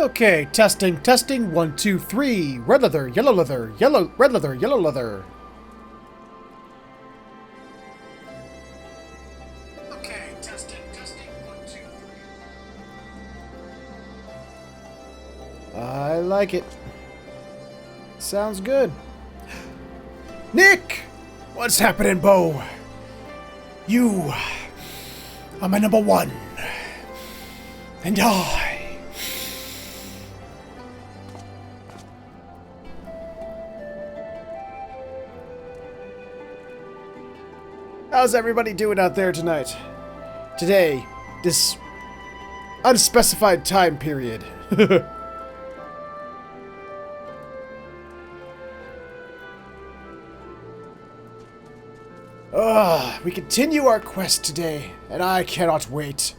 Okay, testing, testing, 1, 2, 3. Red leather, yellow leather, red leather, yellow leather. Okay, testing, testing, 1, 2, 3. I like it. Sounds good. Nick! What's happening, Bo? You are my number one. And I... How's everybody doing out there tonight? Today, this unspecified time period. We continue our quest today, and I cannot wait.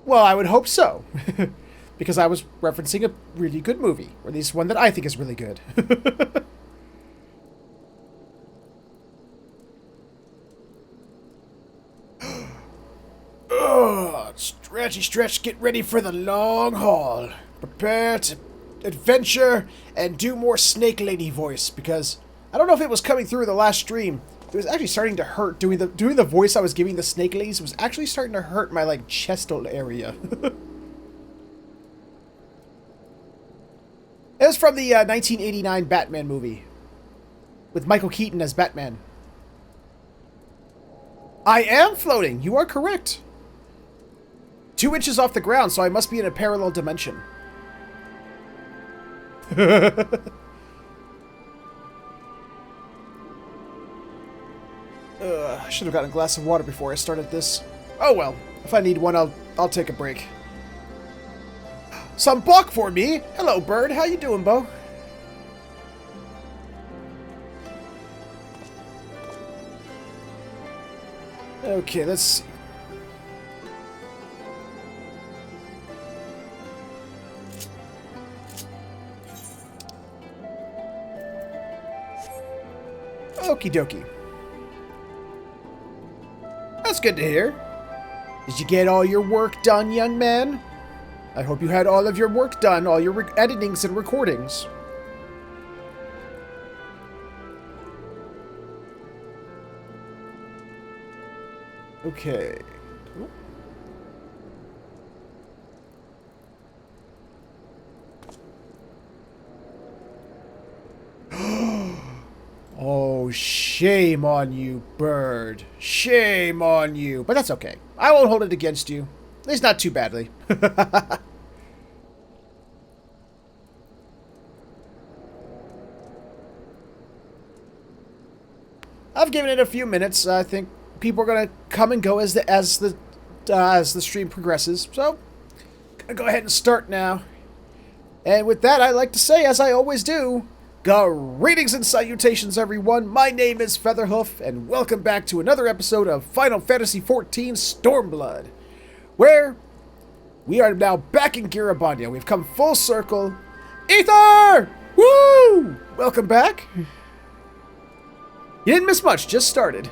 Well, I would hope so. Because I was referencing a really good movie, or at least one that I think is really good. Stretchy stretch, get ready for the long haul. Prepare to adventure and do more Snake Lady voice, because I don't know if it was coming through the last stream. It was actually starting to hurt doing the voice I was giving the Snake Ladies was actually starting to hurt my like chest area. It was from the 1989 Batman movie with Michael Keaton as Batman. I am floating. You are correct. 2 inches off the ground, so I must be in a parallel dimension. I should have gotten a glass of water before I started this. Oh well, if I need one, I'll take a break. Some buck for me. Hello, bird. How you doing, Bo? Okay, let's see. Okie dokie. That's good to hear. Did you get all your work done, young man? I hope you had all of your work done, all your editings and recordings. Okay. Oh, shame on you, bird. Shame on you. But that's okay. I won't hold it against you. At least not too badly. I've given it a few minutes. I think people are gonna come and go as the stream progresses. So, gonna go ahead and start now. And with that, I'd like to say, as I always do, greetings and salutations, everyone. My name is Featherhoof, and welcome back to another episode of Final Fantasy XIV Stormblood, where we are now back in Abania. We've come full circle. Ether! Woo! Welcome back. You didn't miss much, just started.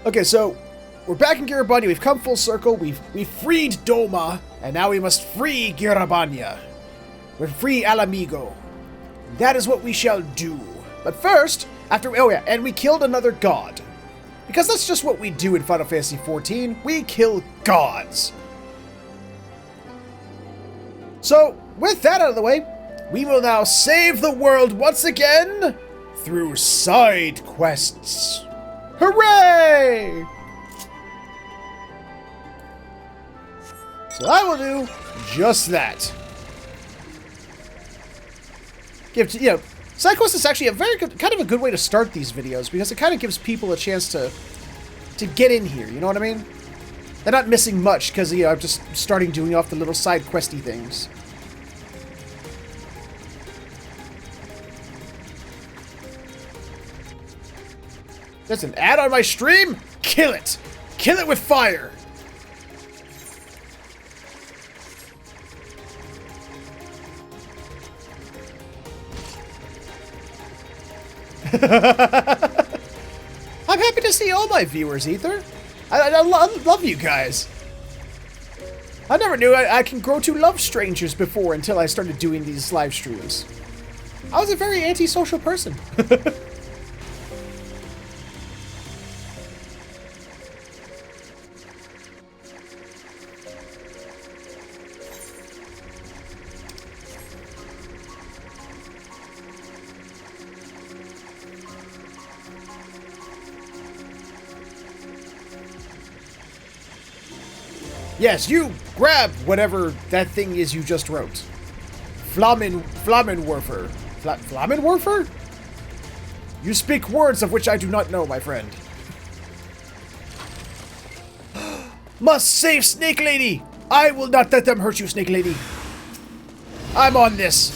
Okay, so we're back in Abania. We've come full circle. We've freed Doma, and now we must free Abania. We're free Alamigo. That is what we shall do. But first, and we killed another god. Because that's just what we do in Final Fantasy XIV. We kill gods. So, with that out of the way, we will now save the world once again through side quests. Hooray! So I will do just that. Side quests is actually a very good, kind of a good way to start these videos, because it kind of gives people a chance to get in here, you know what I mean? They're not missing much, because, I'm just starting doing off the little side questy things. There's an ad on my stream? Kill it! Kill it with fire! I'm happy to see all my viewers, Ether. love you guys. I never knew I can grow to love strangers before until I started doing these live streams. I was a very antisocial person. Yes, you grab whatever that thing is you just wrote. Flammenwerfer. Flammenwerfer? You speak words of which I do not know, my friend. Must save Snake Lady! I will not let them hurt you, Snake Lady. I'm on this.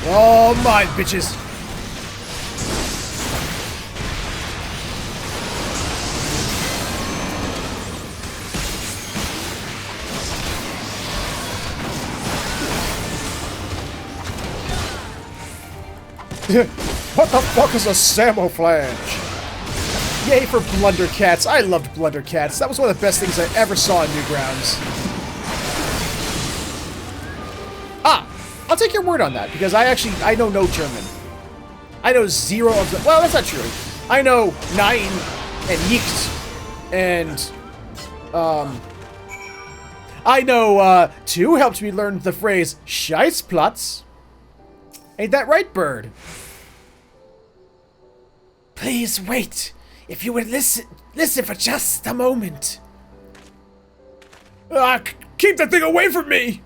Oh my bitches. What the fuck is a Samoflange? Yay for Blundercats. I loved Blundercats. That was one of the best things I ever saw in Newgrounds. Ah! I'll take your word on that, because I know no German. I know 0 of the... Well, that's not true. I know Nein and Yicht and... I know, 2 helped me learn the phrase Scheißplatz. Ain't that right, bird? Please wait. If you would listen for just a moment. Keep that thing away from me!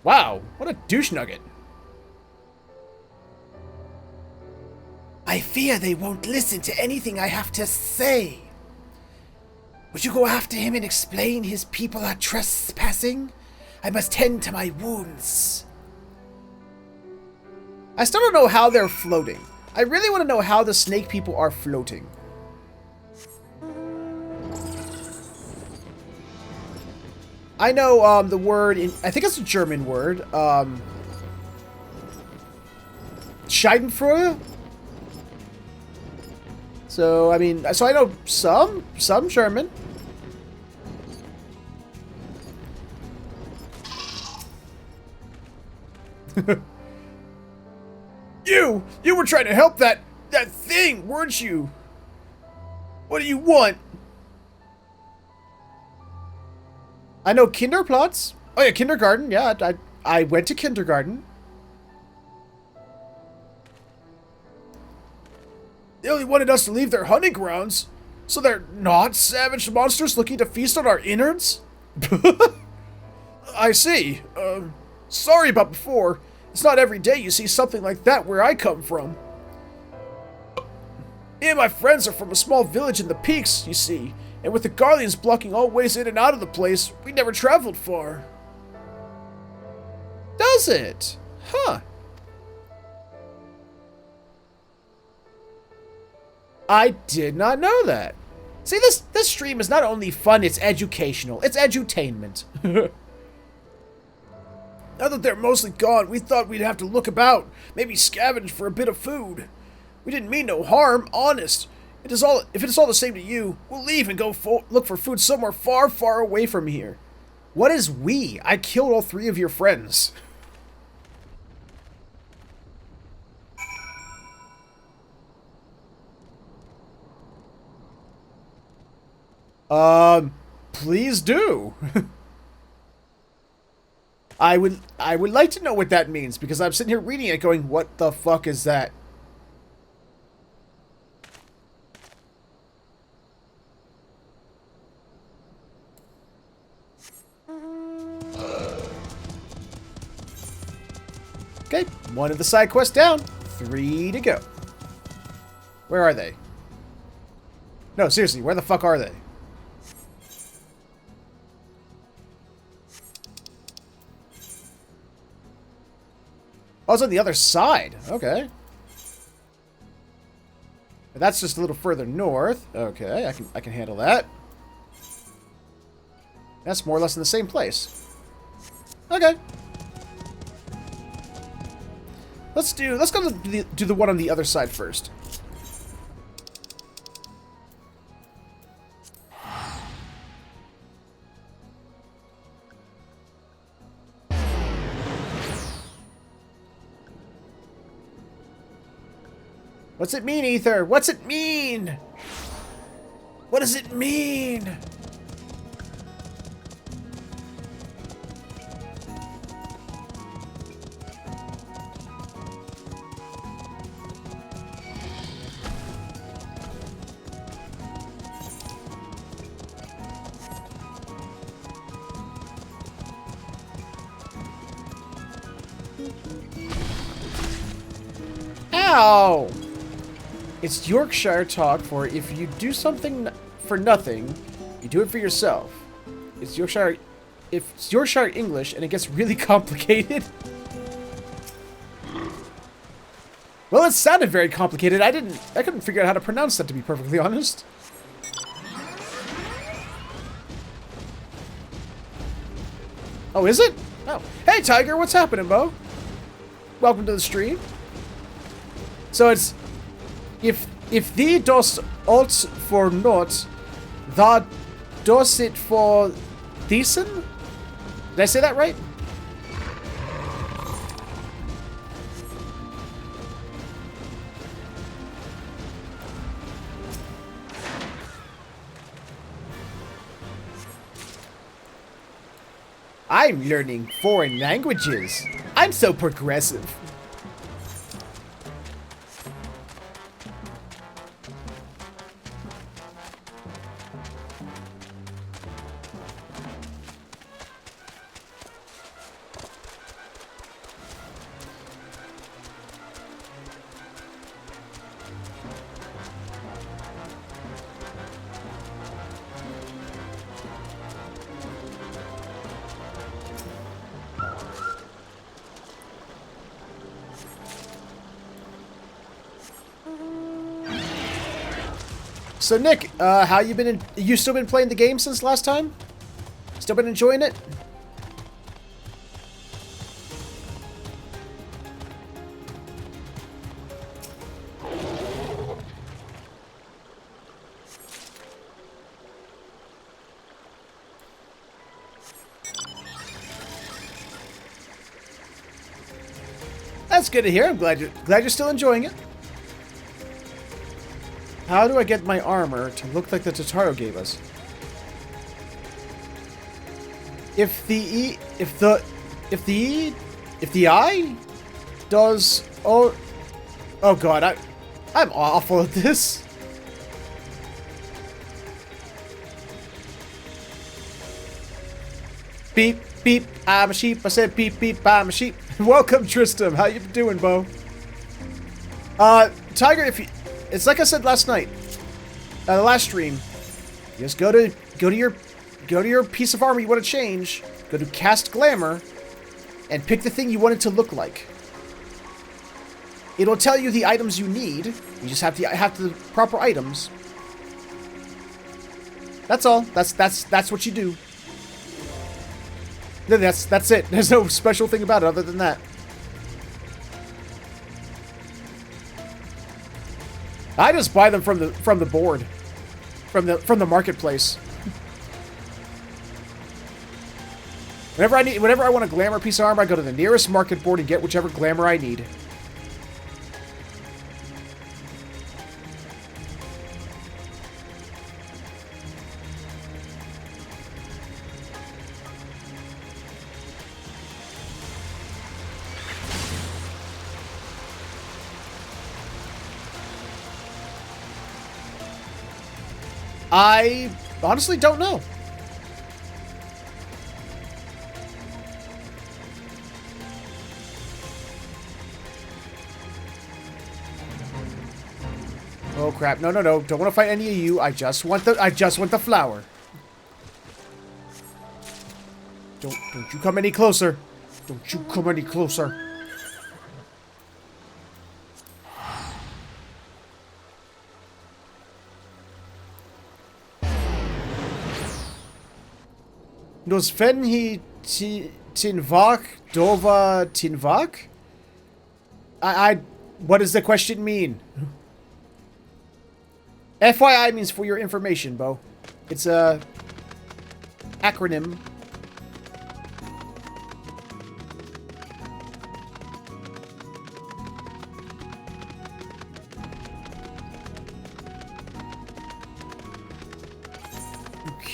Wow, what a douche nugget. I fear they won't listen to anything I have to say. Would you go after him and explain his people are trespassing? I must tend to my wounds. I still don't know how they're floating. I really want to know how the snake people are floating. I know the word in... I think it's a German word. Schadenfreude? So, I mean... So I know some German. You were trying to help that thing, weren't you? What do you want? I know Kinderplatz. Oh yeah, kindergarten. Yeah, I went to kindergarten. They only wanted us to leave their hunting grounds, so they're not savage monsters looking to feast on our innards? I see. Sorry about before. It's not every day you see something like that where I come from. Me and my friends are from a small village in the peaks, you see, and with the Guardians blocking all ways in and out of the place, we never traveled far. Does it? Huh. I did not know that. See, this stream is not only fun, it's educational. It's edutainment. Now that they're mostly gone, we thought we'd have to look about, maybe scavenge for a bit of food. We didn't mean no harm, honest. If it is all the same to you, we'll leave and go look for food somewhere far, far away from here. What is we? I killed all 3 of your friends. Please do. I would like to know what that means, because I'm sitting here reading it going, what the fuck is that? Okay, 1 of the side quests down, 3 to go. Where are they? No, seriously, where the fuck are they? Oh, it's on the other side. Okay. That's just a little further north. Okay, I can handle that. That's more or less in the same place. Okay. Let's go to do the one on the other side first. What's it mean, Ether? What's it mean? What does it mean? Ow! It's Yorkshire talk for if you do something for nothing, you do it for yourself. It's Yorkshire English, and it gets really complicated. Well, it sounded very complicated. I couldn't figure out how to pronounce that, to be perfectly honest. Oh, is it? Oh. Hey, Tiger, what's happening, Bo? Welcome to the stream. So it's if thee does alt for not, thou does it for decent? Did I say that right? I'm learning foreign languages. I'm so progressive. So Nick, how you been? You still been playing the game since last time? Still been enjoying it? That's good to hear. I'm glad you're still enjoying it. How do I get my armor to look like the Totaro gave us? If the eye does oh god, I'm awful at this. Beep beep, I'm a sheep. I said beep beep, I'm a sheep. Welcome, Tristram. How you doing, Bo? Tiger, it's like I said last night, the last stream. You just go to your piece of armor you want to change. Go to Cast Glamour, and pick the thing you want it to look like. It'll tell you the items you need. You just have the proper items. That's all. That's what you do. That's it. There's no special thing about it other than that. I just buy them from the board, from the marketplace. Whenever I want a glamour piece of armor, I go to the nearest market board and get whichever glamour I need. I honestly don't know. Oh crap! No! Don't want to fight any of you. I just want the flower. Don't you come any closer. Don't you come any closer. Nos ven he tinvak dova tinvak? What does the question mean? FYI means for your information, Bo. It's a acronym.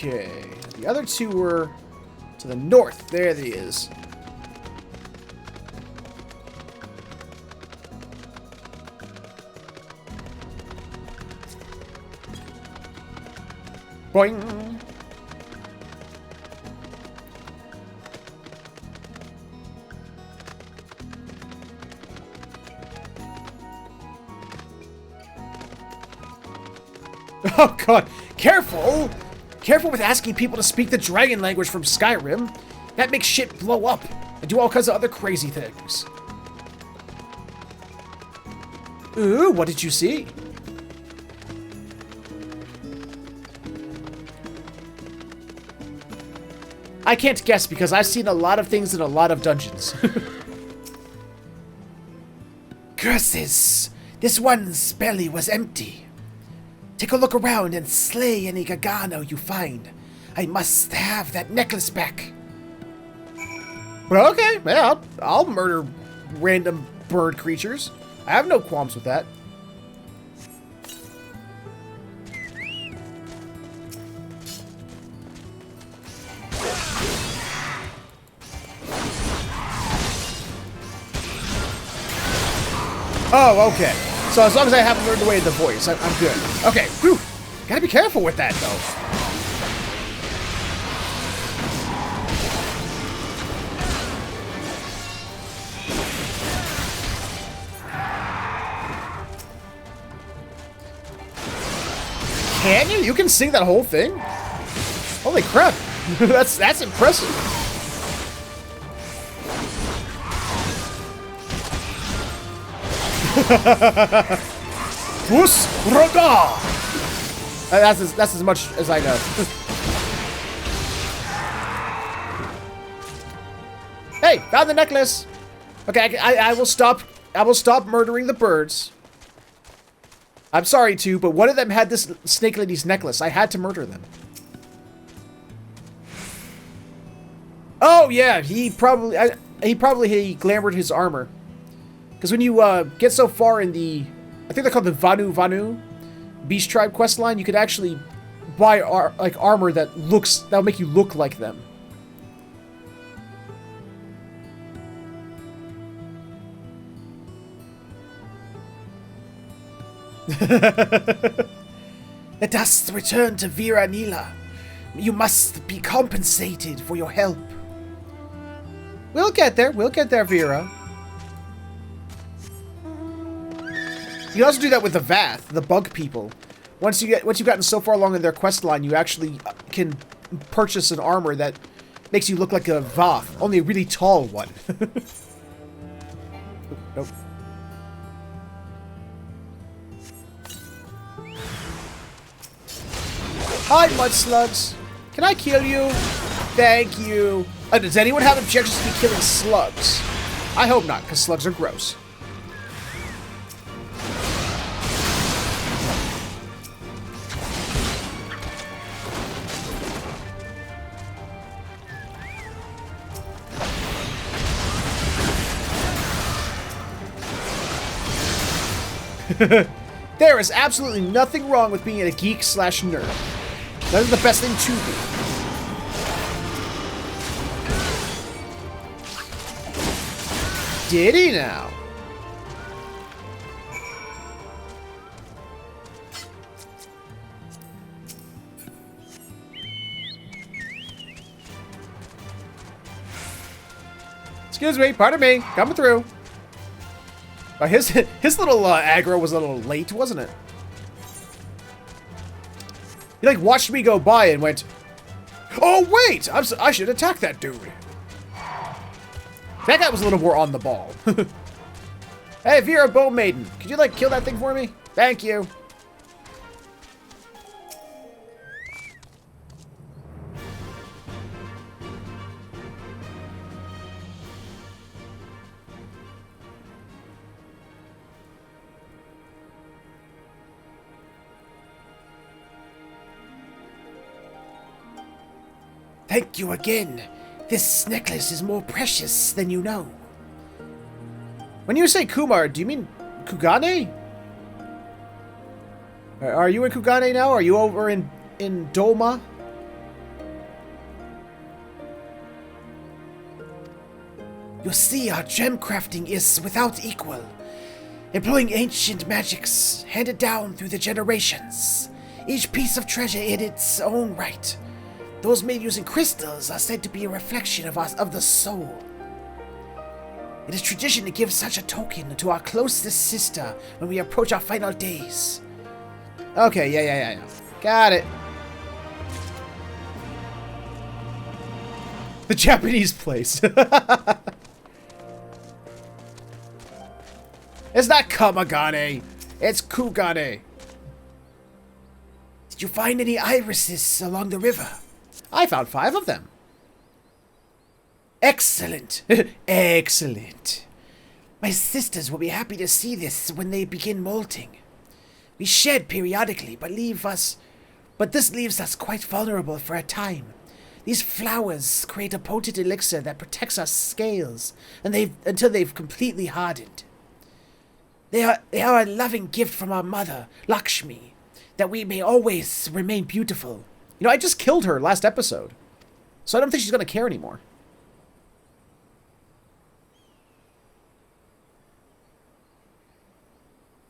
Okay. The other two were to the north. There it is. Boing. Oh god, careful! Careful with asking people to speak the dragon language from Skyrim. That makes shit blow up and do all kinds of other crazy things. Ooh, what did you see? I can't guess because I've seen a lot of things in a lot of dungeons. Curses! This one's belly was empty. Take a look around and slay any Gargano you find. I must have that necklace back. Well, okay, yeah, I'll murder random bird creatures. I have no qualms with that. Oh, okay. So as long as I haven't learned the way of the voice, I'm good. Okay, whew. Gotta be careful with that, though. Can you? You can sing that whole thing? Holy crap. That's impressive. Puss Roda! That's as much as I know. Hey, found the necklace. Okay, I will stop. I will stop murdering the birds. I'm sorry too, but one of them had this snake lady's necklace. I had to murder them. Oh yeah, he probably glamored his armor. Because when you get so far in the, I think they're called the Vanu Beast Tribe questline, you could actually buy armor that'll make you look like them. Let us return to Vera Nila. You must be compensated for your help. We'll get there. We'll get there, Vera. You can also do that with the Vath, the bug people. Once you've gotten so far along in their quest line, you actually can purchase an armor that makes you look like a Vath, only a really tall one. Nope. Hi, Mudslugs. Can I kill you? Thank you. Does anyone have objections to me killing slugs? I hope not, because slugs are gross. There is absolutely nothing wrong with being a geek/nerd. That is the best thing to be. Did he now? Excuse me, pardon me, coming through. His little aggro was a little late, wasn't it? He like watched me go by and went, "Oh wait, I should attack that dude." That guy was a little more on the ball. Hey, Vera Bow Maiden, could you like kill that thing for me? Thank you. Thank you again. This necklace is more precious than you know. When you say Kumar, do you mean Kugane? Are you in Kugane now? Are you over in Doma? You see, our gem crafting is without equal, employing ancient magics handed down through the generations, each piece of treasure in its own right. Those made using crystals are said to be a reflection of the soul. It is tradition to give such a token to our closest sister when we approach our final days. Okay, yeah. Got it. The Japanese place. It's not Kamagane. It's Kugane. Did you find any irises along the river? I found 5 of them. Excellent. Excellent. My sisters will be happy to see this when they begin molting. We shed periodically, but this leaves us quite vulnerable for a time. These flowers create a potent elixir that protects our scales until they've completely hardened. They are a loving gift from our mother, Lakshmi, that we may always remain beautiful. You know, I just killed her last episode, so I don't think she's going to care anymore.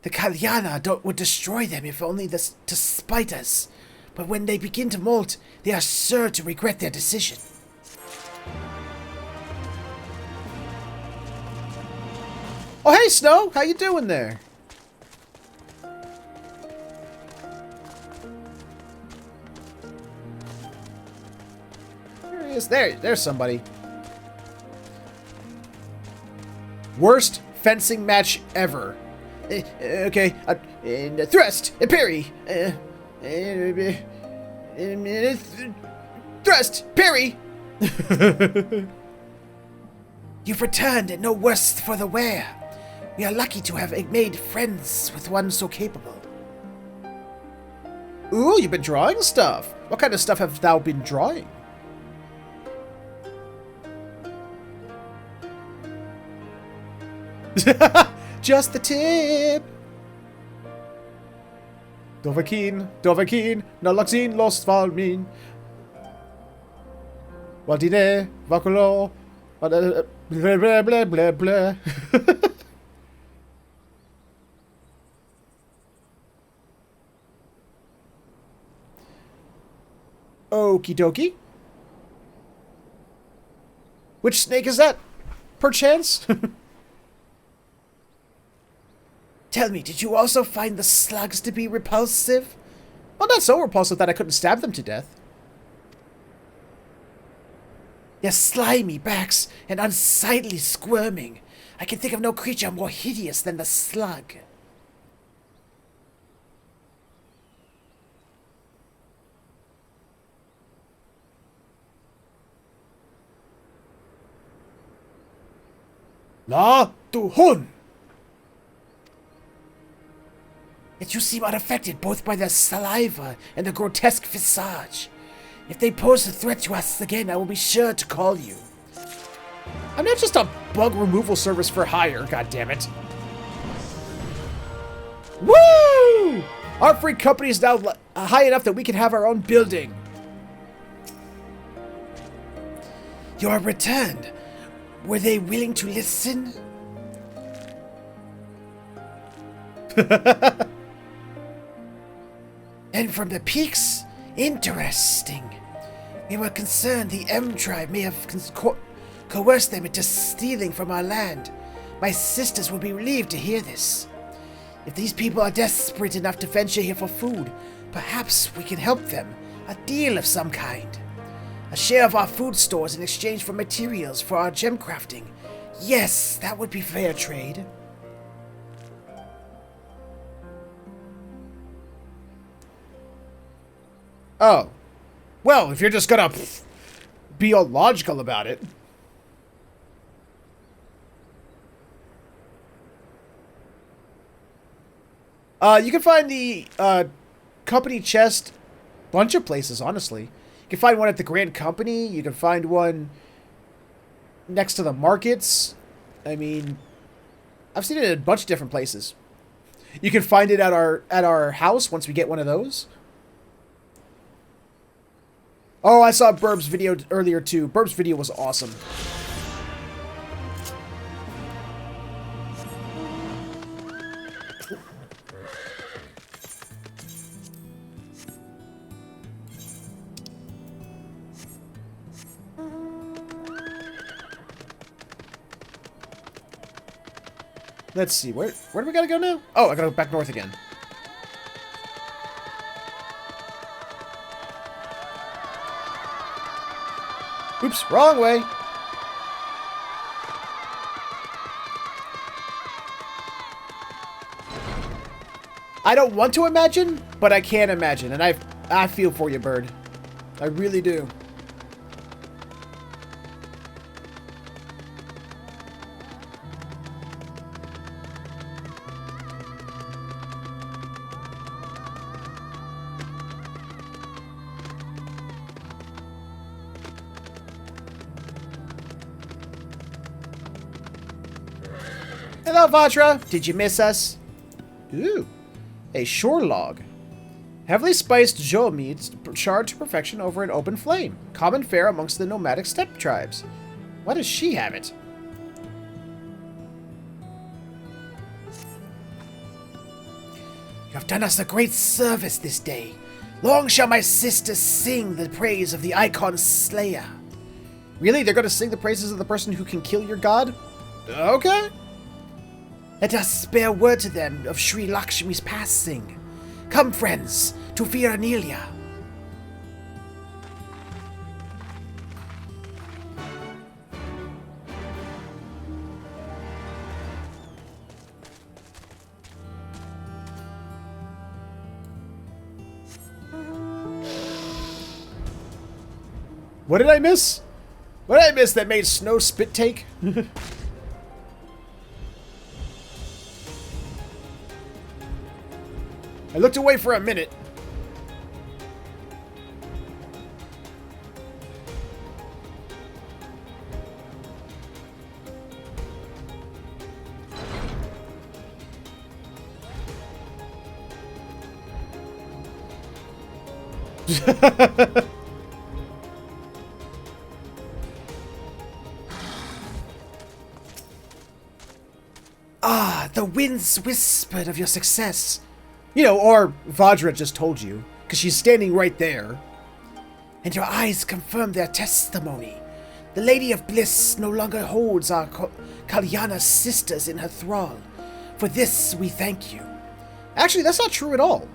The Kalyana would destroy them if only to spite us, but when they begin to molt, they are sure to regret their decision. Oh, hey, Snow! How you doing there? There he is. There's somebody. Worst fencing match ever. Okay. Thrust! Parry! Thrust! Parry! You've returned and no worse for the wear. We are lucky to have made friends with one so capable. Ooh, you've been drawing stuff. What kind of stuff have thou been drawing? Just the tip. Dovahkiin, nalaxin lost valmin. Waldine, vakulo, blah blah blah blah blah. Okie dokie. Which snake is that? Perchance? Tell me, did you also find the slugs to be repulsive? Well, not so repulsive that I couldn't stab them to death. Their slimy backs and unsightly squirming. I can think of no creature more hideous than the slug. La Tuhun! Yet you seem unaffected both by their saliva and their grotesque visage. If they pose a threat to us again, I will be sure to call you. I'm not just a bug removal service for hire, goddammit. Woo! Our free company is now high enough that we can have our own building. You are returned. Were they willing to listen? And from the peaks? Interesting. We were concerned the M tribe may have coerced them into stealing from our land. My sisters will be relieved to hear this. If these people are desperate enough to venture here for food, perhaps we can help them. A deal of some kind. A share of our food stores in exchange for materials for our gem crafting. Yes, that would be fair trade. Oh. Well, if you're just gonna be illogical about it. You can find the company chest bunch of places, honestly. You can find one at the Grand Company. You can find one next to the markets. I mean, I've seen it in a bunch of different places. You can find it at our house once we get one of those. Oh, I saw Burb's video earlier too. Burb's video was awesome. Let's see. Where do we gotta go now? Oh, I gotta go back north again. Oops, wrong way. I don't want to imagine, but I can imagine, and I feel for you, bird. I really do. Hello, Vajra. Did you miss us? Ooh. A shore log. Heavily spiced joe meat charred to perfection over an open flame. Common fare amongst the nomadic steppe tribes. Why does she have it? You have done us a great service this day. Long shall my sisters sing the praise of the Icon Slayer. Really? They're going to sing the praises of the person who can kill your god? Okay. Let us spare word to them of Sri Lakshmi's passing. Come, friends, to Viranilia. What did I miss? What did I miss that made Snow spit take? I looked away for a minute. Ah, the winds whispered of your success. You know, or Vajra just told you, because she's standing right there. And your eyes confirm their testimony. The Lady of Bliss no longer holds our Kalyana sisters in her thrall. For this, we thank you. Actually, that's not true at all.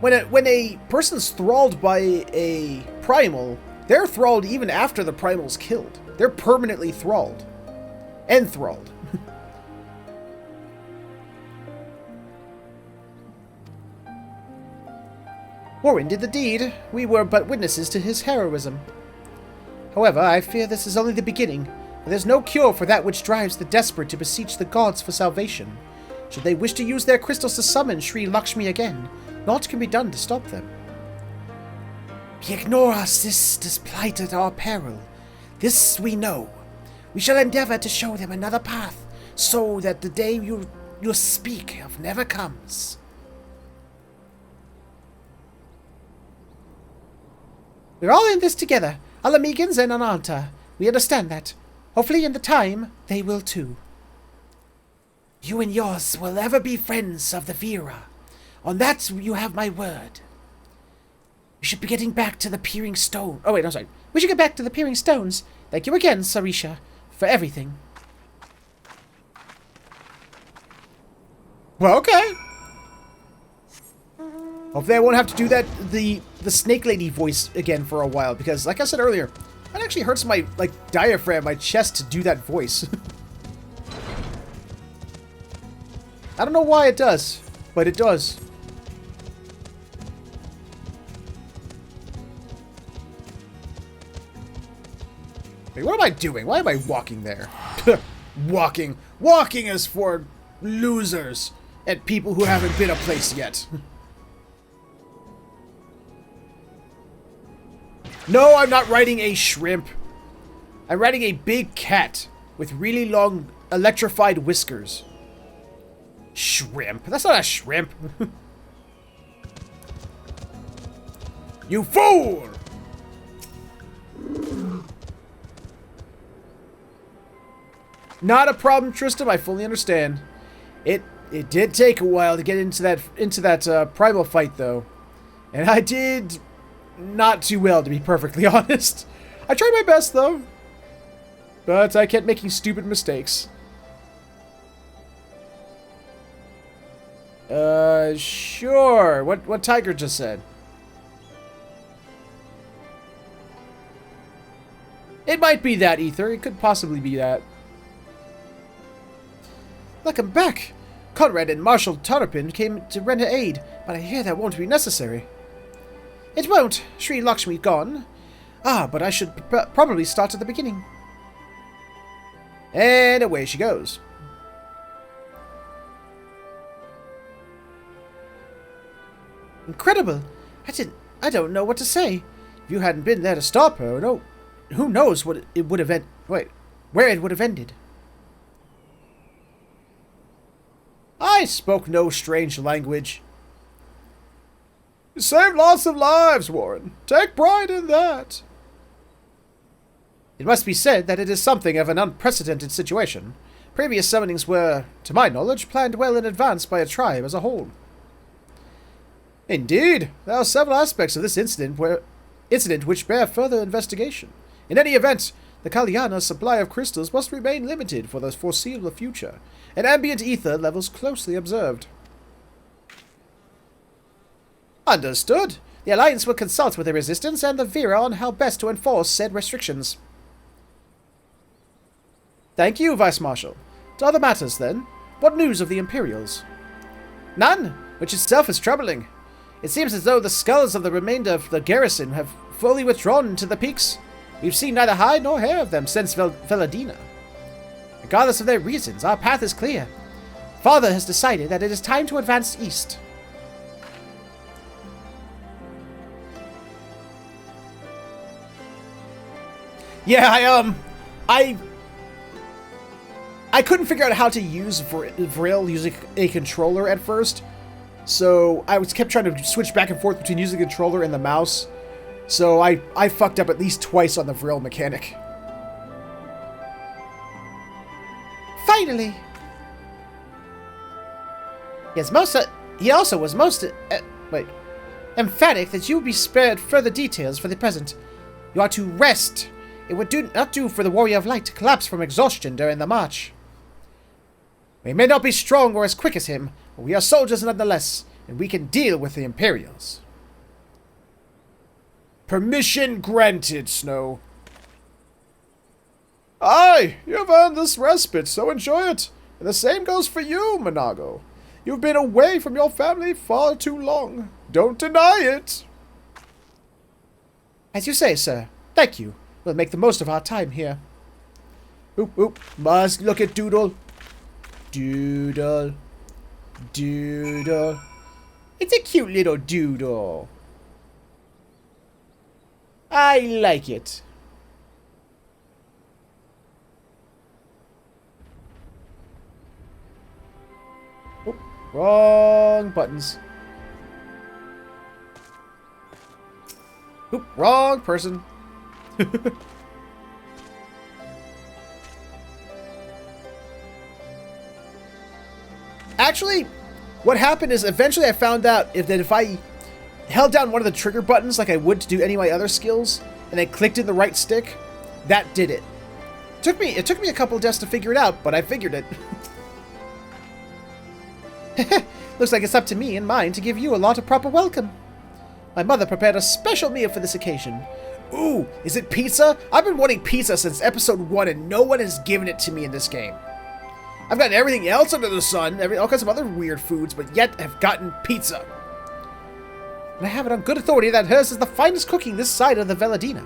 When a person's thralled by a primal, they're thralled even after the primal's killed. They're permanently thralled. Enthralled. Warren did the deed. We were but witnesses to his heroism. However, I fear this is only the beginning. For there's no cure for that which drives the desperate to beseech the gods for salvation. Should they wish to use their crystals to summon Sri Lakshmi again, naught can be done to stop them. We ignore our sisters' plight at our peril. This we know. We shall endeavor to show them another path, so that the day you speak of never comes. We're all in this together, Alamegans and Ananta. We understand that. Hopefully in the time, they will too. You and yours will ever be friends of the Vera. On that, you have my word. We should be getting back to the Peering Stone. Oh, wait, I'm sorry. We should get back to the Peering Stones. Thank you again, Sarisha, for everything. Well, okay. Hopefully I won't have to do that, the Snake Lady voice again for a while, because, like I said earlier, it actually hurts my, diaphragm, my chest to do that voice. I don't know why it does, but it does. Wait, what am I doing? Why am I walking there? Walking. Walking is for losers and people who haven't been a place yet. No, I'm not riding a shrimp. I'm riding a big cat with really long electrified whiskers. Shrimp. That's not a shrimp. You fool! Not a problem, Tristram. I fully understand. It did take a while to get into that primal fight, though, and I did not too well, to be perfectly honest. I tried my best, though, but I kept making stupid mistakes. Sure. What Tiger just said? It might be that, Ether. It could possibly be that. Welcome back. Conrad and Marshal Tarapin came to render aid, but I hear that won't be necessary. It won't. Sri Lakshmi gone. Ah, but I should probably start at the beginning. And away she goes. Incredible. I don't know what to say. If you hadn't been there to stop her, no, who knows what it would have where it would have ended. I spoke no strange language. You saved lots of lives, Warren. Take pride in that. It must be said that it is something of an unprecedented situation. Previous summonings were, to my knowledge, planned well in advance by a tribe as a whole. Indeed, there are several aspects of this incident which bear further investigation. In any event, the Kalyana's supply of crystals must remain limited for the foreseeable future, and ambient ether levels closely observed. Understood. The Alliance will consult with the Resistance and the Vera on how best to enforce said restrictions. Thank you, Vice Marshal. To other matters, then. What news of the Imperials? None, which itself is troubling. It seems as though the skulls of the remainder of the garrison have fully withdrawn into the peaks. We've seen neither hide nor hair of them since Veladina. Regardless of their reasons, our path is clear. Father has decided that it is time to advance east. Yeah, I couldn't figure out how to use Vril using a controller at first. So I kept trying to switch back and forth between using the controller and the mouse. So I fucked up at least twice on the Vril mechanic. Finally! He also was most emphatic that you would be spared further details for the present. You are to rest. It would not do for the Warrior of Light to collapse from exhaustion during the march. We may not be strong or as quick as him, but we are soldiers nonetheless, and we can deal with the Imperials. Permission granted, Snow. Aye, you have earned this respite, so enjoy it. And the same goes for you, Monago. You've been away from your family far too long. Don't deny it. As you say, sir. Thank you. We'll make the most of our time here. Oop, oop. Must look at Doodle. Doodle. Doodle. It's a cute little doodle. I like it. Oh, wrong buttons. Oop, wrong person. Actually, what happened is eventually I found out that if I held down one of the trigger buttons like I would to do any of my other skills, and then clicked in the right stick, that did it. It took me a couple of deaths to figure it out, but I figured it. Looks like it's up to me and mine to give you a lot of proper welcome. My mother prepared a special meal for this occasion. Ooh, is it pizza? I've been wanting pizza since episode 1 and no one has given it to me in this game. I've gotten everything else under the sun, all kinds of other weird foods, but yet have gotten pizza. And I have it on good authority that hers is the finest cooking this side of the Veladina.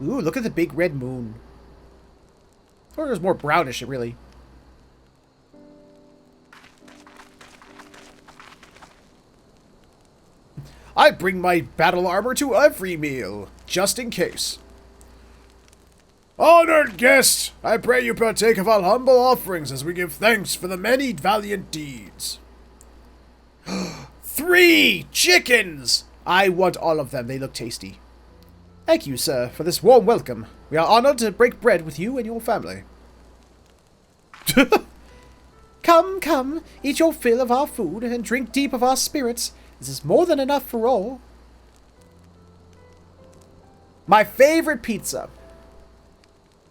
Ooh, look at the big red moon. Or it was more brownish, really. I bring my battle armor to every meal, just in case. Honored guest, I pray you partake of our humble offerings as we give thanks for the many valiant deeds. 3 chickens! I want all of them, they look tasty. Thank you, sir, for this warm welcome. We are honored to break bread with you and your family. Come, come, eat your fill of our food and drink deep of our spirits. This is more than enough for all. My favorite pizza.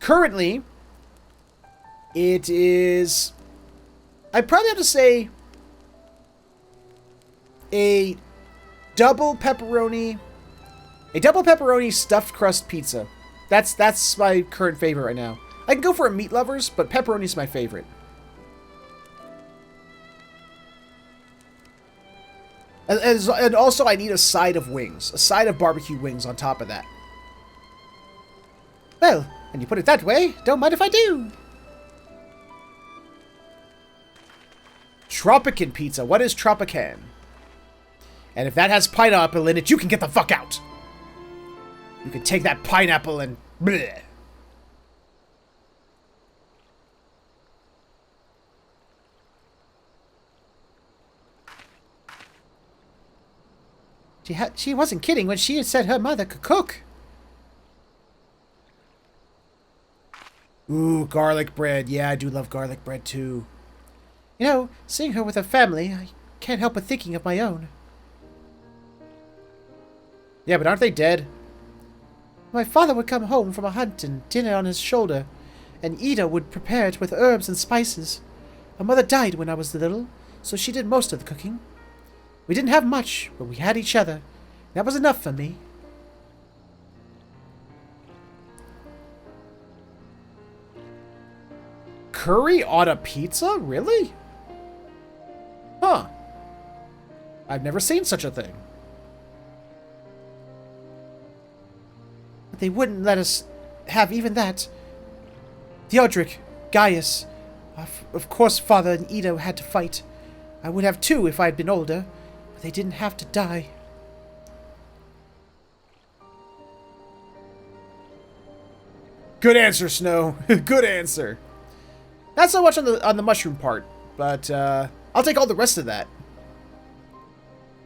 Currently, it is... I'd probably have to say a double pepperoni stuffed crust pizza. That's my current favorite right now. I can go for a meat lovers, but pepperoni's my favorite. And also, I need a side of wings. A side of barbecue wings on top of that. Well, when you put it that way, don't mind if I do. Tropican pizza. What is Tropican? And if that has pineapple in it, you can get the fuck out. You can take that pineapple and... bleh. She wasn't kidding when she had said her mother could cook. Ooh, garlic bread. Yeah, I do love garlic bread too. You know, seeing her with her family, I can't help but thinking of my own. Yeah, but aren't they dead? My father would come home from a hunt and dinner on his shoulder, and Ida would prepare it with herbs and spices. My mother died when I was little, so she did most of the cooking. We didn't have much, but we had each other. That was enough for me. Curry on a pizza? Really? Huh. I've never seen such a thing. But they wouldn't let us have even that. Theodoric, Gaius. Of course, Father and Ida had to fight. I would have too if I had been older, but they didn't have to die. Good answer, Snow. Good answer. Not so much on the mushroom part, but I'll take all the rest of that.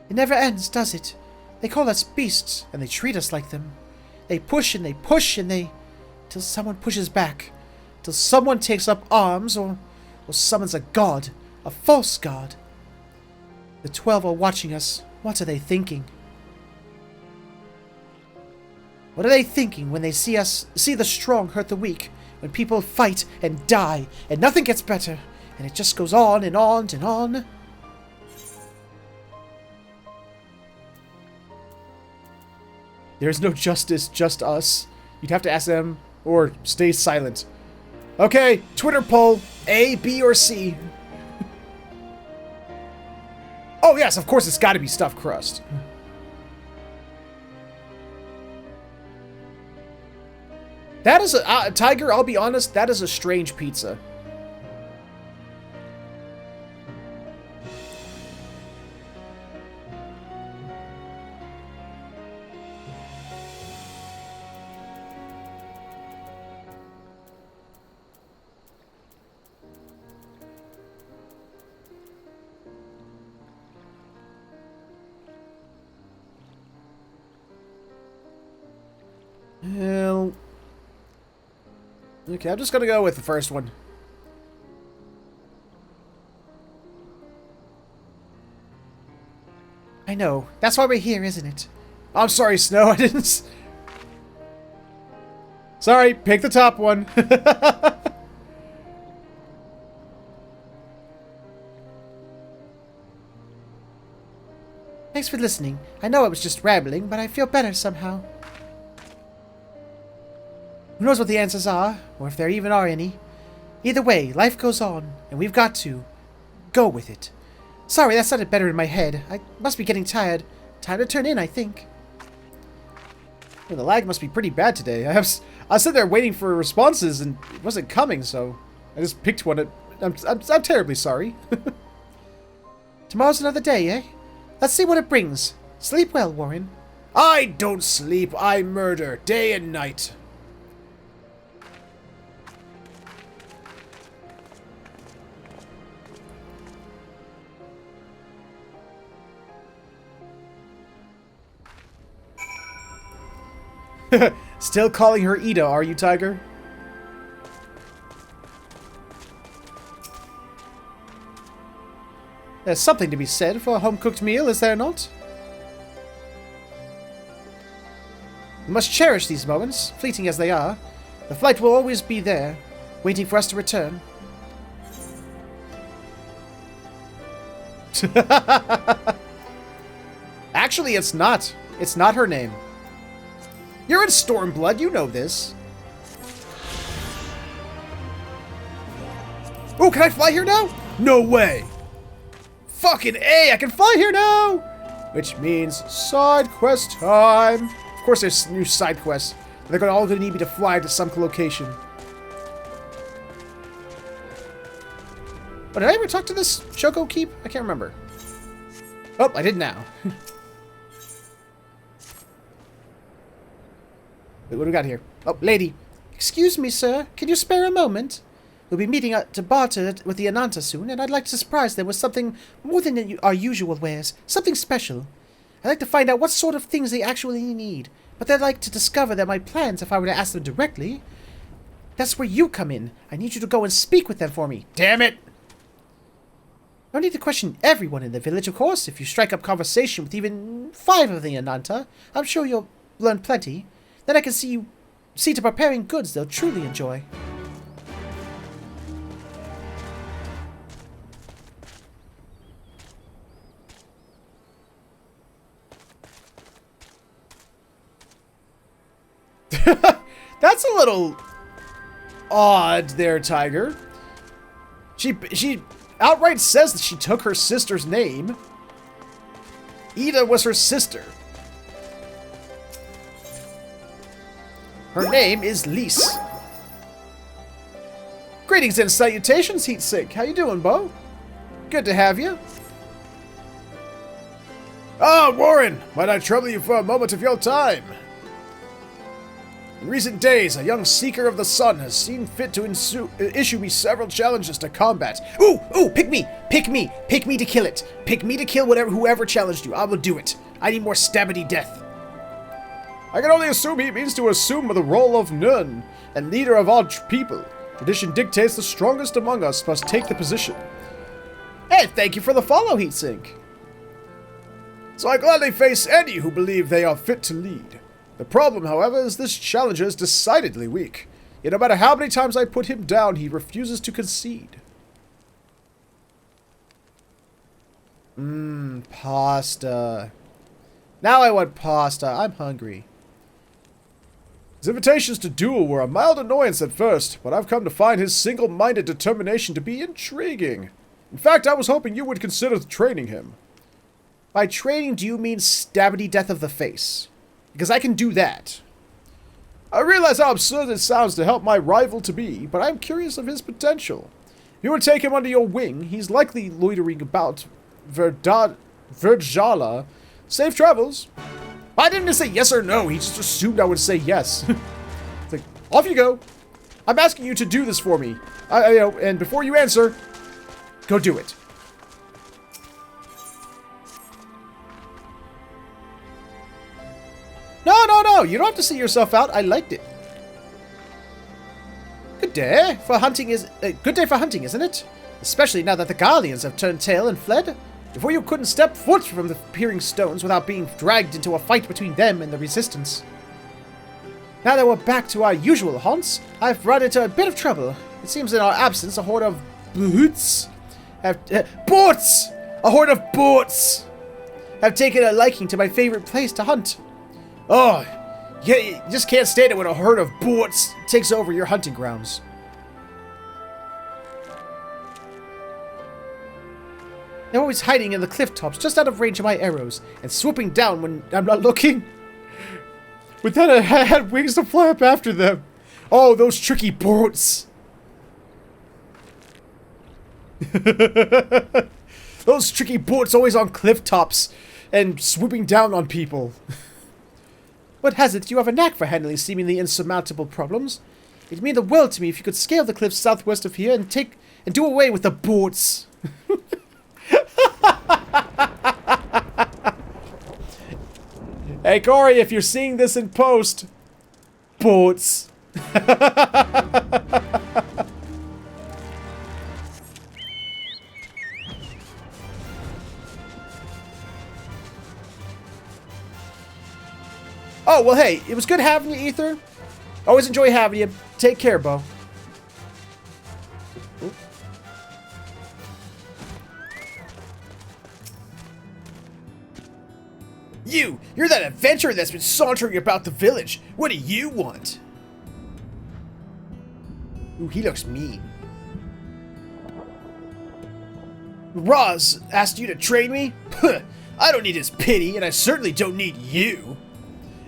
It never ends, does it? They call us beasts, and they treat us like them. They push and they push and they... till someone pushes back. Till someone takes up arms or summons a god. A false god. The 12 are watching us. What are they thinking? What are they thinking when they see the strong hurt the weak? When people fight and die and nothing gets better and it just goes on and on and on? There's no justice, just us. You'd have to ask them or stay silent. Okay, Twitter poll. A, B, or C? Oh yes, of course it's gotta be stuffed crust. That is a... Tiger, I'll be honest, that is a strange pizza. Well... Okay, I'm just gonna go with the first one. I know. That's why we're here, isn't it? I'm sorry, Snow. I didn't... Sorry, pick the top one. Thanks for listening. I know I was just rambling, but I feel better somehow. Who knows what the answers are, or if there even are any. Either way, life goes on, and we've got to go with it. Sorry, that sounded better in my head. I must be getting tired. Time to turn in, I think. Well, the lag must be pretty bad today. I was sitting there waiting for responses, and it wasn't coming, so I just picked one. I'm terribly sorry. Tomorrow's another day, eh? Let's see what it brings. Sleep well, Warren. I don't sleep. I murder day and night. Still calling her Ida, are you, Tiger? There's something to be said for a home-cooked meal, is there not? We must cherish these moments, fleeting as they are. The flight will always be there, waiting for us to return. Actually, it's not. It's not her name. You're in Stormblood, you know this. Oh, can I fly here now? No way. Fucking A, I can fly here now! Which means side quest time. Of course there's new side quests. They're all gonna need me to fly to some location. Oh, did I ever talk to this Choco Keep? I can't remember. Oh, I did now. Wait, what do we got here? Oh, lady. Excuse me, sir. Can you spare a moment? We'll be meeting to barter with the Ananta soon, and I'd like to surprise them with something more than our usual wares. Something special. I'd like to find out what sort of things they actually need, but they'd like to discover my plans if I were to ask them directly. That's where you come in. I need you to go and speak with them for me. Damn it! No need to question everyone in the village, of course. If you strike up conversation with even 5 of the Ananta, I'm sure you'll learn plenty. Then I can see to preparing goods they'll truly enjoy. That's a little odd there, Tiger. She outright says that she took her sister's name. Ida was her sister. Her name is Lise. Greetings and salutations, Heatsink. How you doing, Bo? Good to have you. Ah, Warren! Might I trouble you for a moment of your time? In recent days, a young seeker of the sun has seen fit to issue me several challenges to combat. Ooh! Ooh! Pick me! Pick me! Pick me to kill it! Pick me to kill whoever challenged you. I will do it. I need more stabbity death. I can only assume he means to assume the role of Nun, and leader of all people. Tradition dictates the strongest among us must take the position. Hey, thank you for the follow, Heatsink. So I gladly face any who believe they are fit to lead. The problem, however, is this challenger is decidedly weak. Yet no matter how many times I put him down, he refuses to concede. Pasta. Now I want pasta. I'm hungry. His invitations to duel were a mild annoyance at first, but I've come to find his single-minded determination to be intriguing. In fact, I was hoping you would consider training him. By training, do you mean stabbity death of the face? Because I can do that. I realize how absurd it sounds to help my rival-to-be, but I'm curious of his potential. If you would take him under your wing, he's likely loitering about Verdjala. Safe travels. I didn't just say yes or no, he just assumed I would say yes. It's like, off you go. I'm asking you to do this for me. And before you answer, go do it. No, you don't have to see yourself out. I liked it. Good day for hunting, isn't it? Especially now that the Guardians have turned tail and fled. Before you couldn't step foot from the peering stones without being dragged into a fight between them and the Resistance. Now that we're back to our usual haunts, I've run into a bit of trouble. It seems in our absence a horde of boots have taken a liking to my favorite place to hunt. Oh, yeah, you just can't stand it when a herd of boats takes over your hunting grounds. They're always hiding in the cliff tops, just out of range of my arrows, and swooping down when I'm not looking. But then I had wings to fly up after them. Oh, those tricky boats. Those tricky boats always on cliff tops and swooping down on people. What has it? You have a knack for handling seemingly insurmountable problems. It'd mean the world to me if you could scale the cliffs southwest of here and do away with the boats. Hey Corey, if you're seeing this in post, boats. Oh, well, hey, it was good having you, Ether. Always enjoy having you. Take care, Bo. Oop. You're that adventurer that's been sauntering about the village. What do you want? Ooh, he looks mean. Roz asked you to train me? I don't need his pity, and I certainly don't need you.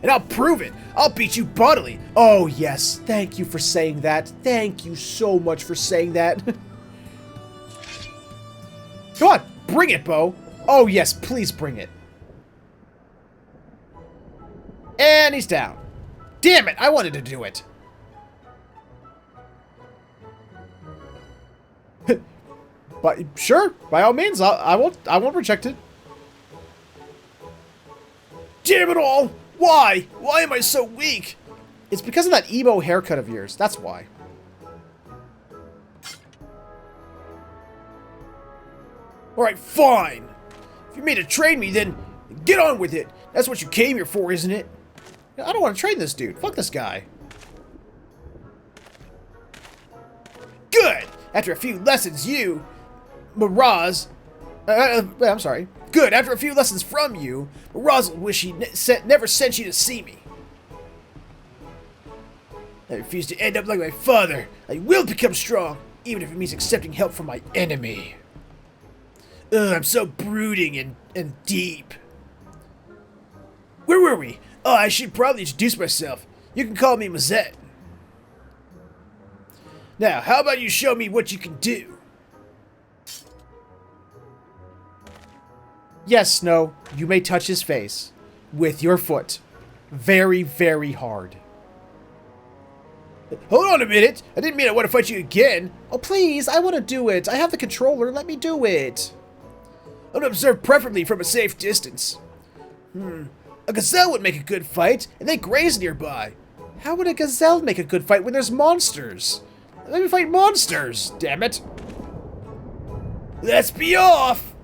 And I'll prove it. I'll beat you bodily. Oh, yes. Thank you for saying that. Thank you so much for saying that. Come on. Bring it, Bo. Oh, yes. Please bring it. And he's down. Damn it. I wanted to do it. But sure, by all means, I won't reject it. Damn it all! Why? Why am I so weak? It's because of that emo haircut of yours. That's why. Alright, fine. If you're made to train me, then get on with it. That's what you came here for, isn't it? I don't want to train this dude. Fuck this guy. Good! After a few lessons, you... Miraz... I'm sorry. Good, after a few lessons from you, Miraz will wish he never sent you to see me. I refuse to end up like my father. I will become strong, even if it means accepting help from my enemy. Ugh, I'm so brooding and deep. Where were we? Oh, I should probably introduce myself. You can call me Mazette. Now, how about you show me what you can do? Yes, Snow, you may touch his face. With your foot. Very, very hard. Hold on a minute! I didn't mean I want to fight you again! Oh, please, I want to do it! I have the controller, let me do it! I'm gonna observe preferably from a safe distance. A gazelle would make a good fight, and they graze nearby. How would a gazelle make a good fight when there's monsters? Let me fight monsters, damn it! Let's be off!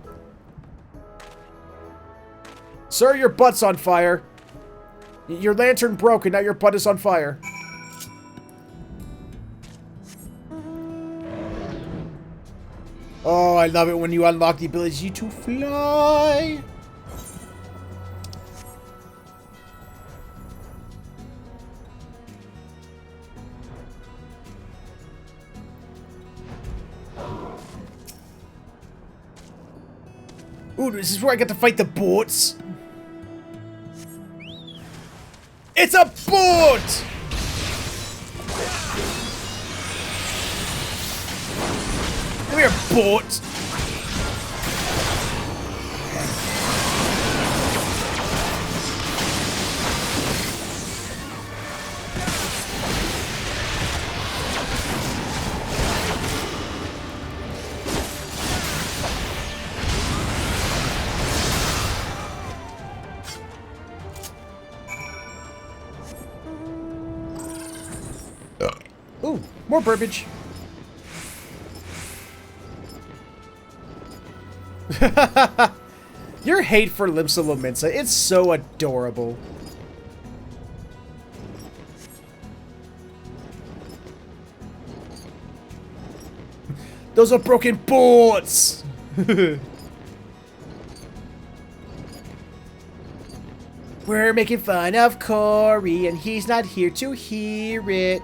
Sir, your butt's on fire. Your lantern broke and now your butt is on fire. Oh, I love it when you unlock the ability to fly. Ooh, this is where I get to fight the boats. It's a boat! Come here, boat. Ooh, more burbage. Your hate for Limsa Lominsa, it's so adorable. Those are broken boards! We're making fun of Corey, and he's not here to hear it.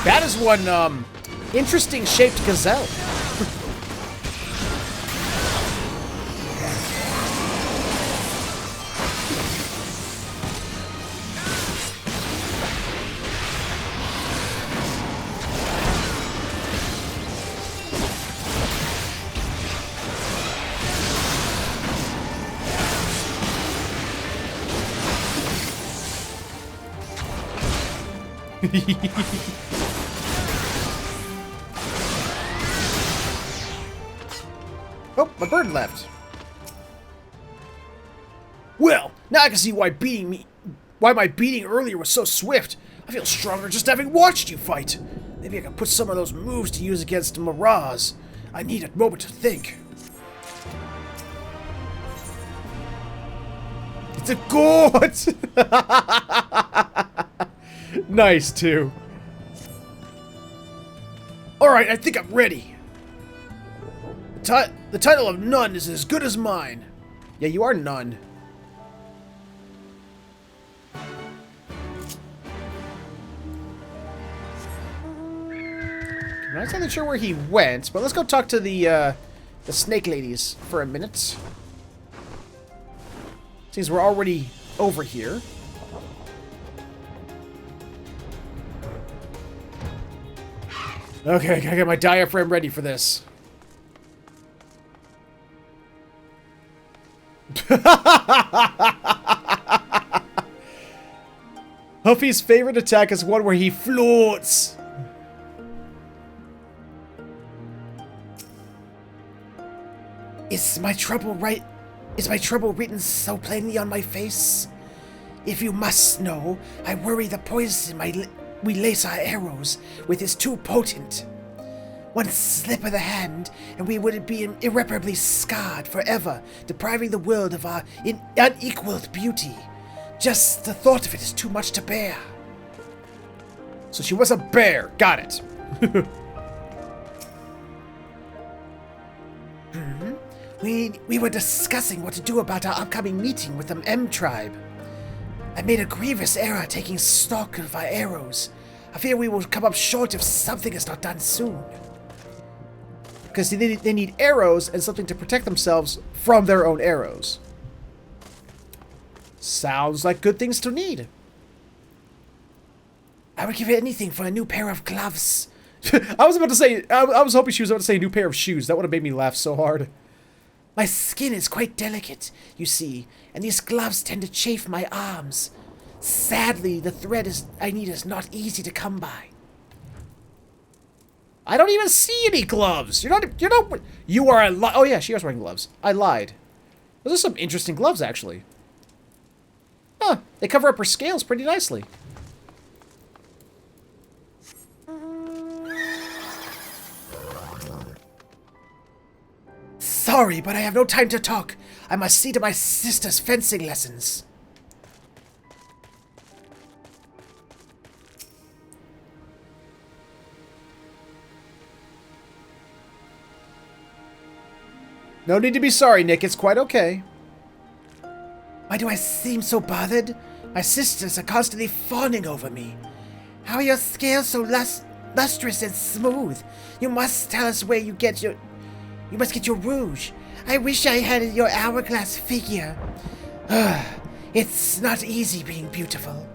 That is one, interesting shaped gazelle. Oh, my bird left. Well, now I can see why my beating earlier was so swift. I feel stronger just having watched you fight. Maybe I can put some of those moves to use against Miraz. I need a moment to think. It's a gourd! Nice, too. Alright, I think I'm ready. The title of Nun is as good as mine. Yeah, you are Nun. I'm not exactly sure where he went, but let's go talk to the snake ladies for a minute. Seems we're already over here. Okay, gotta get my diaphragm ready for this. Huffy's favorite attack is one where he floats. Is my trouble written so plainly on my face? If you must know, I worry the poison we lace our arrows with is too potent. One slip of the hand, and we would be irreparably scarred forever, depriving the world of our unequaled beauty. Just the thought of it is too much to bear. So she was a bear. Got it. We were discussing what to do about our upcoming meeting with the M tribe. I made a grievous error taking stock of our arrows. I fear we will come up short if something is not done soon. Because they need arrows and something to protect themselves from their own arrows. Sounds like good things to need. I would give anything for a new pair of gloves. I was about to say, I was hoping she was about to say a new pair of shoes. That would have made me laugh so hard. My skin is quite delicate, you see, and these gloves tend to chafe my arms. Sadly, the thread I need is not easy to come by. I don't even see any gloves. You are a oh yeah, she was wearing gloves. I lied. Those are some interesting gloves, actually. Huh, they cover up her scales pretty nicely. Sorry, but I have no time to talk. I must see to my sister's fencing lessons. No need to be sorry, Nick. It's quite okay. Why do I seem so bothered? My sisters are constantly fawning over me. How are your scales so lustrous and smooth? You must tell us where you get your... You must get your rouge. I wish I had your hourglass figure. It's not easy being beautiful.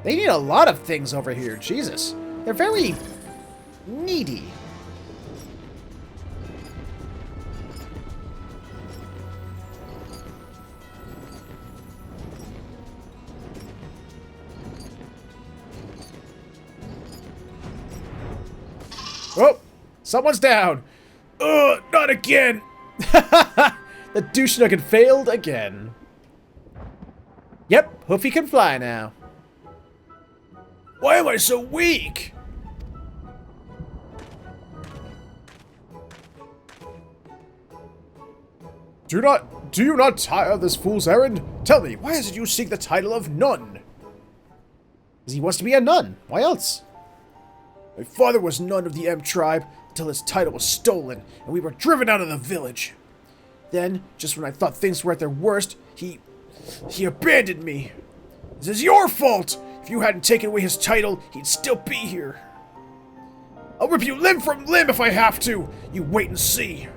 They need a lot of things over here. Jesus. They're very needy. Oh, someone's down. Not again. The douche nugget failed again. Yep, Hoofy can fly now. Why am I so weak? Do you not tire of this fool's errand? Tell me, why is it you seek the title of nun? Because he wants to be a nun. Why else? My father was nun of the M tribe until his title was stolen and we were driven out of the village. Then, just when I thought things were at their worst, he abandoned me. This is your fault! If you hadn't taken away his title, he'd still be here. I'll rip you limb from limb if I have to. You wait and see.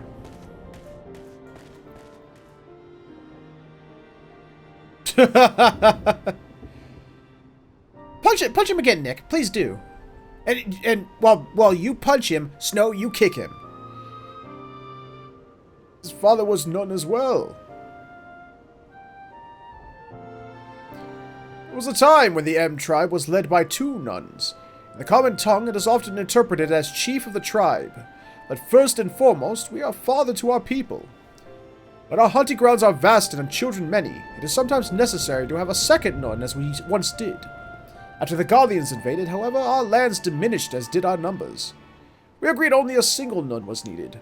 Punch him again, Nick. Please do. And while you punch him, Snow, you kick him. His father was nun as well. There was a time when the M tribe was led by 2 nuns. In the common tongue, it is often interpreted as chief of the tribe. But first and foremost, we are father to our people. When our hunting grounds are vast and our children many, it is sometimes necessary to have a second nun as we once did. After the Guardians invaded, however, our lands diminished as did our numbers. We agreed only a single nun was needed.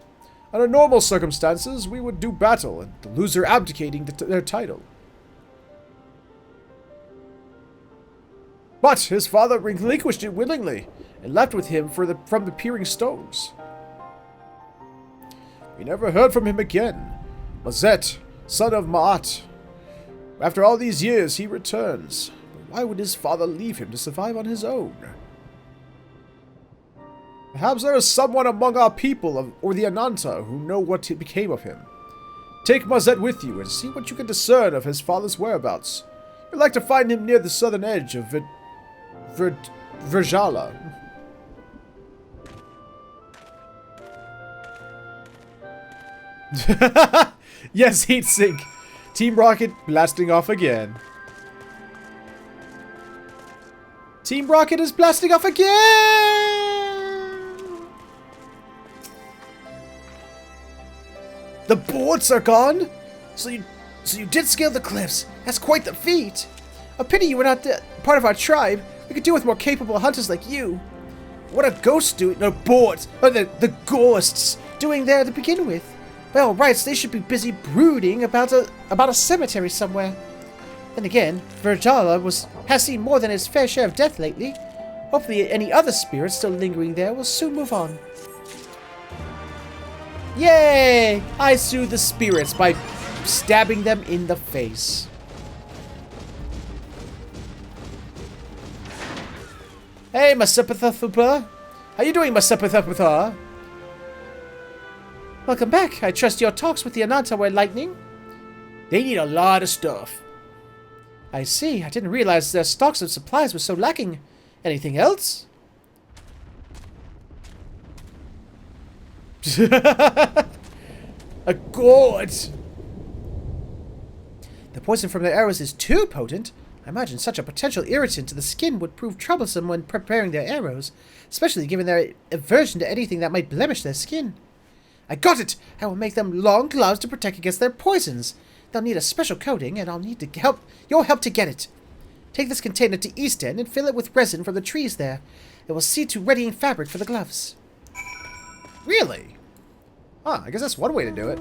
Under normal circumstances, we would do battle, and the loser abdicating their title. But his father relinquished it willingly, and left with him from the Peering Stones. We never heard from him again. Mazet, son of Ma'at. After all these years, he returns. But why would his father leave him to survive on his own? Perhaps there is someone among our people or the Ananta who know what became of him. Take Mazet with you and see what you can discern of his father's whereabouts. You'd like to find him near the southern edge of Virjala. Yes, heat sink. Team Rocket blasting off again. Team Rocket is blasting off again! The boards are gone? So you did scale the cliffs. That's quite the feat. A pity you were not part of our tribe. We could do with more capable hunters like you. What are ghosts doing? No, boards. Or the ghosts doing there to begin with. By all rights, they should be busy brooding about a cemetery somewhere. Then again, Virjala has seen more than his fair share of death lately. Hopefully any other spirits still lingering there will soon move on. Yay! I soothe the spirits by stabbing them in the face. Hey, Masipathathupa. How you doing, Masipathathupa? Welcome back. I trust your talks with the Ananta were enlightening. They need a lot of stuff. I see. I didn't realize their stocks of supplies were so lacking. Anything else? A gourd! The poison from their arrows is too potent. I imagine such a potential irritant to the skin would prove troublesome when preparing their arrows, especially given their aversion to anything that might blemish their skin. I got it! I will make them long gloves to protect against their poisons. They'll need a special coating, and I'll need your help to get it. Take this container to East End and fill it with resin from the trees there. It will see to readying fabric for the gloves. Really? Huh, I guess that's one way to do it.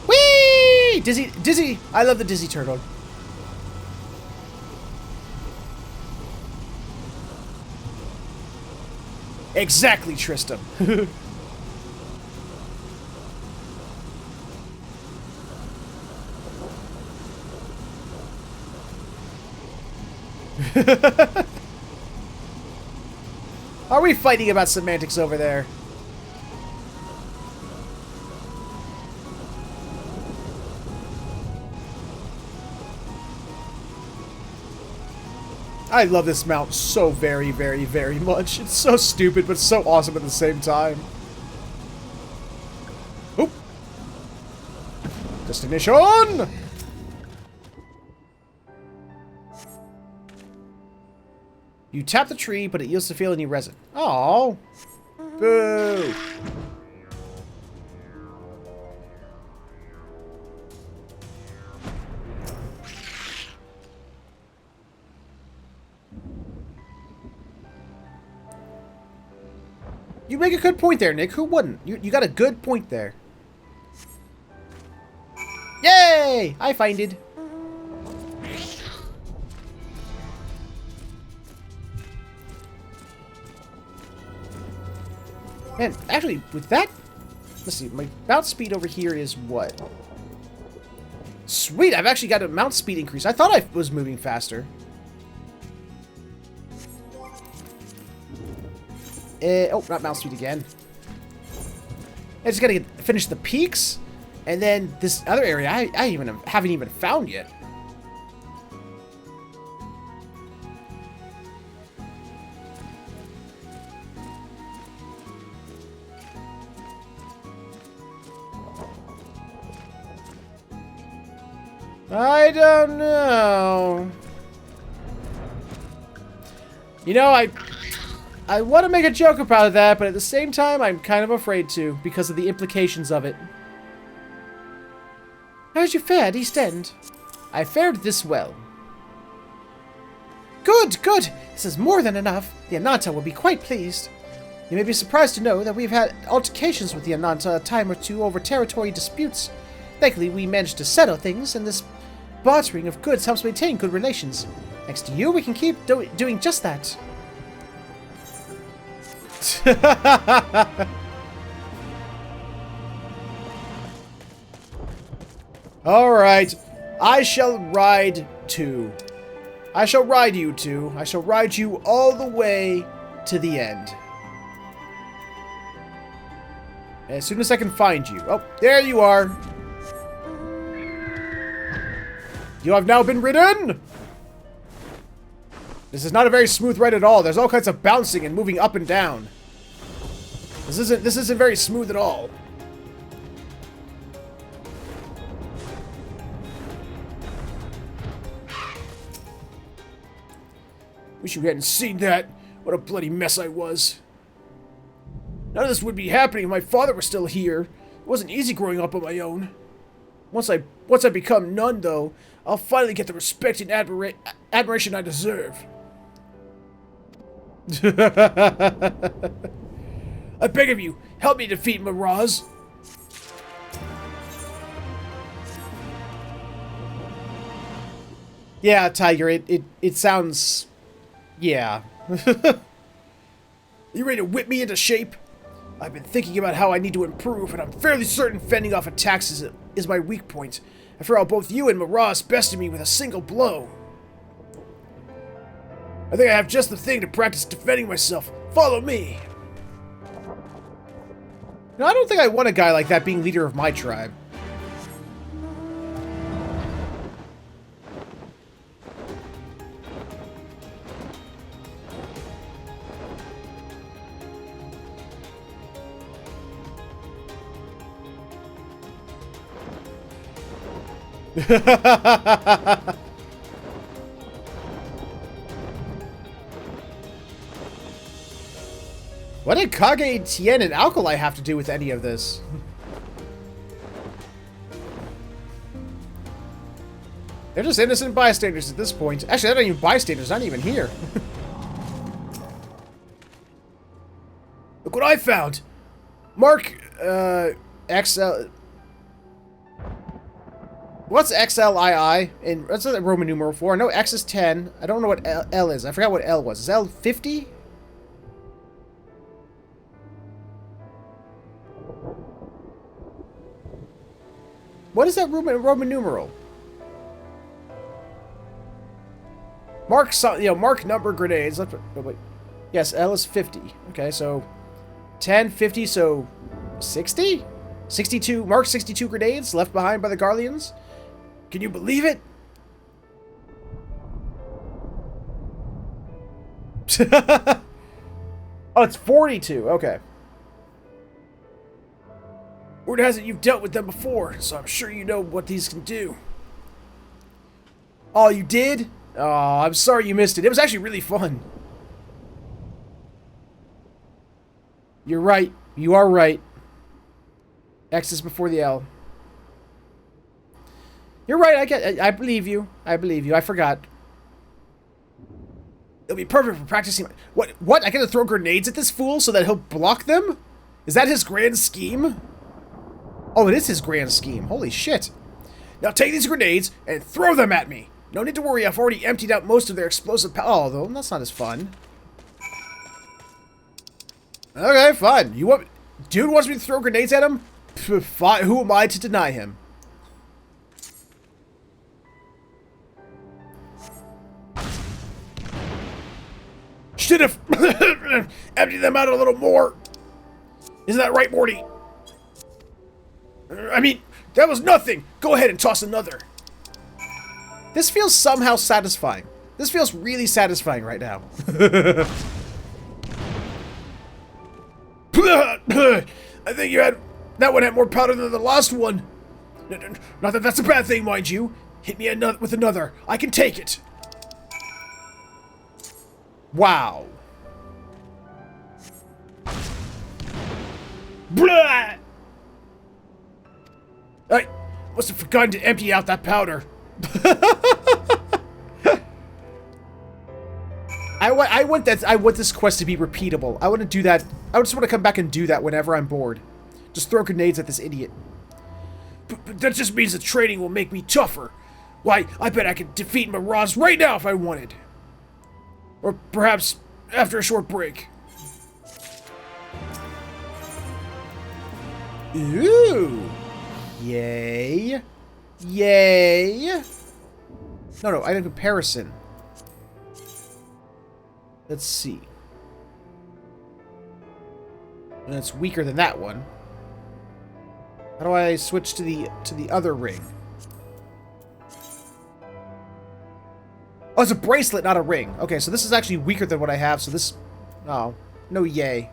Whee! Dizzy! I love the Dizzy Turtle. Exactly, Tristram. Are we fighting about semantics over there? I love this mount so very, very, very much. It's so stupid, but so awesome at the same time. Oop! Destination! You tap the tree, but it yields to feel any resin. Oh, boo! You make a good point there, Nick. Who wouldn't? You got a good point there. Yay! I finded. Man, actually, with that... Let's see, my mount speed over here is what? Sweet, I've actually got a mount speed increase. I thought I was moving faster. Oh, not mount speed again. I just gotta finish the peaks, and then this other area I haven't even found yet. I don't know. You know, I want to make a joke about that, but at the same time, I'm kind of afraid to, because of the implications of it. How did you fare at East End? I fared this well. Good, good! This is more than enough. The Ananta will be quite pleased. You may be surprised to know that we've had altercations with the Ananta a time or two over territory disputes. Thankfully, we managed to settle things, and this bartering of goods helps maintain good relations. Thanks to you, we can keep doing just that. Alright. I shall ride too. I shall ride you two. I shall ride you all the way to the end. As soon as I can find you. Oh, there you are. You have now been ridden! This is not a very smooth ride at all. There's all kinds of bouncing and moving up and down. This isn't very smooth at all. Wish you hadn't seen that. What a bloody mess I was. None of this would be happening if my father were still here. It wasn't easy growing up on my own. Once I become none, though, I'll finally get the respect and admiration I deserve. I beg of you, help me defeat Miraz. Yeah, Tiger, it sounds... yeah. You ready to whip me into shape? I've been thinking about how I need to improve, and I'm fairly certain fending off attacks is my weak point. After all, both you and Miraz bested me with a single blow. I think I have just the thing to practice defending myself. Follow me! No, I don't think I want a guy like that being leader of my tribe. What did Kage, Tien, and Alkali have to do with any of this? They're just innocent bystanders at this point. Actually, they're not even bystanders, not even here. Look what I found! Mark, XL... What's XLII? And what's the Roman numeral for? I know X is 10. I don't know what L is. I forgot what L was. Is L 50? What is that Roman numeral? Mark, mark number grenades. Let's, oh, wait. Yes, L is 50. Okay, so 10, 50, so 60? 62, mark 62 grenades left behind by the Garleans. Can you believe it? Oh, it's 42. Okay. Word has it you've dealt with them before, so I'm sure you know what these can do. Oh, you did? Oh, I'm sorry you missed it. It was actually really fun. You're right. You are right. X is before the L. You're right. I believe you. I believe you. I forgot. It'll be perfect for practicing. What? I get to throw grenades at this fool so that he'll block them? Is that his grand scheme? Oh, it is his grand scheme. Holy shit. Now take these grenades and throw them at me. No need to worry. I've already emptied out most of their explosive power. Oh, though that's not as fun. Okay, fine. Dude wants me to throw grenades at him? Fine. Who am I to deny him? Should have emptied them out a little more. Isn't that right, Morty? I mean, that was nothing. Go ahead and toss another. This feels somehow satisfying. This feels really satisfying right now. I think that one had more powder than the last one. Not that that's a bad thing, mind you. Hit me with another. I can take it. Wow. Blah! Alright, Must have forgotten to empty out that powder. I want this quest to be repeatable. I want to do that. I just want to come back and do that whenever I'm bored. Just throw grenades at this idiot. But that just means the training will make me tougher. Why, I bet I could defeat Miraz right now if I wanted. Or perhaps after a short break. Ooh. Yay. Yay. No, item comparison. Let's see. And it's weaker than that one. How do I switch to the other ring? Oh, it's a bracelet, not a ring. Okay, so this is actually weaker than what I have, so this... Oh. No yay.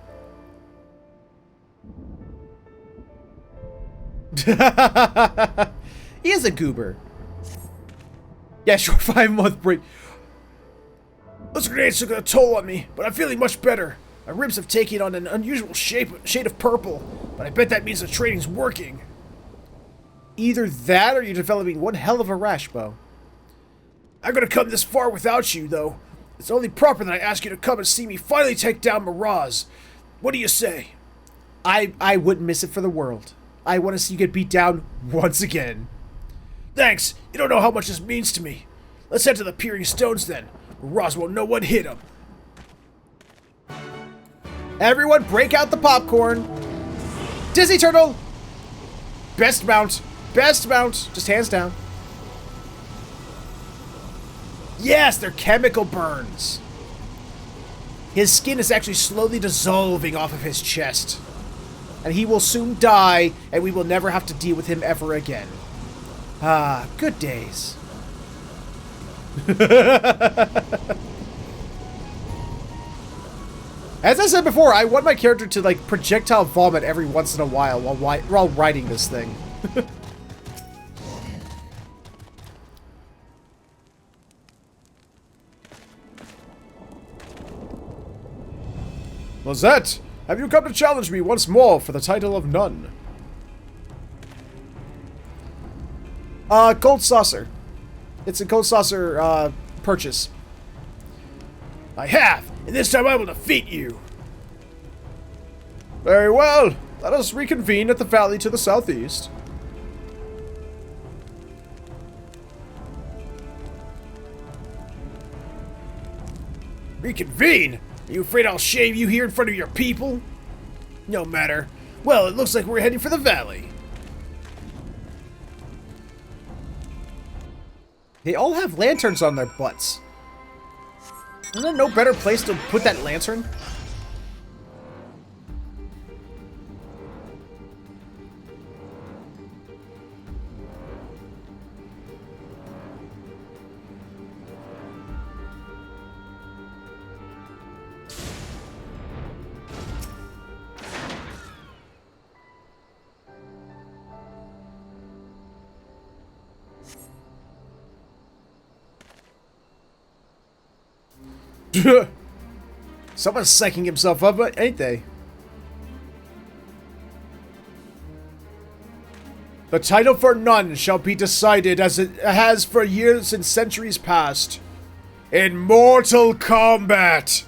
He is a goober. Yeah, sure, 5-month break. Those grenades took a toll on me, but I'm feeling much better. My ribs have taken on an unusual shade of purple, but I bet that means the training's working. Either that, or you're developing one hell of a rash bow. I'm gonna come this far without you, though. It's only proper that I ask you to come and see me finally take down Miraz. What do you say? I wouldn't miss it for the world. I want to see you get beat down once again. Thanks. You don't know how much this means to me. Let's head to the Peering Stones then. Miraz won't know what hit him. Everyone break out the popcorn. Dizzy Turtle! Best mount. Best mount. Just hands down. Yes, they're chemical burns. His skin is actually slowly dissolving off of his chest. And he will soon die, and we will never have to deal with him ever again. Ah, good days. As I said before, I want my character to, like, projectile vomit every once in a while while riding this thing. Lizette, have you come to challenge me once more for the title of Nun? Gold Saucer. It's a Gold Saucer, purchase. I have, and this time I will defeat you. Very well. Let us reconvene at the valley to the southeast. Reconvene? Are you afraid I'll shame you here in front of your people? No matter. Well, it looks like we're heading for the valley. They all have lanterns on their butts. Isn't there no better place to put that lantern? Someone's psyching himself up, ain't they? The title for Nun shall be decided as it has for years and centuries past. In mortal combat!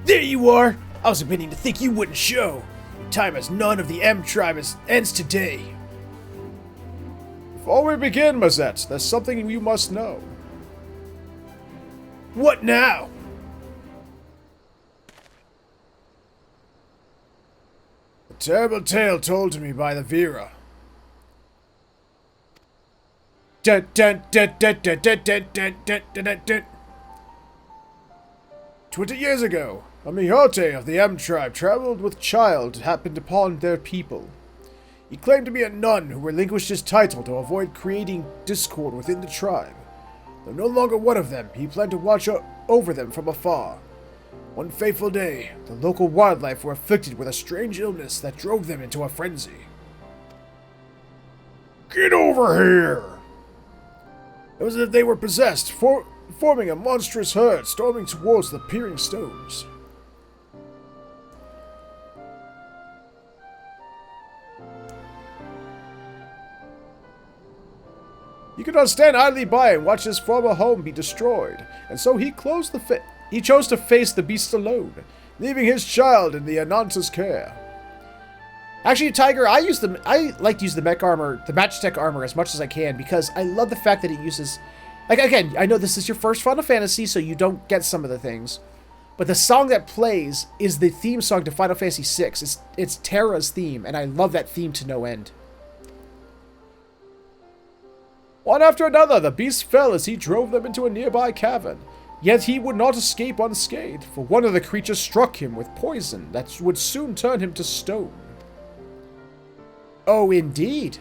There you are! I was beginning to think you wouldn't show. Time as Nun of the M tribe ends today. Before we begin, Mazette, there's something you must know. What now? A terrible tale told to me by the Vera. Dun, dun, dun, dun, dun, dun, dun, dun, dun, dun, dun. 20 years ago, a Mihote of the M tribe traveled with child happened upon their people. He claimed to be a nun who relinquished his title to avoid creating discord within the tribe. Though no longer one of them, he planned to watch over them from afar. One fateful day, the local wildlife were afflicted with a strange illness that drove them into a frenzy. Get over here! It was as if they were possessed, forming a monstrous herd storming towards the Peering Stones. He could not stand idly by and watch his former home be destroyed, and so he chose to face the beast alone, leaving his child in the Ananta's care. Actually, Tiger, I like to use the mech armor, the Magitech armor, as much as I can, because I love the fact that it uses... Like, again, I know this is your first Final Fantasy, so you don't get some of the things, but the song that plays is the theme song to Final Fantasy VI. It's Terra's theme, and I love that theme to no end. One after another, the beasts fell as he drove them into a nearby cavern. Yet he would not escape unscathed, for one of the creatures struck him with poison that would soon turn him to stone. Oh, indeed.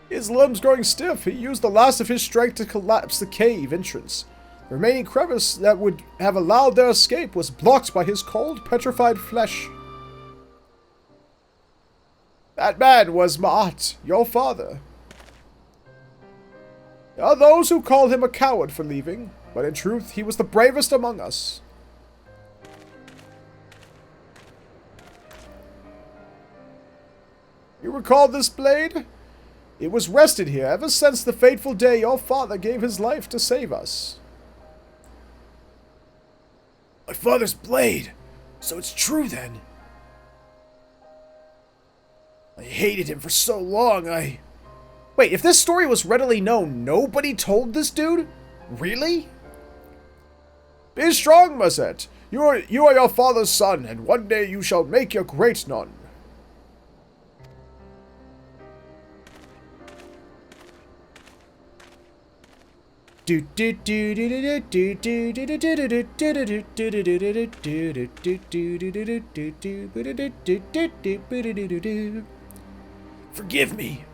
His limbs growing stiff, he used the last of his strength to collapse the cave entrance. The remaining crevice that would have allowed their escape was blocked by his cold, petrified flesh. That man was Ma'at, your father. There are those who call him a coward for leaving, but in truth, he was the bravest among us. You recall this blade? It was rested here ever since the fateful day your father gave his life to save us. My father's blade! So it's true then. I hated him for so long, Wait, if this story was readily known, nobody told this dude? Really? Be strong, Mazet. You are your father's son, and one day you shall make your great none. Forgive me.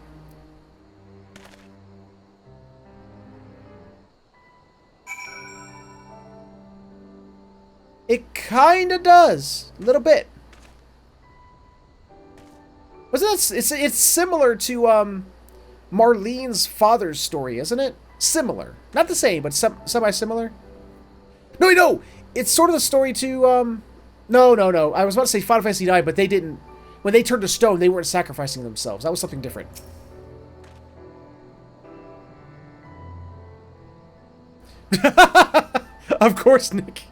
It kinda does. A little bit. Wasn't it? It's similar to Marlene's father's story, isn't it? Similar. Not the same, but semi-similar. No! It's sort of the story to No. I was about to say Final Fantasy IX, but they didn't. When they turned to stone, they weren't sacrificing themselves. That was something different. Of course, Nick.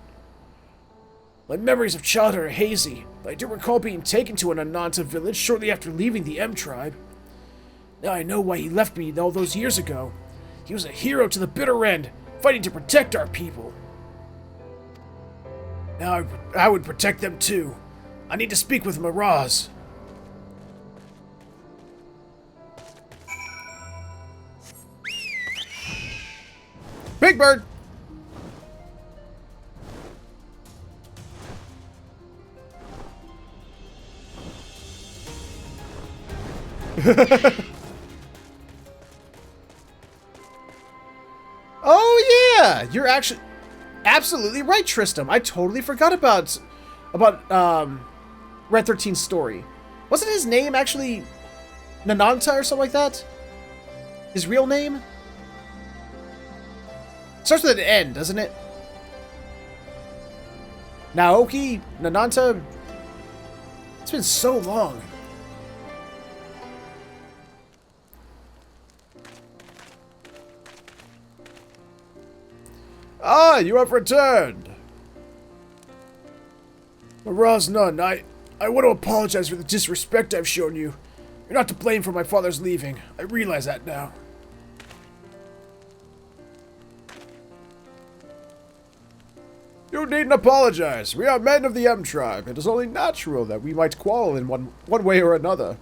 My memories of childhood are hazy, but I do recall being taken to an Ananta village shortly after leaving the M tribe. Now I know why he left me all those years ago. He was a hero to the bitter end, fighting to protect our people. Now I would protect them too. I need to speak with Miraz. Big Bird! Oh yeah, you're actually absolutely right, Tristram. I totally forgot about Red 13's story. Wasn't his name actually Nananta or something like that? His real name? Starts with an N, doesn't it? Naoki, Nananta. It's been so long. Ah, you have returned! Miraz Nun, I want to apologize for the disrespect I've shown you. You're not to blame for my father's leaving. I realize that now. You needn't apologize. We are men of the M tribe. It is only natural that we might quarrel in one way or another.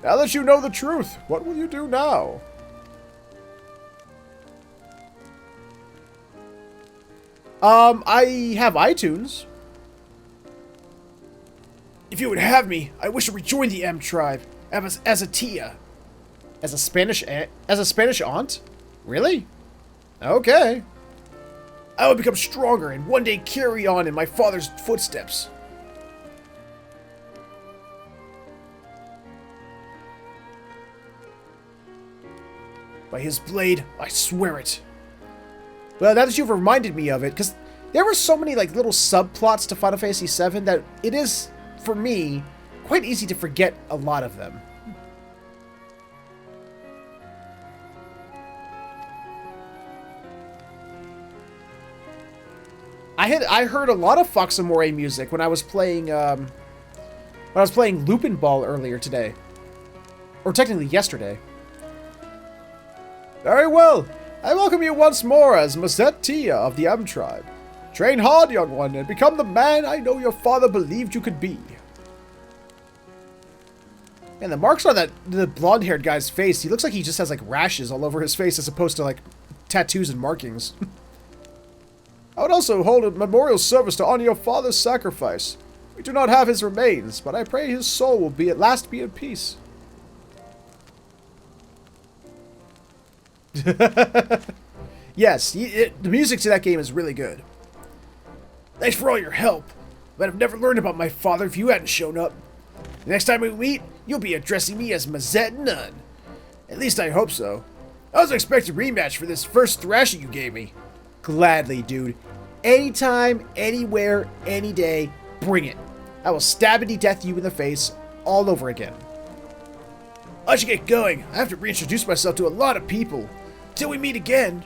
Now that you know the truth, what will you do now? I have iTunes. If you would have me, I wish to rejoin the M tribe as a tia. As a Spanish aunt? Really? Okay. I will become stronger and one day carry on in my father's footsteps. By his blade, I swear it. Well, now that you've reminded me of it, because there were so many like little subplots to Final Fantasy VII that it is, for me, quite easy to forget a lot of them. I heard a lot of Fox Amore music when I was playing Lupin Ball earlier today. Or technically yesterday. Very well. I welcome you once more as Mazet Tia of the M tribe. Train hard, young one, and become the man I know your father believed you could be. And the marks on the blonde-haired guy's face, he looks like he just has like rashes all over his face as opposed to like tattoos and markings. I would also hold a memorial service to honor your father's sacrifice. We do not have his remains, but I pray his soul will at last be in peace. Yes, the music to that game is really good. Thanks for all your help, but I've never learned about my father if you hadn't shown up. The next time we meet, you'll be addressing me as Mazet Nun. At least I hope so. I was expecting a rematch for this first thrashing you gave me. Gladly, dude. Anytime, anywhere, any day, bring it. I will stab-a-dee-death you in the face all over again. I should get going. I have to reintroduce myself to a lot of people. Till we meet again.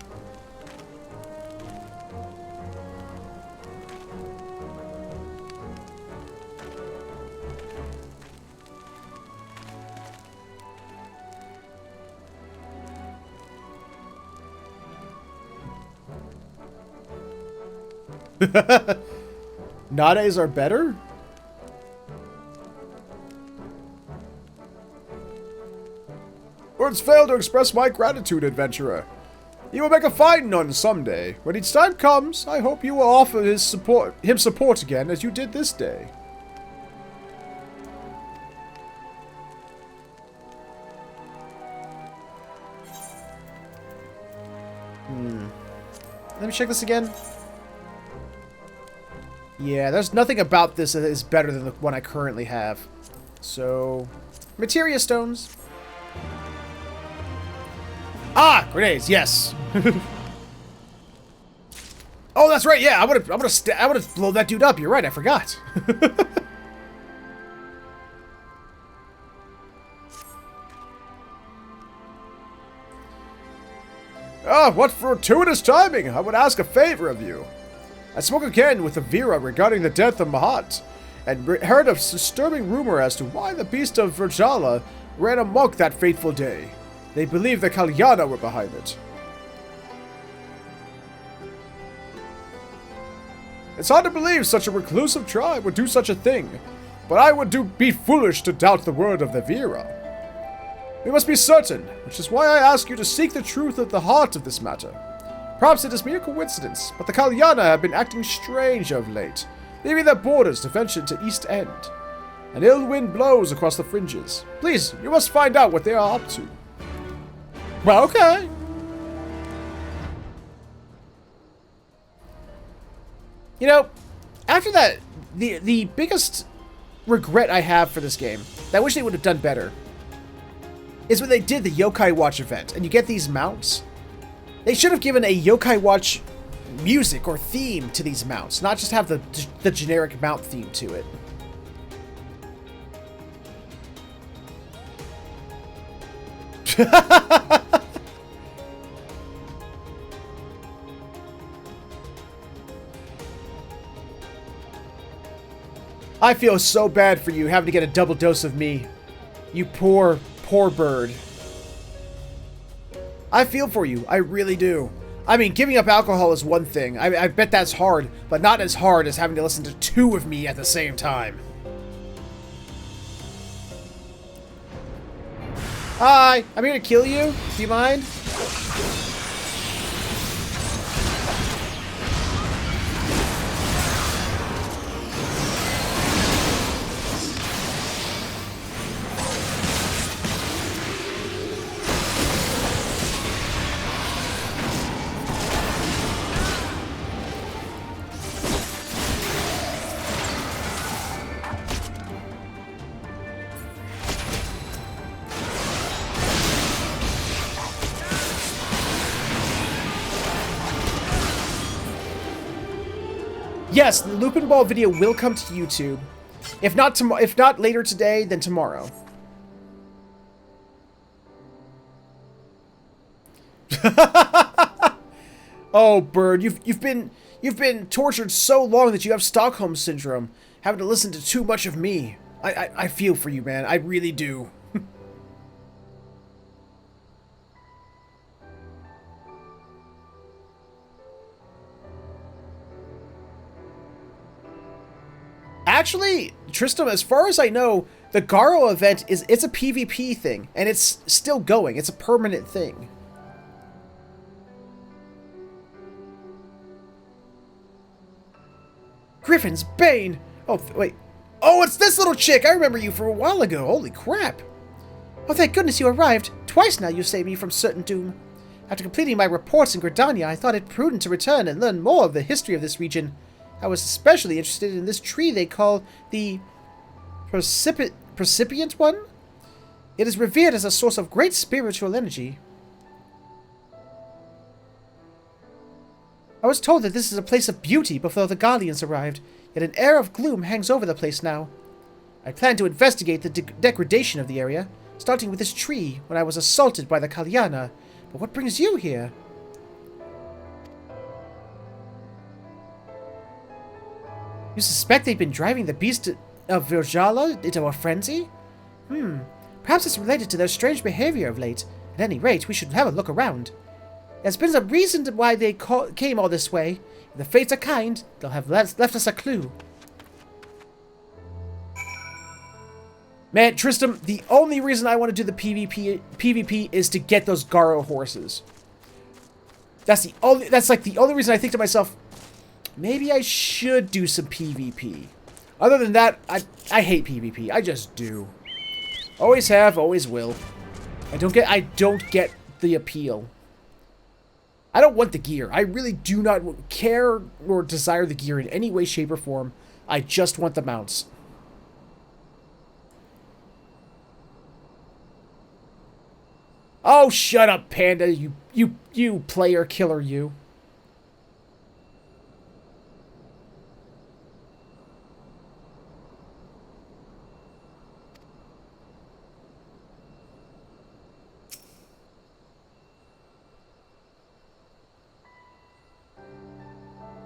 Nades are better? Words fail to express my gratitude, adventurer. You will make a fine nun someday. When its time comes, I hope you will offer him support again as you did this day. Let me check this again. Yeah, there's nothing about this that is better than the one I currently have. So, materia stones. Ah, grenades, yes. Oh, that's right. Yeah, I would have blown that dude up. You're right. I forgot. Ah, what fortuitous timing! I would ask a favor of you. I spoke again with Avira regarding the death of Mahat, and heard a disturbing rumor as to why the beast of Virjala ran amok that fateful day. They believe the Kalyana were behind it. It's hard to believe such a reclusive tribe would do such a thing, but I would be foolish to doubt the word of the Avira. We must be certain, which is why I ask you to seek the truth at the heart of this matter. Perhaps it is mere coincidence, but the Kalyana have been acting strange of late, leaving their borders to venture into East End. An ill wind blows across the fringes. Please, you must find out what they are up to. Well, okay. You know, after that, the biggest regret I have for this game, that I wish they would have done better, is when they did the Yokai Watch event, and you get these mounts. They should have given a Yokai Watch music or theme to these mounts, not just have the generic mount theme to it. I feel so bad for you having to get a double dose of me. You poor, poor bird. I feel for you. I really do. I mean, giving up alcohol is one thing. I bet that's hard, but not as hard as having to listen to two of me at the same time. Hi, I'm here to kill you. Do you mind? Yes, the Lupin Ball video will come to YouTube. If not later today, then tomorrow. Oh, Bird, you've been tortured so long that you have Stockholm syndrome, having to listen to too much of me. I feel for you, man. I really do. Actually, Tristram, as far as I know, the Garo event it's a PvP thing, and it's still going. It's a permanent thing. Griffin's Bane! Oh, wait. Oh, it's this little chick! I remember you from a while ago. Holy crap. Oh, thank goodness you arrived. Twice now you saved me from certain doom. After completing my reports in Gridania, I thought it prudent to return and learn more of the history of this region. I was especially interested in this tree they call the Precipient one. It is revered as a source of great spiritual energy. I was told that this is a place of beauty before the Guardians arrived, yet an air of gloom hangs over the place now. I plan to investigate the degradation of the area, starting with this tree when I was assaulted by the Kalyana. But what brings you here? You suspect they've been driving the beast of Virjala into a frenzy? Perhaps it's related to their strange behavior of late. At any rate, we should have a look around. There's been a reason why they came all this way. If the fates are kind, they'll have left us a clue. Man, Tristram, the only reason I want to do the PvP is to get those Garo horses. That's like the only reason I think to myself, maybe I should do some PvP. Other than that, I hate PvP. I just do. Always have, always will. I don't get the appeal. I don't want the gear. I really do not care or desire the gear in any way, shape, or form. I just want the mounts. Oh, shut up, Panda, you player killer, you.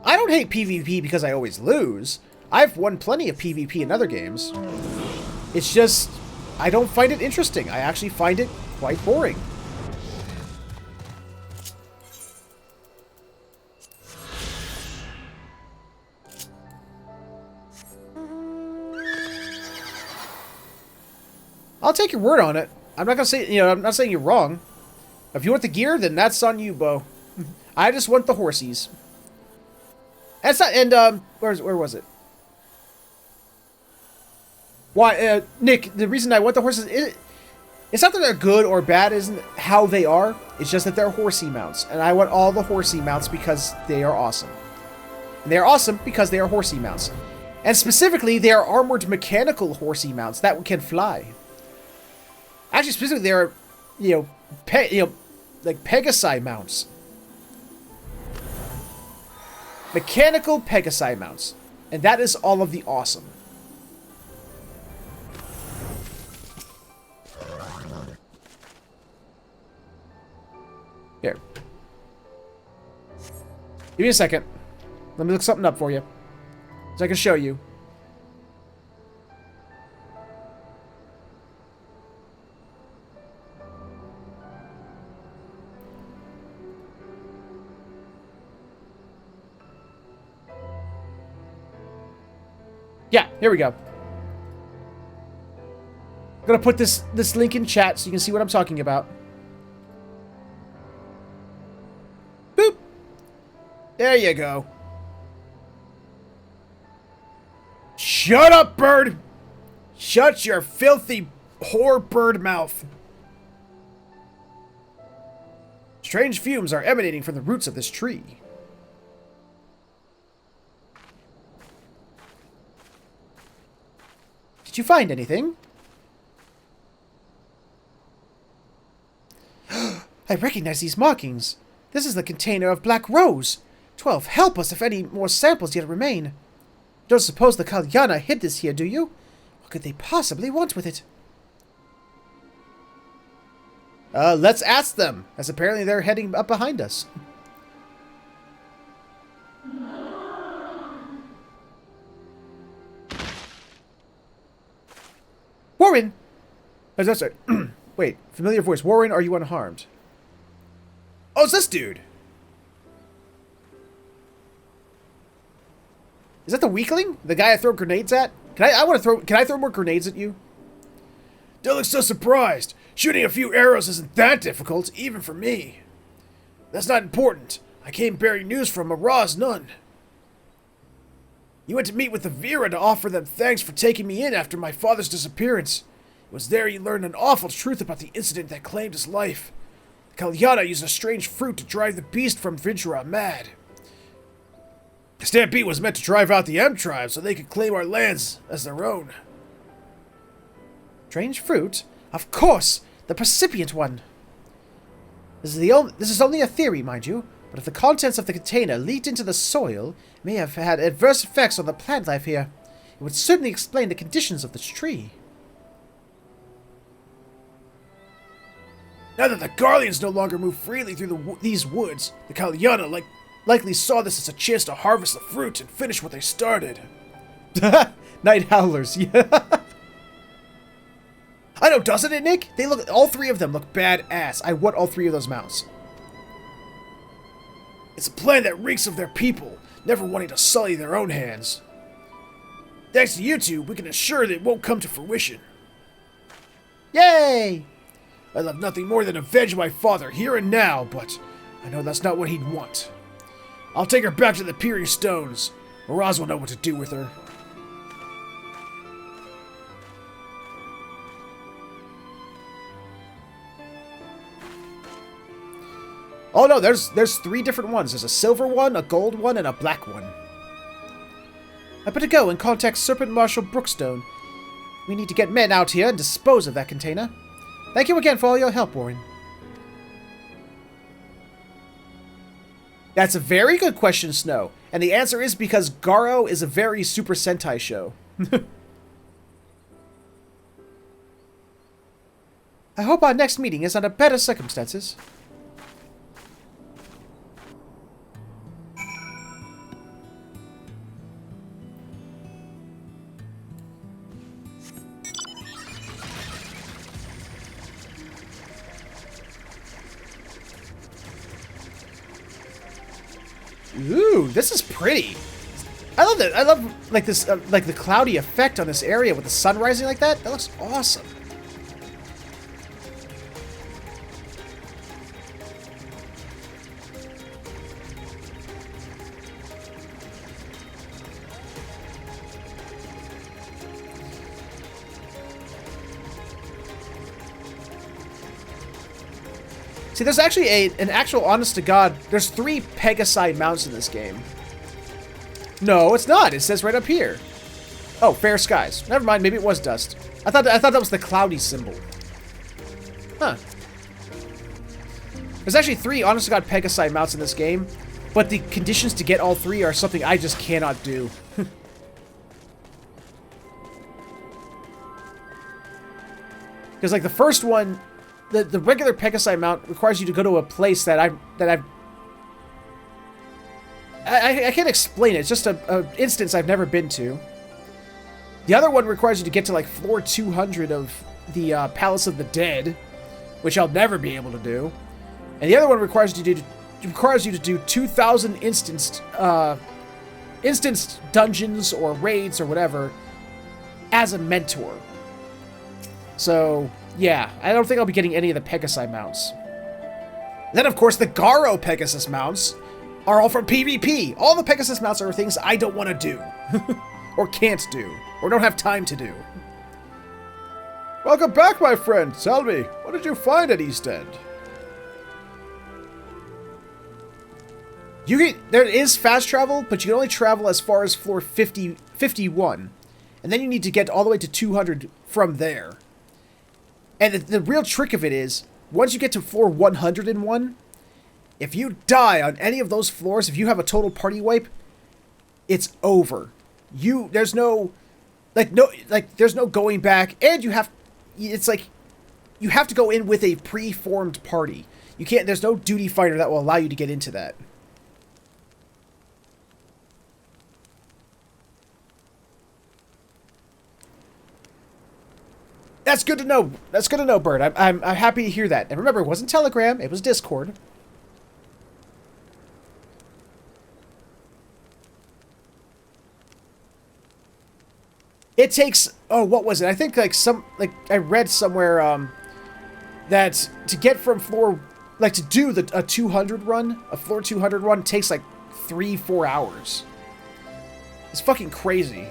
I don't hate PvP because I always lose. I've won plenty of PvP in other games. It's just, I don't find it interesting. I actually find it quite boring. I'll take your word on it. I'm not gonna say, I'm not saying you're wrong. If you want the gear, then that's on you, Bo. I just want the horsies. That's not, and where was it? Why, Nick? The reason I want the horses, it's not that they're good or bad. Isn't how they are. It's just that they're horsey mounts, and I want all the horsey mounts because they are awesome. And they are awesome because they are horsey mounts, and specifically, they are armored mechanical horsey mounts that can fly. Actually, specifically, they are, like Pegasi mounts. Mechanical Pegasi mounts. And that is all of the awesome. Here. Give me a second. Let me look something up for you. So I can show you. Yeah, here we go. I'm gonna put this link in chat so you can see what I'm talking about. Boop! There you go. Shut up, bird! Shut your filthy whore bird mouth. Strange fumes are emanating from the roots of this tree. Did you find anything? I recognize these markings. This is the container of Black Rose. 12, help us if any more samples yet remain. Don't suppose the Kalyana hid this here, do you? What could they possibly want with it? Let's ask them, as apparently they're heading up behind us. Warren! Oh, that's right. Wait, familiar voice. Warren, are you unharmed? Oh, it's this dude! Is that the weakling? The guy I throw grenades at? Can I throw more grenades at you? Don't look so surprised. Shooting a few arrows isn't that difficult, even for me. That's not important. I came bearing news from Maraz Nun. You went to meet with the Vera to offer them thanks for taking me in after my father's disappearance. It was there you learned an awful truth about the incident that claimed his life. The Kalyana used a strange fruit to drive the beast from Vidra mad. The stampede was meant to drive out the M tribe so they could claim our lands as their own. Strange fruit? Of course! The precipient one! This is only a theory, mind you, but if the contents of the container leaked into the soil, it may have had adverse effects on the plant life here. It would certainly explain the conditions of this tree. Now that the Garleans no longer move freely through these woods, the Kalyana likely saw this as a chance to harvest the fruit and finish what they started. Night Howlers, yeah. I know, doesn't it, Nick? All three of them look badass. I want all three of those mounts. It's a plan that reeks of their people, never wanting to sully their own hands. Thanks to you two, we can assure that it won't come to fruition. Yay! I love nothing more than avenge my father here and now, but I know that's not what he'd want. I'll take her back to the Piri Stones. Maraz will know what to do with her. Oh no, there's three different ones. There's a silver one, a gold one, and a black one. I better go and contact Serpent Marshal Brookstone. We need to get men out here and dispose of that container. Thank you again for all your help, Warren. That's a very good question, Snow. And the answer is because Garo is a very Super Sentai show. I hope our next meeting is under better circumstances. Ooh, this is pretty. I love that. I love like this, like the cloudy effect on this area with the sun rising like that. That looks awesome. See, there's actually an actual, honest to God, there's 3 Pegasi mounts in this game. No, it's not. It says right up here. Oh, fair skies. Never mind. Maybe it was dust. I thought that was the cloudy symbol. Huh. There's actually 3 honest to God Pegasi mounts in this game, but the conditions to get all 3 are something I just cannot do. Because like the first one, the regular Pegasi mount requires you to go to a place that I can't explain it. It's just a instance I've never been to. The other one requires you to get to like floor 200 of the Palace of the Dead, which I'll never be able to do. And the other one requires you to do 2,000 instanced dungeons or raids or whatever as a mentor. So yeah, I don't think I'll be getting any of the Pegasi mounts. Then, of course, the Garo Pegasus mounts are all from PvP. All the Pegasus mounts are things I don't want to do. Or can't do. Or don't have time to do. Welcome back, my friend. Tell me, what did you find at East End? There is fast travel, but you can only travel as far as floor 51. And then you need to get all the way to 200 from there. And the real trick of it is, once you get to floor 101, if you die on any of those floors, if you have a total party wipe, it's over. there's no, there's no going back, and it's like, you have to go in with a pre-formed party. You can't, there's no duty fighter that will allow you to get into that. That's good to know. That's good to know, Bird. I'm happy to hear that. And remember, it wasn't Telegram, it was Discord. It takes, oh, what was it? I think I read somewhere that to get from floor, to do a 200 run, a floor 200 run takes like 3-4 hours. It's fucking crazy.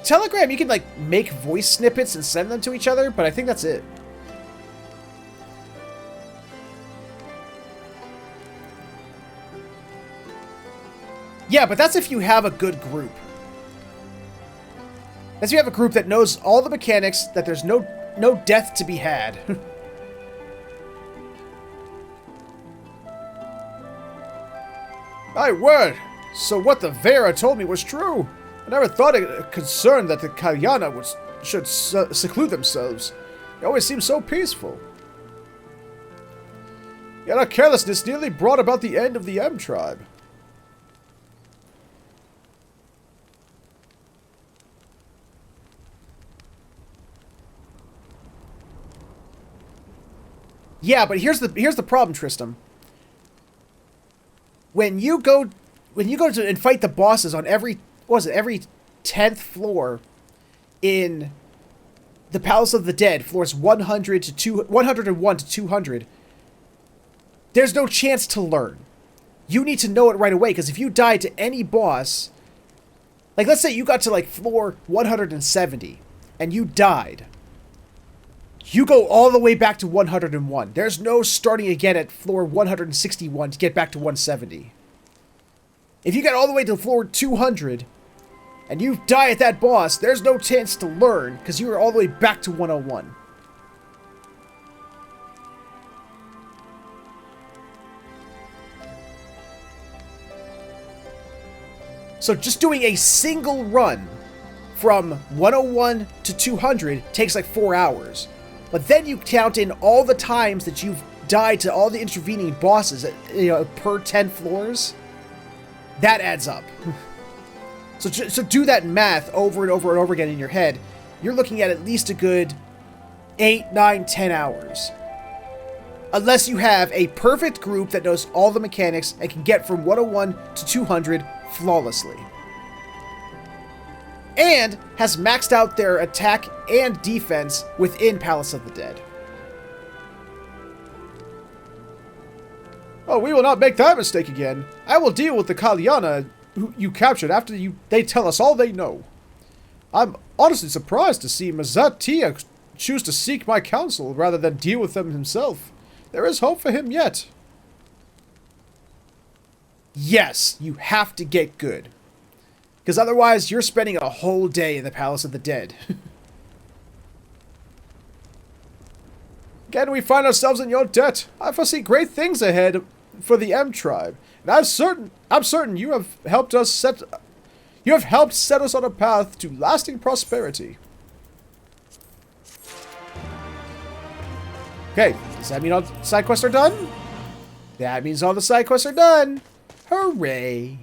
Telegram, you can make voice snippets and send them to each other, but I think that's it. Yeah, but that's if you have a good group. That's if you have a group that knows all the mechanics, that there's no death to be had. My word! So what the Vera told me was true. I never thought it concerned that the Kalyana should seclude themselves. They always seem so peaceful. Yet our carelessness nearly brought about the end of the M tribe. Yeah, but here's the problem, Tristram. When you go to and fight the bosses on every 10th floor in the Palace of the Dead, floors 101 to 200, there's no chance to learn. You need to know it right away, because if you die to any boss, let's say you got to floor 170 and you died, you go all the way back to 101. There's no starting again at floor 161 to get back to 170. If you get all the way to floor 200 and you die at that boss, there's no chance to learn because you are all the way back to 101. So just doing a single run from 101 to 200 takes 4 hours. But then you count in all the times that you've died to all the intervening bosses per 10 floors. That adds up. So do that math over and over and over again in your head. You're looking at least a good 8, 9, 10 hours. Unless you have a perfect group that knows all the mechanics and can get from 101 to 200 flawlessly. And has maxed out their attack and defense within Palace of the Dead. Oh, we will not make that mistake again. I will deal with the Kalyana who you captured after they tell us all they know. I'm honestly surprised to see Mazat Tia choose to seek my counsel rather than deal with them himself. There is hope for him yet. Yes, you have to get good. Because otherwise, you're spending a whole day in the Palace of the Dead. Again, we find ourselves in your debt. I foresee great things ahead for the M tribe, and I'm certain you have helped set us on a path to lasting prosperity. Okay, does that mean all the side quests are done? That means all the side quests are done. Hooray!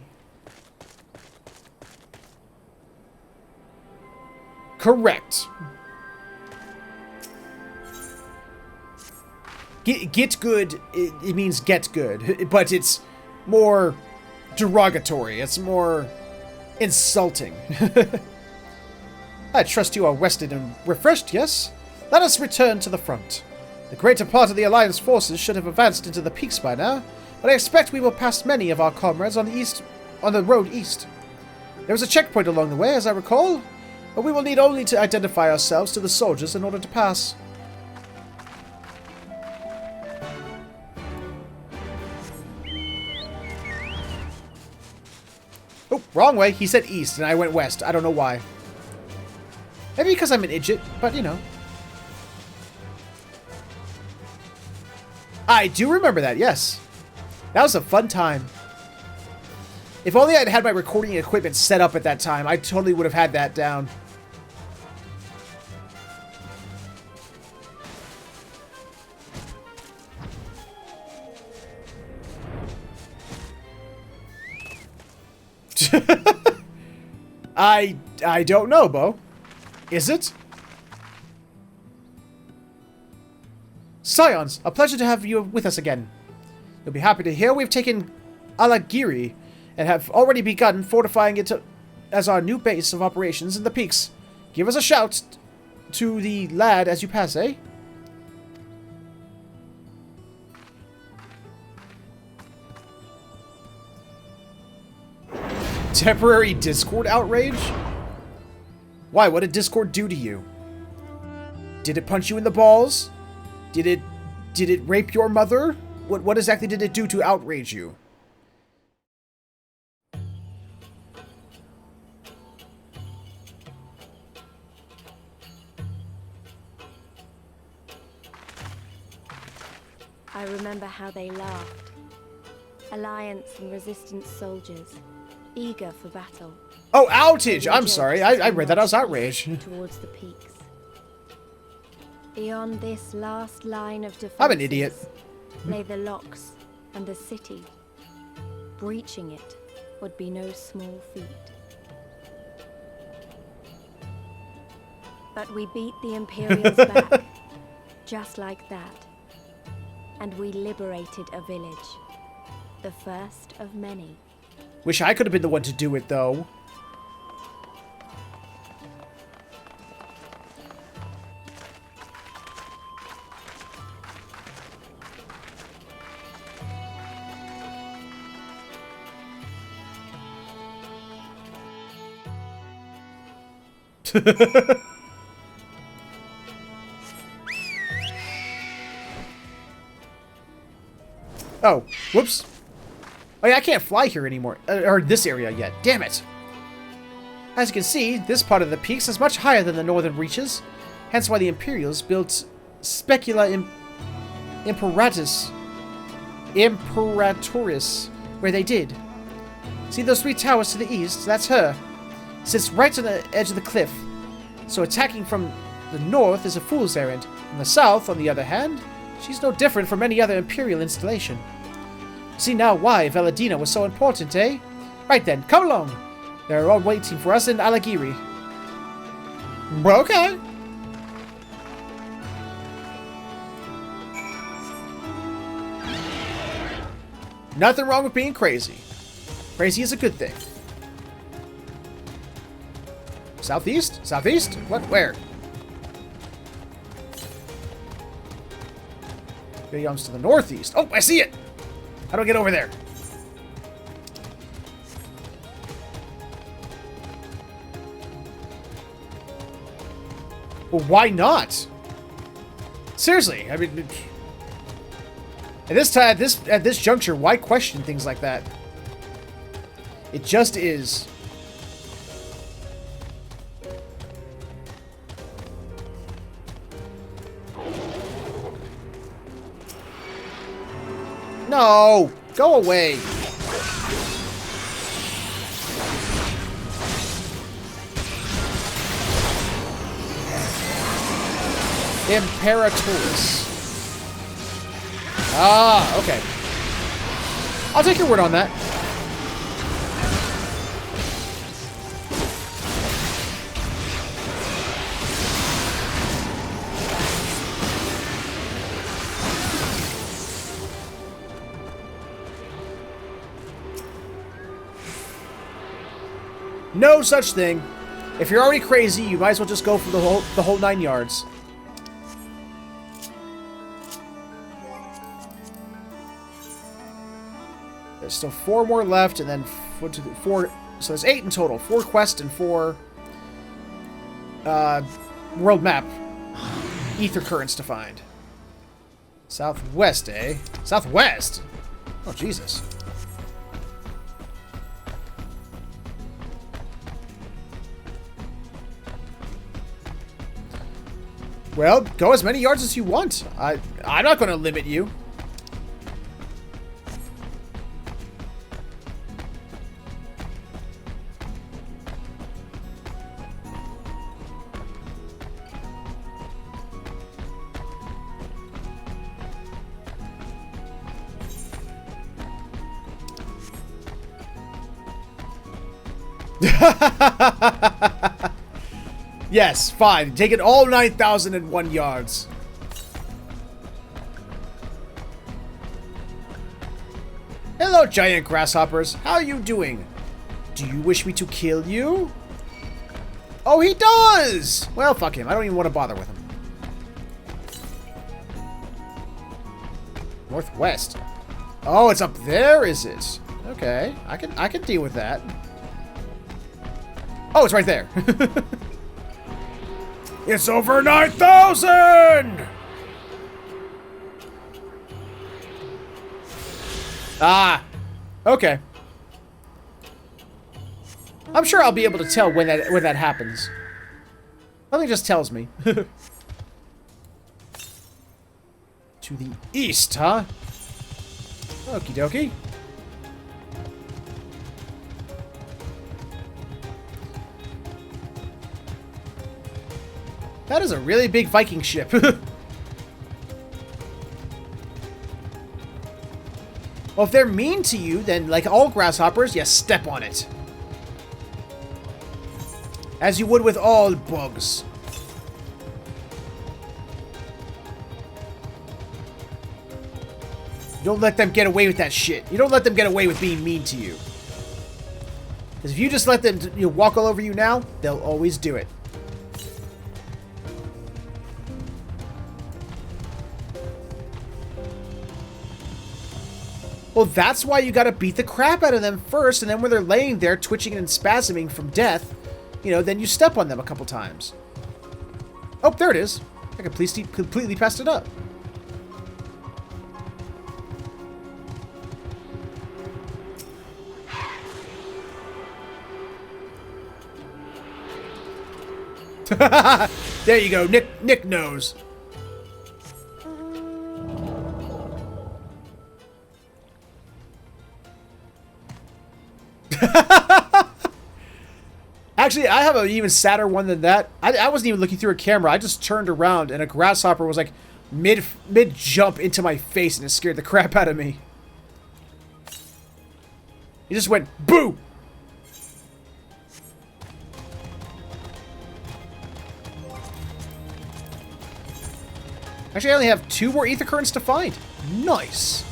Correct. Get good, it means get good, but it's more derogatory. It's more insulting. I trust you are rested and refreshed, yes? Let us return to the front. The greater part of the Alliance forces should have advanced into the peaks by now, but I expect we will pass many of our comrades on the road east. There was a checkpoint along the way, as I recall, but we will need only to identify ourselves to the soldiers in order to pass. Oh, wrong way. He said east, and I went west. I don't know why. Maybe because I'm an idiot, but you know. I do remember that, yes. That was a fun time. If only I'd had my recording equipment set up at that time, I totally would have had that down. I don't know, Bo. Is it? Scions, a pleasure to have you with us again. You'll be happy to hear we've taken Alagiri and have already begun fortifying it as our new base of operations in the peaks. Give us a shout to the lad as you pass, eh? Temporary Discord outrage? Why? What did Discord do to you? Did it punch you in the balls? Did it rape your mother? What exactly did it do to outrage you? I remember how they laughed. Alliance and resistance soldiers, eager for battle. Oh, outage! I'm sorry. I read that as outrage. Towards the peaks. Beyond this last line of defenses, I'm an idiot. Lay the locks and the city. Breaching it would be no small feat. But we beat the Imperials back, just like that. And we liberated a village. The first of many. Wish I could have been the one to do it, though. Oh, whoops. Oh yeah, I can't fly here anymore. Or this area yet. Damn it. As you can see, this part of the peaks is much higher than the northern reaches. Hence why the Imperials built Specula Imperatoris where they did. See those three towers to the east? That's her. Sits right on the edge of the cliff. So attacking from the north is a fool's errand. From the south, on the other hand, she's no different from any other Imperial installation. See now why Veladina was so important, eh? Right then, come along. They're all waiting for us in Alagiri. Okay. Nothing wrong with being crazy. Crazy is a good thing. Southeast? Southeast? What? Where? Beyond's to the northeast. Oh, I see it! How do I get over there? Well, why not? Seriously, I mean, at this juncture, why question things like that? It just is. No! Go away! Imperatorus. Ah, okay. I'll take your word on that. No such thing. If you're already crazy, you might as well just go for the whole 9 yards. There's still 4 more left, and then 4, 2, 3, 4. So there's 8 in total. 4 quests and 4 world map ether currents to find. Southwest, eh? Southwest? Oh, Jesus. Well, go as many yards as you want. I'm not going to limit you. Yes, fine. Take it all 9,001 yards. Hello, giant grasshoppers. How are you doing? Do you wish me to kill you? Oh, he does! Well, fuck him. I don't even want to bother with him. Northwest. Oh, it's up there, is it? Okay, I can deal with that. Oh, it's right there. It's over 9,000! Ah, okay. I'm sure I'll be able to tell when that happens. Something just tells me. To the east, huh? Okie dokie. That is a really big Viking ship. Well, if they're mean to you, then like all grasshoppers, you step on it. As you would with all bugs. You don't let them get away with that shit. You don't let them get away with being mean to you. Because if you just let them walk all over you now, they'll always do it. Well, that's why you gotta beat the crap out of them first, and then when they're laying there twitching and spasming from death, then you step on them a couple times. Oh, there it is. I completely passed it up. There you go. Nick knows. Actually, I have an even sadder one than that. I wasn't even looking through a camera. I just turned around and a grasshopper was like mid jump into my face and it scared the crap out of me. He just went boo. Actually, I only have 2 more ether currents to find. Nice.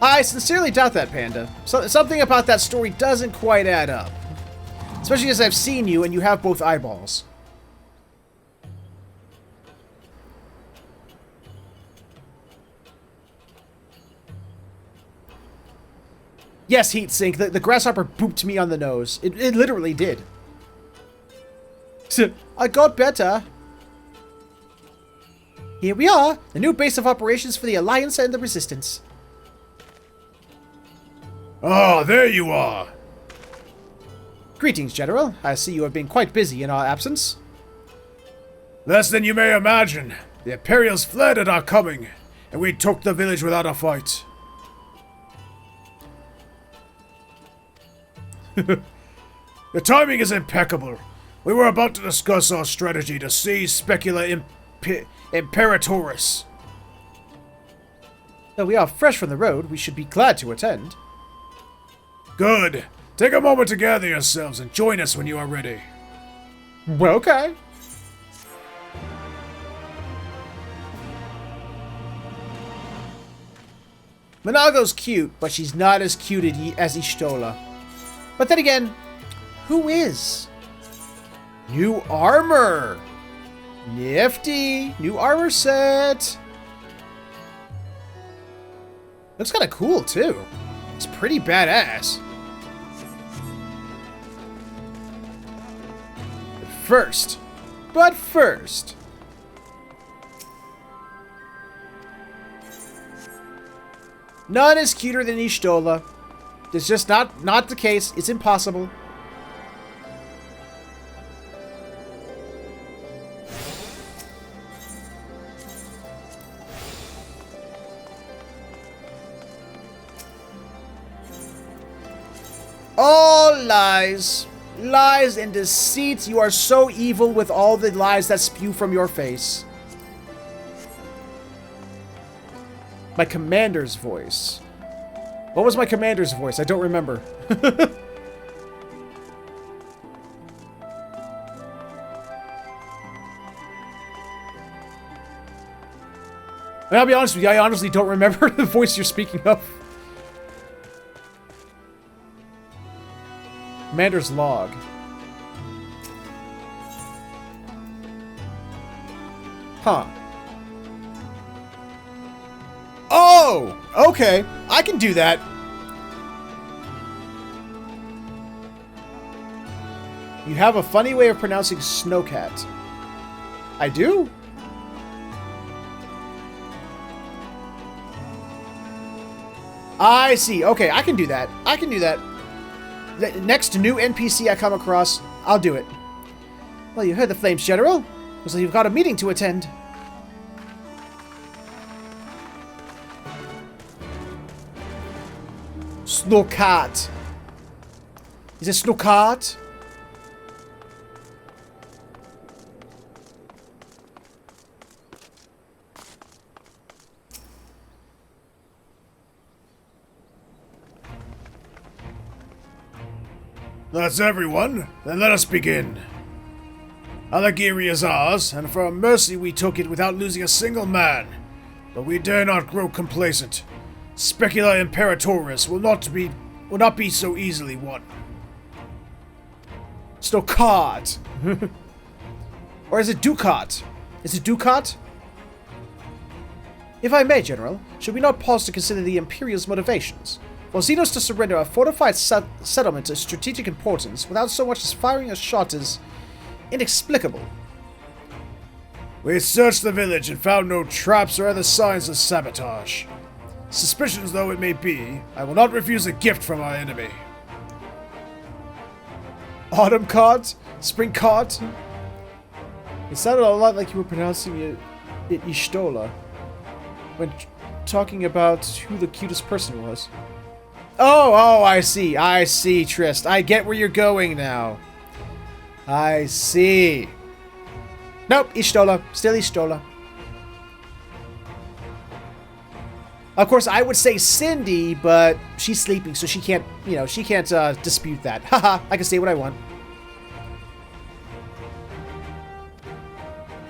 I sincerely doubt that, Panda. Something about that story doesn't quite add up. Especially as I've seen you and you have both eyeballs. Yes, Heatsink, the grasshopper booped me on the nose. It literally did. I got better. Here we are, the new base of operations for the Alliance and the Resistance. Ah, there you are. Greetings, General. I see you have been quite busy in our absence. Less than you may imagine. The Imperials fled at our coming, and we took the village without a fight. The timing is impeccable. We were about to discuss our strategy to seize Specula Imperatoris. Though we are fresh from the road, we should be glad to attend. Good. Take a moment to gather yourselves and join us when you are ready. Well, okay. Monago's cute, but she's not as cute as Y'shtola. But then again, who is? New armor! Nifty! New armor set! Looks kind of cool, too. It's pretty badass. But first... None is cuter than Y'shtola. It's just not the case. It's impossible. All lies. Lies and deceit. You are so evil with all the lies that spew from your face. My commander's voice. What was my commander's voice? I don't remember. And I'll be honest with you, I honestly don't remember the voice you're speaking of. Commander's log. Huh. Oh! Okay. I can do that. You have a funny way of pronouncing snowcat. I do? I see. Okay, I can do that. I can do that. The next new NPC I come across, I'll do it. Well, you heard the flames, General. Looks like you've got a meeting to attend. Snowcat. Is it snowcat? That's everyone. Then let us begin. Alagiri is ours, and for our mercy we took it without losing a single man. But we dare not grow complacent. Specula Imperatoris will not be so easily won. Snowcat. Or is it Ducat? Is it Ducat? If I may, General, should we not pause to consider the Imperial's motivations? For Xenos to surrender a fortified settlement of strategic importance without so much as firing a shot is inexplicable. We searched the village and found no traps or other signs of sabotage. Suspicious though it may be, I will not refuse a gift from our enemy. Autumn cart? Spring cart? It sounded a lot like you were pronouncing it Ishtola when talking about who the cutest person was. Oh, I see, Trist. I get where you're going now. I see. Nope, Ishtola. Still Ishtola. Of course, I would say Cindy, but she's sleeping, so she can't, she can't dispute that. Haha, I can say what I want.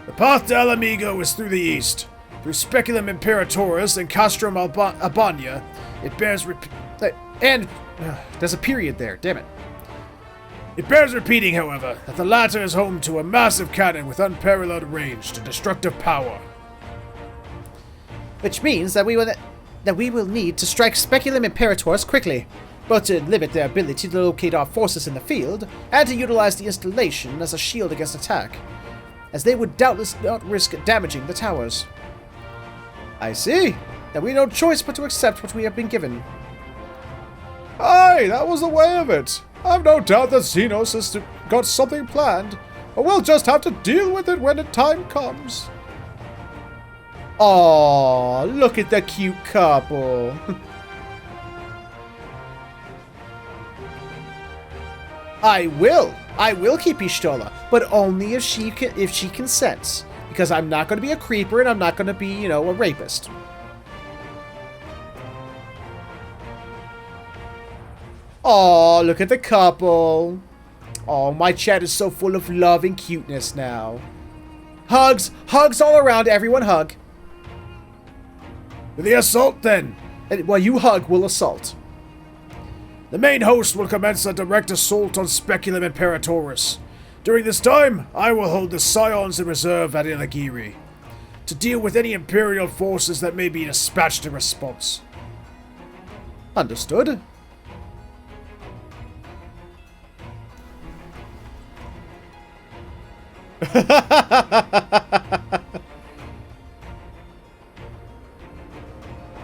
The path to Alamigo is through the east. Through Speculum Imperatoris and Castrum Abania, it bears there's a period there, damn it. It bears repeating, however, that the latter is home to a massive cannon with unparalleled range and destructive power. Which means that we will need to strike Speculum Imperatoris quickly, both to limit their ability to locate our forces in the field, and to utilize the installation as a shield against attack, as they would doubtless not risk damaging the towers. I see. Then we have no choice but to accept what we have been given. Aye, that was the way of it. I've no doubt that Xenos has got something planned, but we'll just have to deal with it when the time comes. Aww, look at the cute couple. I will keep Ishtola, but only if she consents. Because I'm not going to be a creeper and I'm not going to be, a rapist. Aw, look at the couple. Oh, my chat is so full of love and cuteness now. Hugs! Hugs all around, everyone hug. To the assault, then. And while you hug, we'll assault. The main host will commence a direct assault on Speculum Imperatoris. During this time, I will hold the Scions in reserve at Ilagiri to deal with any Imperial forces that may be dispatched in response. Understood.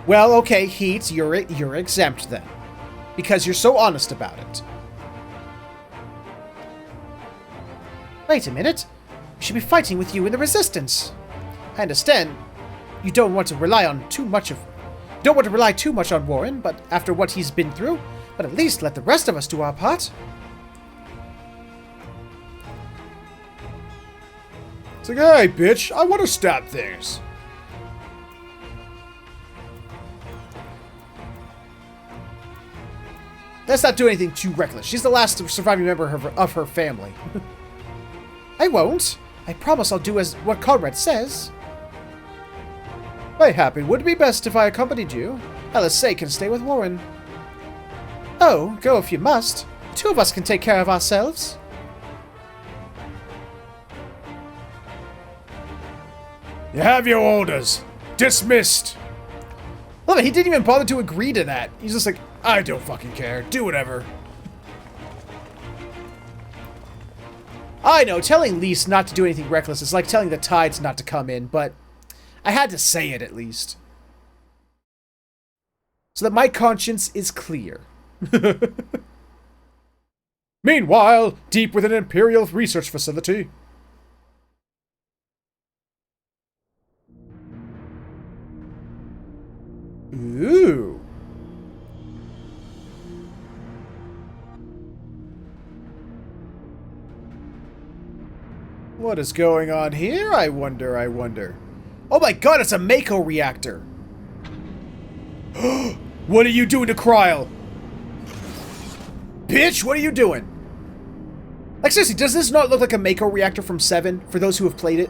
Well, okay, Heat, you're exempt then. Because you're so honest about it. Wait a minute. We should be fighting with you in the Resistance. I understand you don't want to rely too much on Warren, but after what he's been through, but at least let the rest of us do our part. It's like, hey, bitch, I want to stab things. Let's not do anything too reckless. She's the last surviving member of her family. I won't. I promise I'll do as what Conrad says. Mayhap, it would be best if I accompanied you. Alisay can stay with Warren. Oh, go if you must. Two of us can take care of ourselves. You have your orders. Dismissed. Look, he didn't even bother to agree to that. He's just like, I don't fucking care. Do whatever. I know, telling Lise not to do anything reckless is like telling the tides not to come in, but I had to say it at least. So that my conscience is clear. Meanwhile, deep within an Imperial research facility. Ooh. What is going on here? I wonder. Oh my god, it's a Mako reactor. What are you doing to Kryl? Bitch, what are you doing? Like, seriously, does this not look like a Mako reactor from 7, for those who have played it?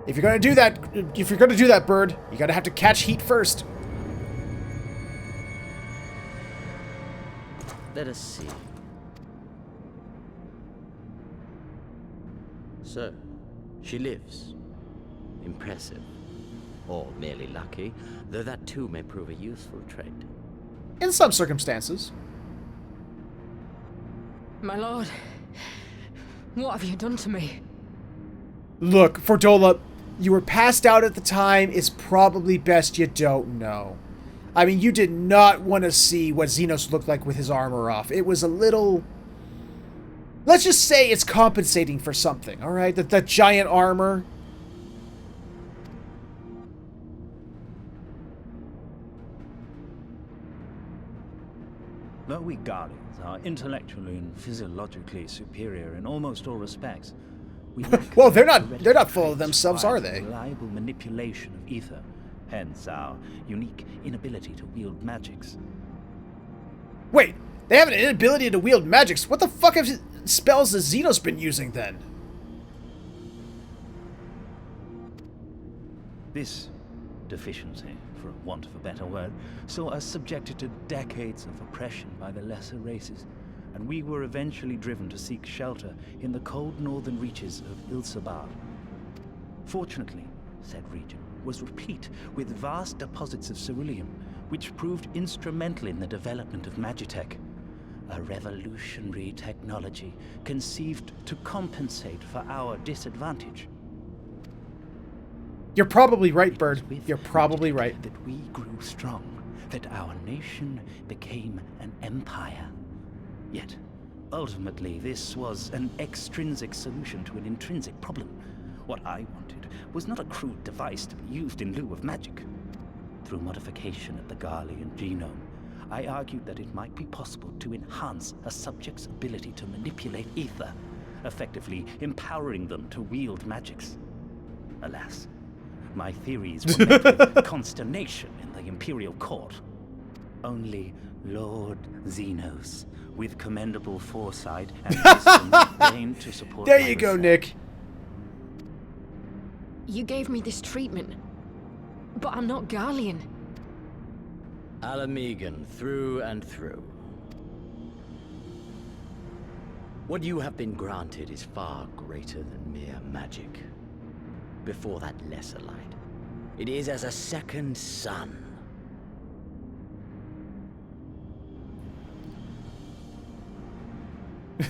If you're gonna do that, bird, you gotta have to catch heat first. Let us see. So, she lives. Impressive. Or merely lucky, though that too may prove a useful trait. In some circumstances. My lord, what have you done to me? Look, Fordola, you were passed out at the time. It's probably best you don't know. I mean, you did not want to see what Xenos looked like with his armor off. It was a little... Let's just say it's compensating for something, alright? That giant armor. Though we Guardians are intellectually and physiologically superior in almost all respects, we well, they're not full of themselves, are they? Reliable manipulation of ether, hence our unique inability to wield magics. Wait, they have an inability to wield magics. What the fuck have spells has Xenos been using then? This deficiency, for want of a better word, saw us subjected to decades of oppression by the lesser races, and we were eventually driven to seek shelter in the cold northern reaches of Ilsabar. Fortunately, said region was replete with vast deposits of ceruleum, which proved instrumental in the development of Magitech, a revolutionary technology conceived to compensate for our disadvantage. You're probably right, Bird. You're probably right. That we grew strong, that our nation became an empire. Yet, ultimately, this was an extrinsic solution to an intrinsic problem. What I wanted was not a crude device to be used in lieu of magic. Through modification of the Garlean genome, I argued that it might be possible to enhance a subject's ability to manipulate ether, effectively empowering them to wield magics. Alas, my theories were met with consternation in the Imperial Court. Only Lord Xenos, with commendable foresight and wisdom, reigned to support There my you go, research. Nick. You gave me this treatment, but I'm not Garlean. Alamegan, through and through. What you have been granted is far greater than mere magic. Before that lesser light, it is as a second sun.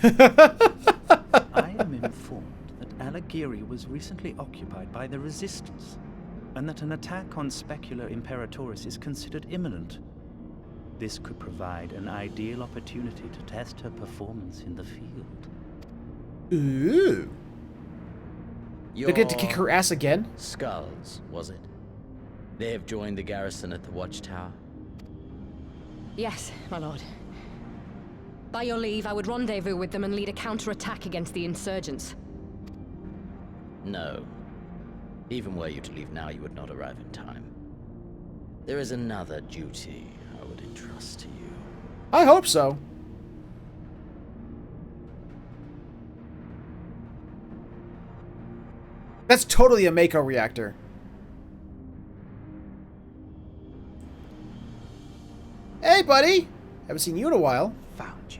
I am informed that Alagiri was recently occupied by the Resistance, and that an attack on Specular Imperatoris is considered imminent. This could provide an ideal opportunity to test her performance in the field. Ooh. They get to kick her ass again? Skulls, was it? They have joined the garrison at the watchtower. Yes, my lord. By your leave, I would rendezvous with them and lead a counterattack against the insurgents. No. Even were you to leave now, you would not arrive in time. There is another duty I would entrust to you. I hope so. That's totally a Mako reactor. Hey, buddy! Haven't seen you in a while. Found you.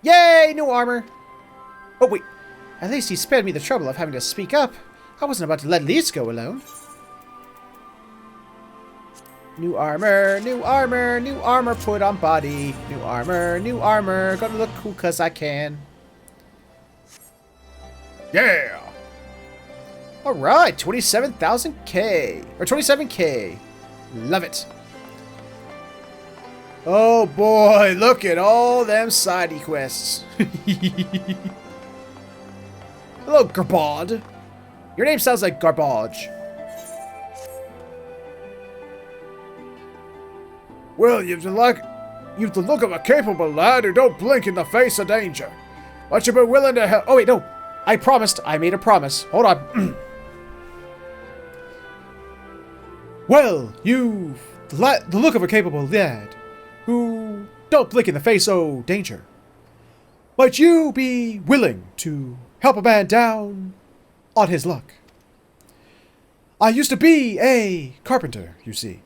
Yay! New armor! Oh, wait. At least he spared me the trouble of having to speak up. I wasn't about to let Lise go alone. New armor, new armor, new armor put on body. New armor, gonna look cool cause I can. Yeah! Alright, 27,000k. Or 27k. Love it. Oh boy, look at all them side quests. Hello, Garbod. Your name sounds like garbage. Well, you've the look of a capable lad who don't blink in the face of danger. But you've been willing to help. Oh wait, no. I promised. I made a promise. Hold on. Well, you've the look of a capable lad who don't blink in the face of danger. Might you be willing to help a man down on his luck? I used to be a carpenter, you see.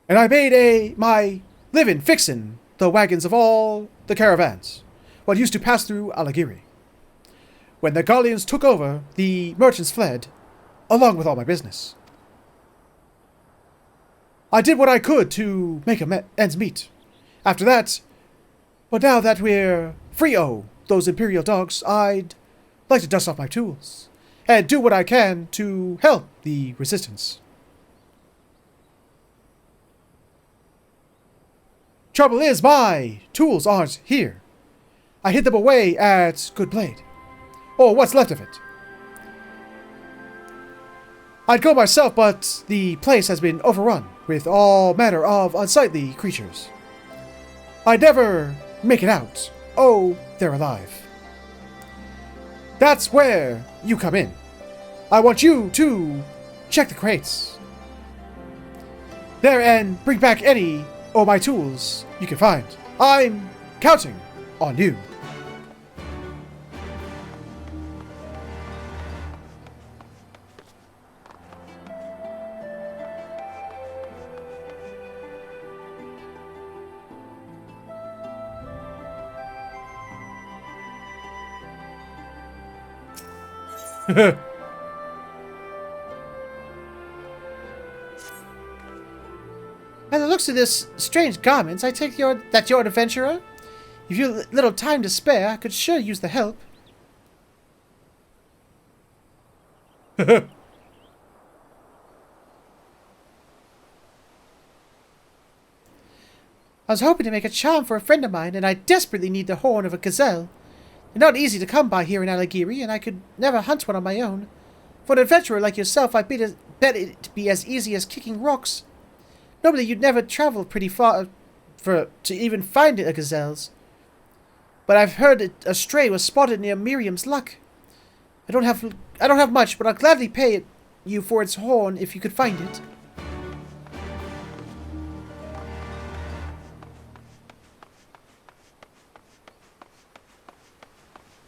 And I made my living fixing the wagons of all the caravans what used to pass through Alagiri. When the Gallians took over, the merchants fled, along with all my business. I did what I could to make ends meet. After that, but now that we're free o' those Imperial dogs, I'd like to dust off my tools and do what I can to help the resistance. Trouble is, my tools aren't here. I hid them away at Good Blade. Or what's left of it. I'd go myself, but the place has been overrun with all manner of unsightly creatures. I'd never make it out. Oh, they're alive. That's where you come in. I want you to check the crates there and bring back any of my tools you can find. I'm counting on you. By the looks of this strange garments, I take that you're an adventurer. If you have little time to spare, I could sure use the help. I was hoping to make a charm for a friend of mine, and I desperately need the horn of a gazelle. They're not easy to come by here in Alagiri, and I could never hunt one on my own. For an adventurer like yourself, I bet it'd be as easy as kicking rocks. Normally, you'd never travel pretty far to even find a gazelle's. But I've heard a stray was spotted near Miriam's Luck. I don't have much, but I'll gladly pay you for its horn if you could find it.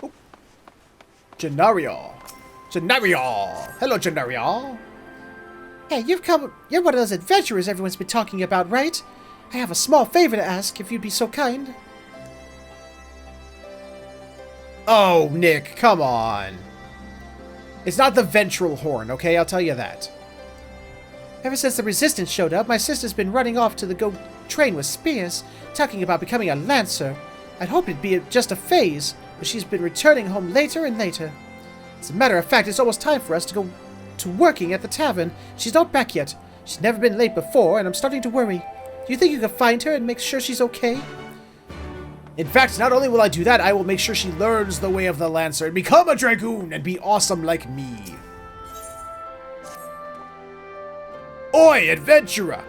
Oh. Gennario. Hello, Gennario. Hey, you're one of those adventurers everyone's been talking about, right? I have a small favor to ask, if you'd be so kind. Oh, Nick, come on. It's not the ventral horn, okay? I'll tell you that. Ever since the Resistance showed up, my sister's been running off to go train with spears, talking about becoming a lancer. I'd hoped it'd be just a phase, but she's been returning home later and later. As a matter of fact, it's almost time for us to go to working at the tavern. She's not back yet. She's never been late before, and I'm starting to worry. Do you think you could find her and make sure she's okay? In fact, not only will I do that, I will make sure she learns the way of the Lancer and become a Dragoon and be awesome like me. Oi, adventurer!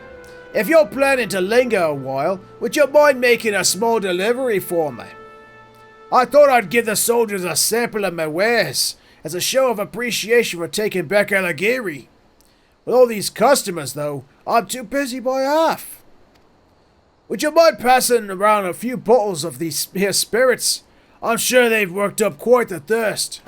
If you're planning to linger a while, would you mind making a small delivery for me? I thought I'd give the soldiers a sample of my wares, as a show of appreciation for taking back Alighieri. With all these customers, though, I'm too busy by half. Would you mind passing around a few bottles of these here spirits? I'm sure they've worked up quite the thirst.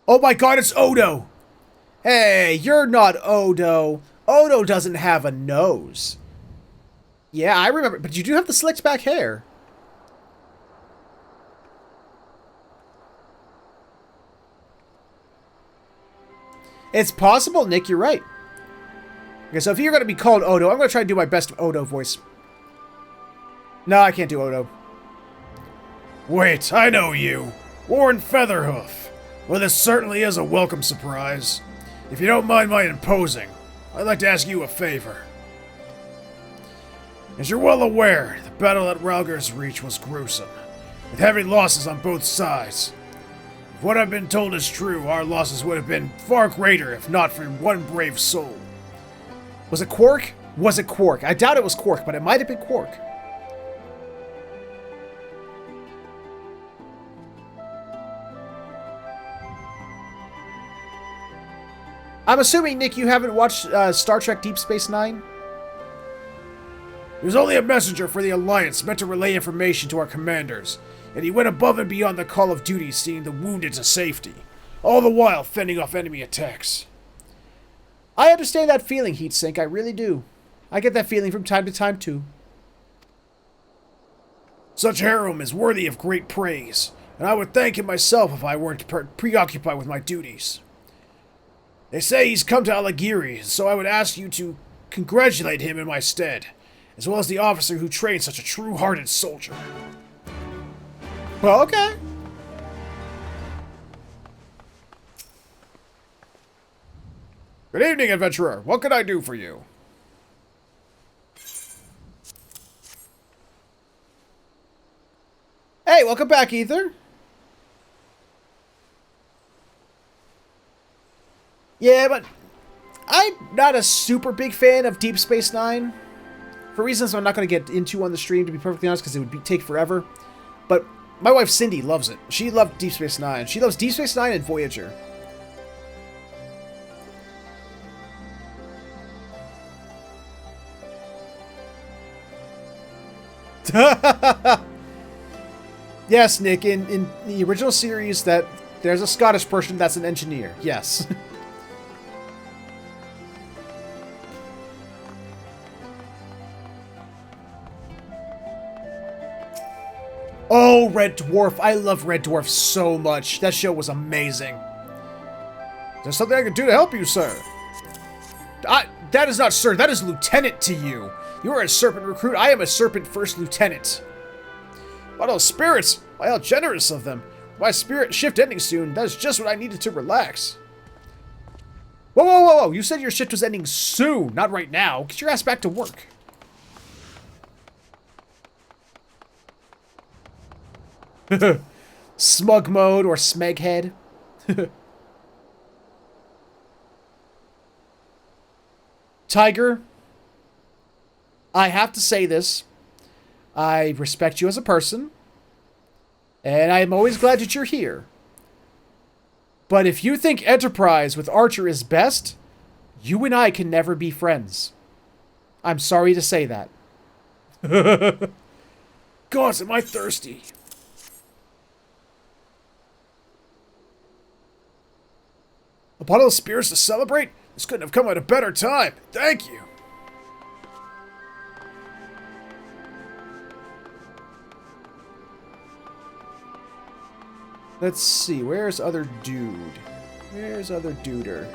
Oh my god, it's Odo! Hey, you're not Odo. Odo doesn't have a nose. Yeah, I remember, but you do have the slicked back hair. It's possible, Nick, you're right. Okay, so if you're going to be called Odo, I'm going to try to do my best Odo voice. No, I can't do Odo. Wait, I know you. Warren Featherhoof. Well, this certainly is a welcome surprise. If you don't mind my imposing, I'd like to ask you a favor. As you're well aware, the battle at Ralger's Reach was gruesome, with heavy losses on both sides. If what I've been told is true, our losses would have been far greater if not for one brave soul. Was it Quark? Was it Quark? I doubt it was Quark, but it might have been Quark. I'm assuming, Nick, you haven't watched Star Trek Deep Space Nine? He was only a messenger for the Alliance meant to relay information to our commanders, and he went above and beyond the call of duty seeing the wounded to safety, all the while fending off enemy attacks. I understand that feeling, Heatsink, I really do. I get that feeling from time to time, too. Such heroism is worthy of great praise, and I would thank him myself if I weren't preoccupied with my duties. They say he's come to Alighieri, so I would ask you to congratulate him in my stead, as well as the officer who trained such a true-hearted soldier. Well, okay. Good evening, adventurer. What can I do for you? Hey, welcome back, Ether. Yeah, but I'm not a super big fan of Deep Space Nine. For reasons I'm not going to get into on the stream, to be perfectly honest, because it would take forever. But my wife Cindy loves it. She loved Deep Space Nine. She loves Deep Space Nine and Voyager. Yes, Nick, in the original series, that there's a Scottish person that's an engineer. Yes. Oh, Red Dwarf. I love Red Dwarf so much. That show was amazing. Is there something I can do to help you, sir? That is not sir. That is lieutenant to you. You are a serpent recruit. I am a serpent first lieutenant. What all spirits? Why, how generous of them. My spirit shift ending soon. That is just what I needed to relax. Whoa, whoa, whoa, whoa. You said your shift was ending soon, not right now. Get your ass back to work. Smug mode or smeghead. Tiger, I have to say this. I respect you as a person, and I'm always glad that you're here. But if you think Enterprise with Archer is best, you and I can never be friends. I'm sorry to say that. Gods, am I thirsty. A bottle of spirits to celebrate? This couldn't have come at a better time. Thank you. Let's see, where's other dude? Where's other duder?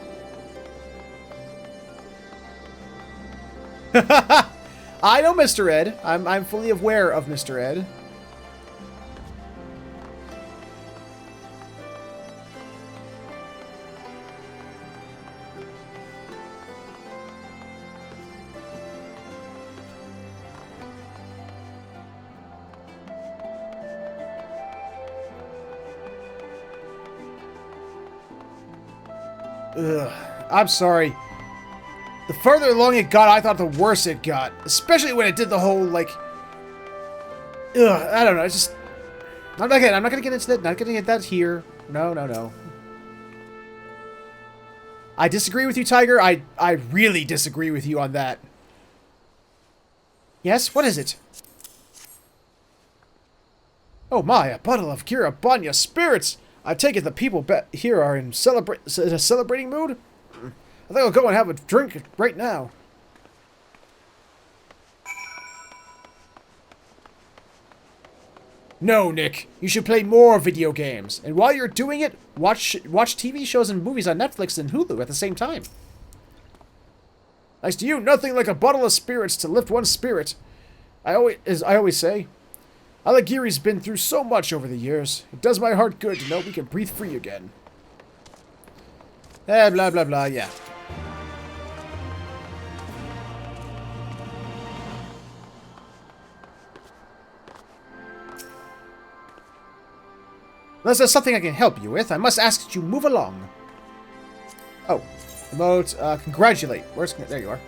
I know Mr. Ed. I'm fully aware of Mr. Ed. Ugh. I'm sorry. The further along it got, I thought the worse it got. Especially when it did the whole, like... Ugh, I don't know, it's just... I'm not gonna get into that, not gonna get that here. No, no, no. I disagree with you, Tiger. I really disagree with you on that. Yes, what is it? Oh my, a bottle of Castrum Abania spirits! I take it the people here are in a celebrating mood? I think I'll go and have a drink right now. No, Nick. You should play more video games. And while you're doing it, watch TV shows and movies on Netflix and Hulu at the same time. Thanks to you, nothing like a bottle of spirits to lift one's spirit. As I always say, Alighieri's been through so much over the years. It does my heart good to know we can breathe free again. Blah, blah, blah, yeah. Unless there's something I can help you with, I must ask that you move along. Oh, emote, congratulate. There you are.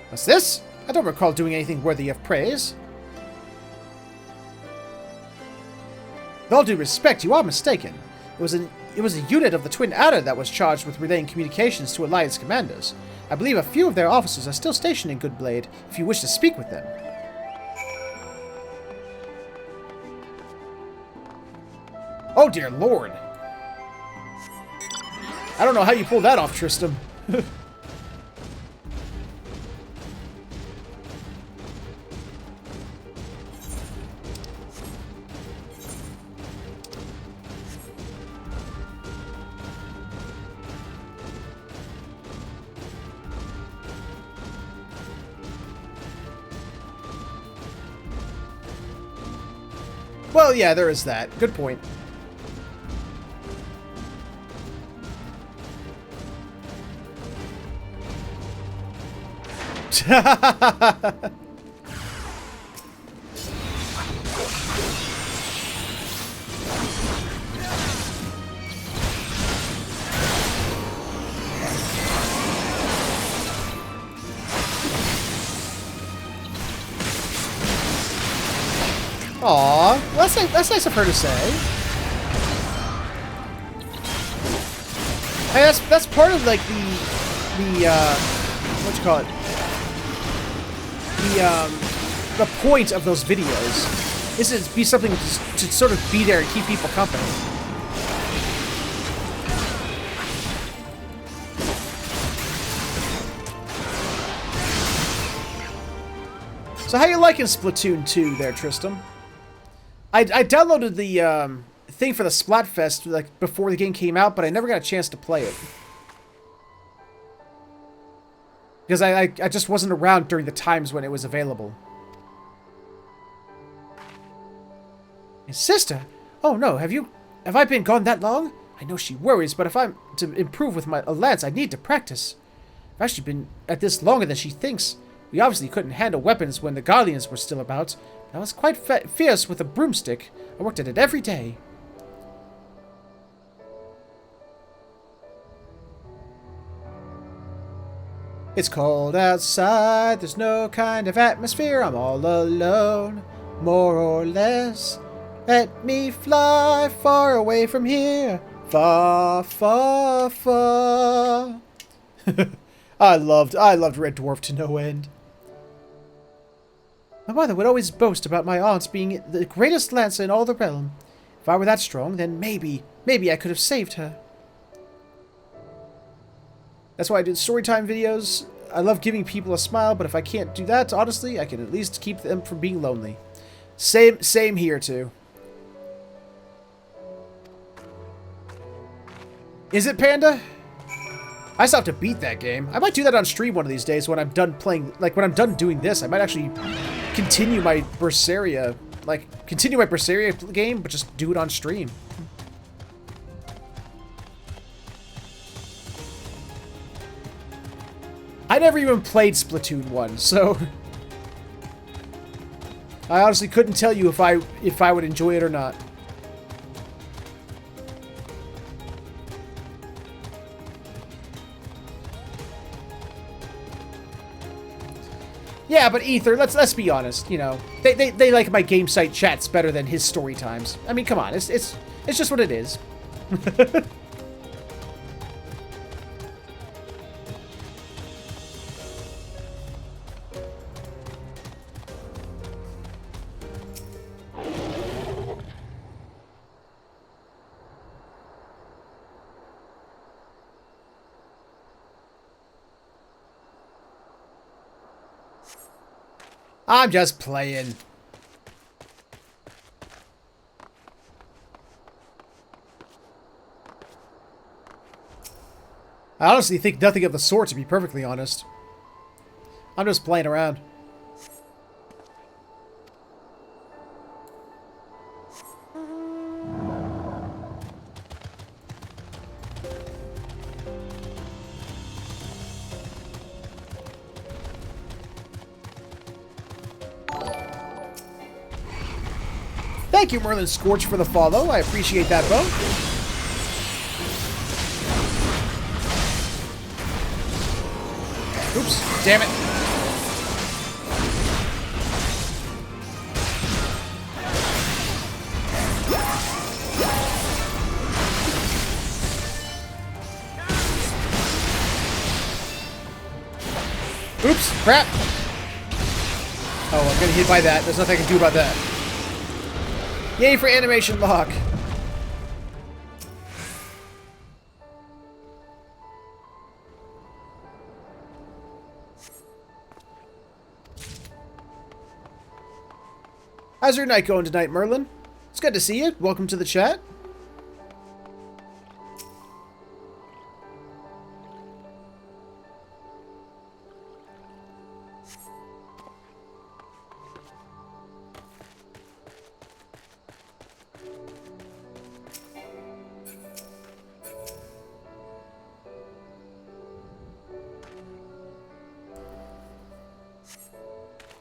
What's this? I don't recall doing anything worthy of praise. With all due respect, you are mistaken. It was a unit of the Twin Adder that was charged with relaying communications to Alliance commanders. I believe a few of their officers are still stationed in Goodblade, if you wish to speak with them. Oh dear lord. I don't know how you pulled that off, Tristram. Well, yeah, there is that. Good point. Aw, that's nice of her to say. Hey, that's part of like the what you call it? The point of those videos is to be something to sort of be there and keep people company. So how you liking Splatoon 2 there, Tristram? I downloaded the thing for the Splatfest like before the game came out, but I never got a chance to play it. Because I just wasn't around during the times when it was available. His sister? Oh no, have I been gone that long? I know she worries, but if I'm to improve with my lance, I need to practice. I've actually been at this longer than she thinks. We obviously couldn't handle weapons when the Guardians were still about. I was quite fierce with a broomstick. I worked at it every day. It's cold outside, there's no kind of atmosphere, I'm all alone, more or less. Let me fly far away from here, far, far, far. I loved Red Dwarf to no end. My mother would always boast about my aunts being the greatest lancer in all the realm. If I were that strong, then maybe I could have saved her. That's why I do storytime videos. I love giving people a smile, but if I can't do that, honestly, I can at least keep them from being lonely. Same here, too. Is it, Panda? I still have to beat that game. I might do that on stream one of these days when I'm done playing, like when I'm done doing this. I might actually continue my Berseria, game, but just do it on stream. I never even played Splatoon 1, so I honestly couldn't tell you if I would enjoy it or not. Yeah, but Ether, let's be honest, you know. They like my game site chats better than his story times. I mean, come on, it's just what it is. I'm just playing. I honestly think nothing of the sort, to be perfectly honest. I'm just playing around. Thank you, Merlin Scorch, for the follow. I appreciate that, Bo. Oops, damn it. Oops, crap. Oh, I'm getting hit by that. There's nothing I can do about that. Yay for animation lock. How's your night going tonight, Merlin? It's good to see you. Welcome to the chat.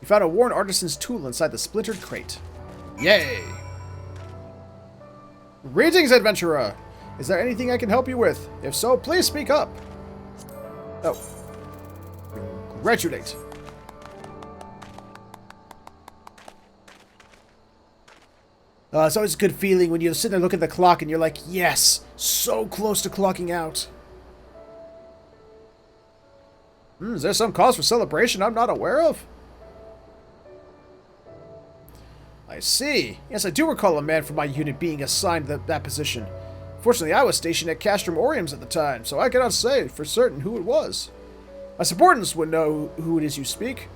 You found a worn artisan's tool inside the splintered crate. Yay! Greetings, adventurer! Is there anything I can help you with? If so, please speak up. Oh. Congratulate. It's always a good feeling when you sit there, look at the clock, and you're like, yes, so close to clocking out. Is there some cause for celebration I'm not aware of? I see. Yes, I do recall a man from my unit being assigned that position. Fortunately, I was stationed at Castrum Abania at the time, so I cannot say for certain who it was. My subordinates would know who it is you speak.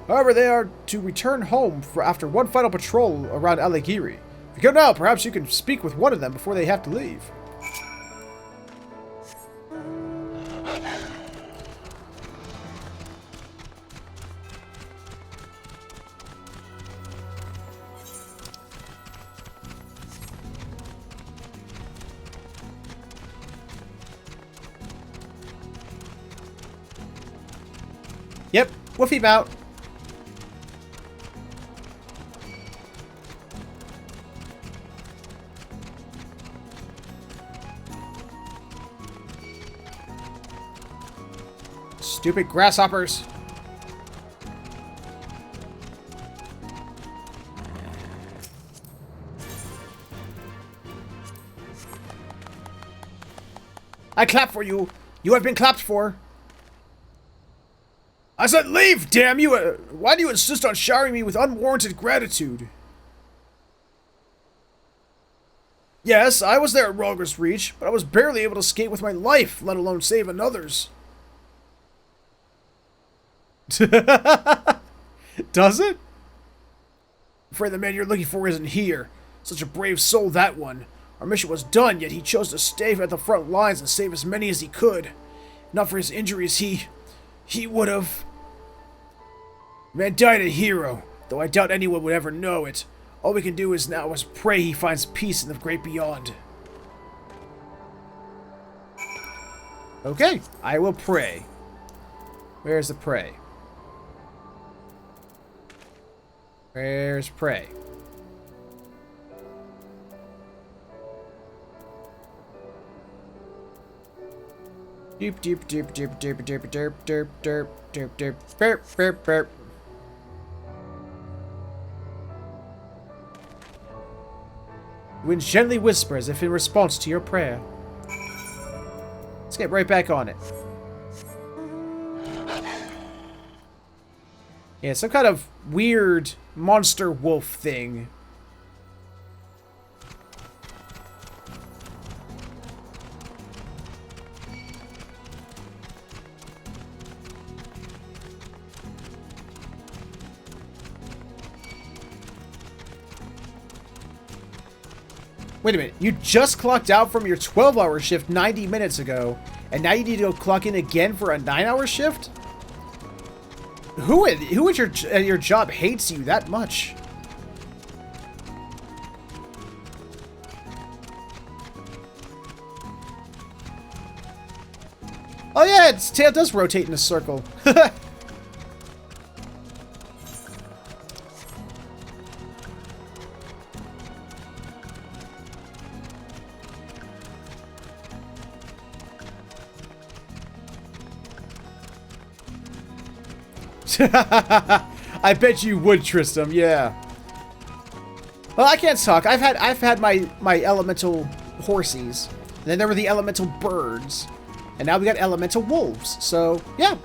However, they are to return home after one final patrol around Aligiri. If you go now, perhaps you can speak with one of them before they have to leave. Yep, Woofy bout. Stupid grasshoppers. I clap for you. You have been clapped for. I said leave, damn you! Why do you insist on showering me with unwarranted gratitude? Yes, I was there at Rogger's Reach, but I was barely able to escape with my life, let alone save another's. Does it? I'm afraid the man you're looking for isn't here. Such a brave soul, that one. Our mission was done, yet he chose to stay at the front lines and save as many as he could. Not for his injuries, he would have... Man died a hero, though I doubt anyone would ever know it. All we can do now is pray he finds peace in the great beyond. Okay, I will pray. Where's the pray? Where's pray? Deep, deep, deep, deep, deep, deep, deep, deep, deep, deep, deep, deep, deep. The wind gently whispers as if in response to your prayer. Let's get right back on it. Yeah, some kind of weird monster wolf thing. Wait a minute, you just clocked out from your 12-hour shift 90 minutes ago, and now you need to go clock in again for a 9-hour shift? Who at your job hates you that much? Oh yeah, its tail does rotate in a circle. I bet you would, Tristram. Yeah. Well, I can't talk. I've had my elemental horsies. And then there were the elemental birds. And now we got elemental wolves. So, yeah.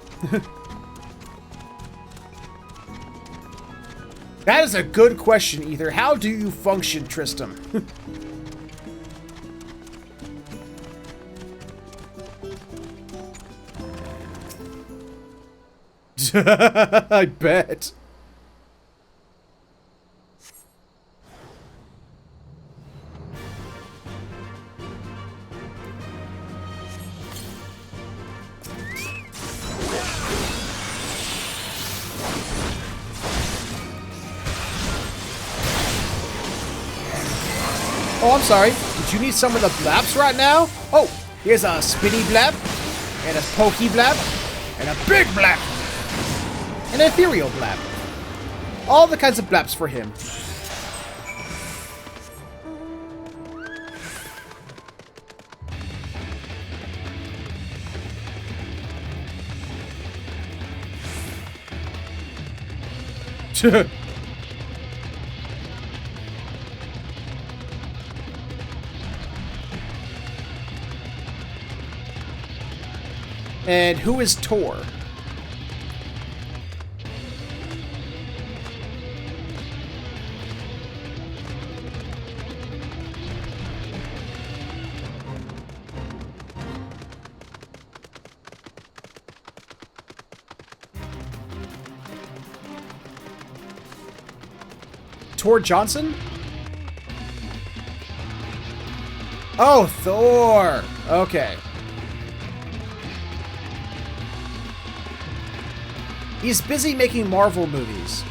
That is a good question, Ether. How do you function, Tristram? I bet. Oh, I'm sorry. Did you need some of the blabs right now? Oh, here's a spinny blab, and a pokey blab, and a big blab. An ethereal blab. All the kinds of blabs for him. And who is Tor? Tor Johnson? Oh, Thor! Okay. He's busy making Marvel movies.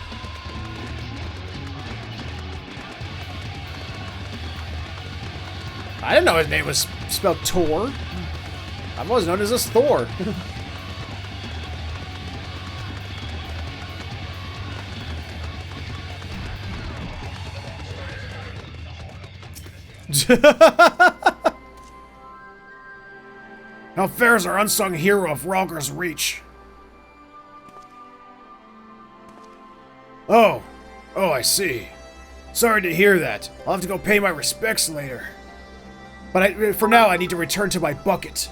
I didn't know his name was spelled Tor. I've always known as this Thor. How fares our unsung hero of Rhalgr's Reach? Oh, I see. Sorry to hear that. I'll have to go pay my respects later. But for now, I need to return to my bucket.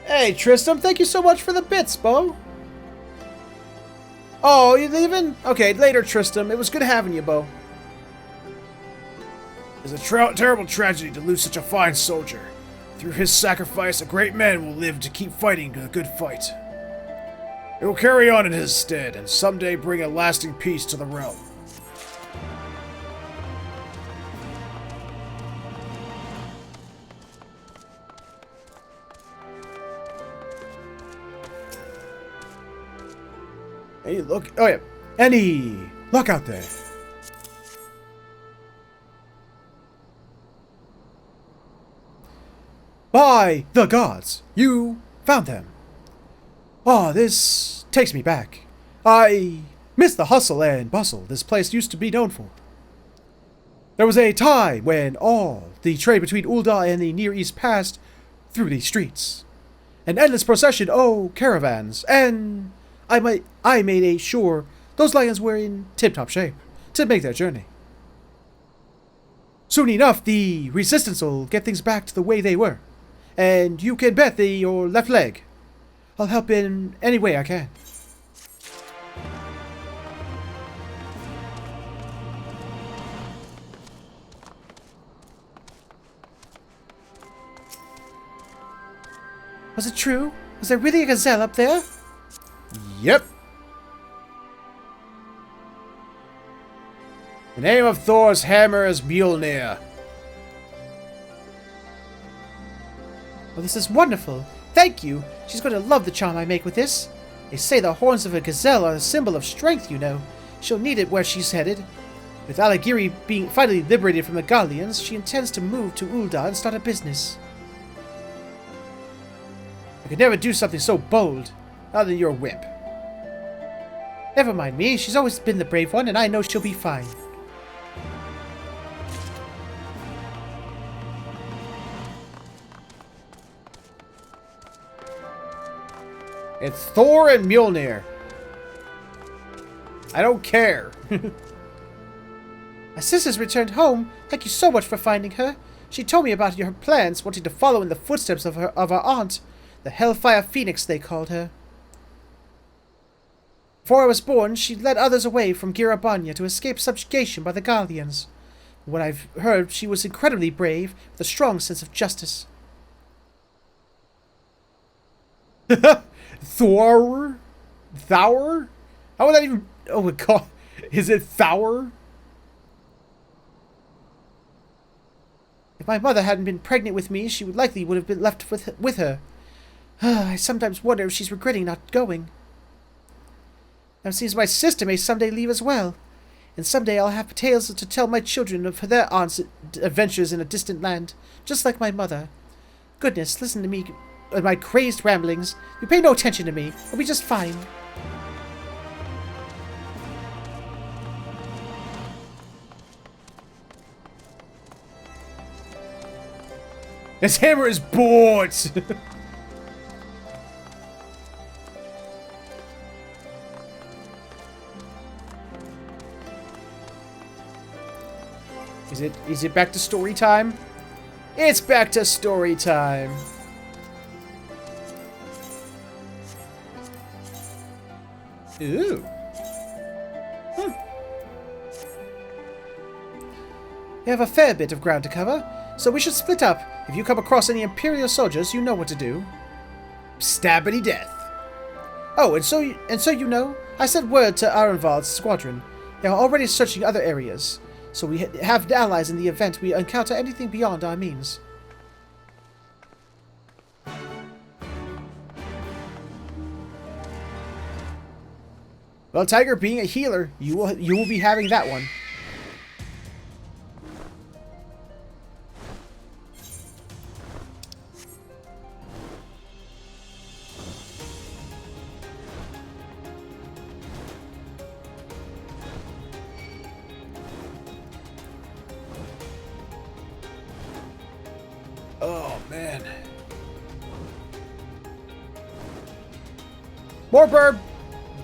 Hey, Tristram, thank you so much for the bits, Bo. Oh, you leaving? Okay, later, Tristram. It was good having you, Bo. It's a terrible tragedy to lose such a fine soldier. Through his sacrifice, a great man will live to keep fighting a good fight. It will carry on in his stead, and someday bring a lasting peace to the realm. Hey, look. Oh, yeah. Annie, look out there. By the gods, you found them. Oh, this takes me back. I miss the hustle and bustle this place used to be known for. There was a time when all the trade between Ul'dah and the Near East passed through these streets. An endless procession, caravans, and I made sure those lions were in tip-top shape to make their journey. Soon enough, the resistance will get things back to the way they were. And you can bet your left leg. I'll help in any way I can. Was it true? Was there really a gazelle up there? Yep. The name of Thor's hammer is Mjolnir. Well, this is wonderful. Thank you. She's going to love the charm I make with this. They say the horns of a gazelle are a symbol of strength, you know. She'll need it where she's headed. With Alighieri being finally liberated from the Gallians, she intends to move to Ul'dah and start a business. I could never do something so bold, other than your whip. Never mind me. She's always been the brave one, and I know she'll be fine. It's Thor and Mjolnir. I don't care. My sister's returned home. Thank you so much for finding her. She told me about your plans, wanting to follow in the footsteps of her aunt, the Hellfire Phoenix they called her. Before I was born, she led others away from XIV Abania to escape subjugation by the Gallians. From what I've heard, she was incredibly brave, with a strong sense of justice. Thor? Thor? How would that even... Oh my god. Is it Thor? If my mother hadn't been pregnant with me, she would have been left with her. I sometimes wonder if she's regretting not going. Now it seems my sister may someday leave as well. And someday I'll have tales to tell my children of their aunt's adventures in a distant land, just like my mother. Goodness, listen to me and my crazed ramblings. You pay no attention to me. I'll be just fine. His hammer is bored! Is it back to story time? It's back to story time. Ooh. We have a fair bit of ground to cover, so we should split up. If you come across any Imperial soldiers, you know what to do. Stabbity death. Oh, and so you know, I sent word to Arenvald's squadron. They are already searching other areas, so we have allies in the event we encounter anything beyond our means. Well, Tiger, being a healer, you will be having that one. Oh, man. More bird.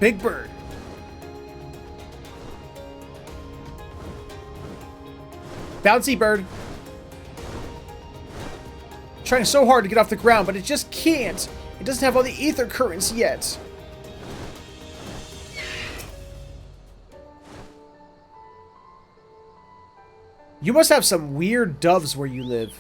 Big bird. Bouncy bird. Trying so hard to get off the ground, but it just can't. It doesn't have all the ether currents yet. You must have some weird doves where you live.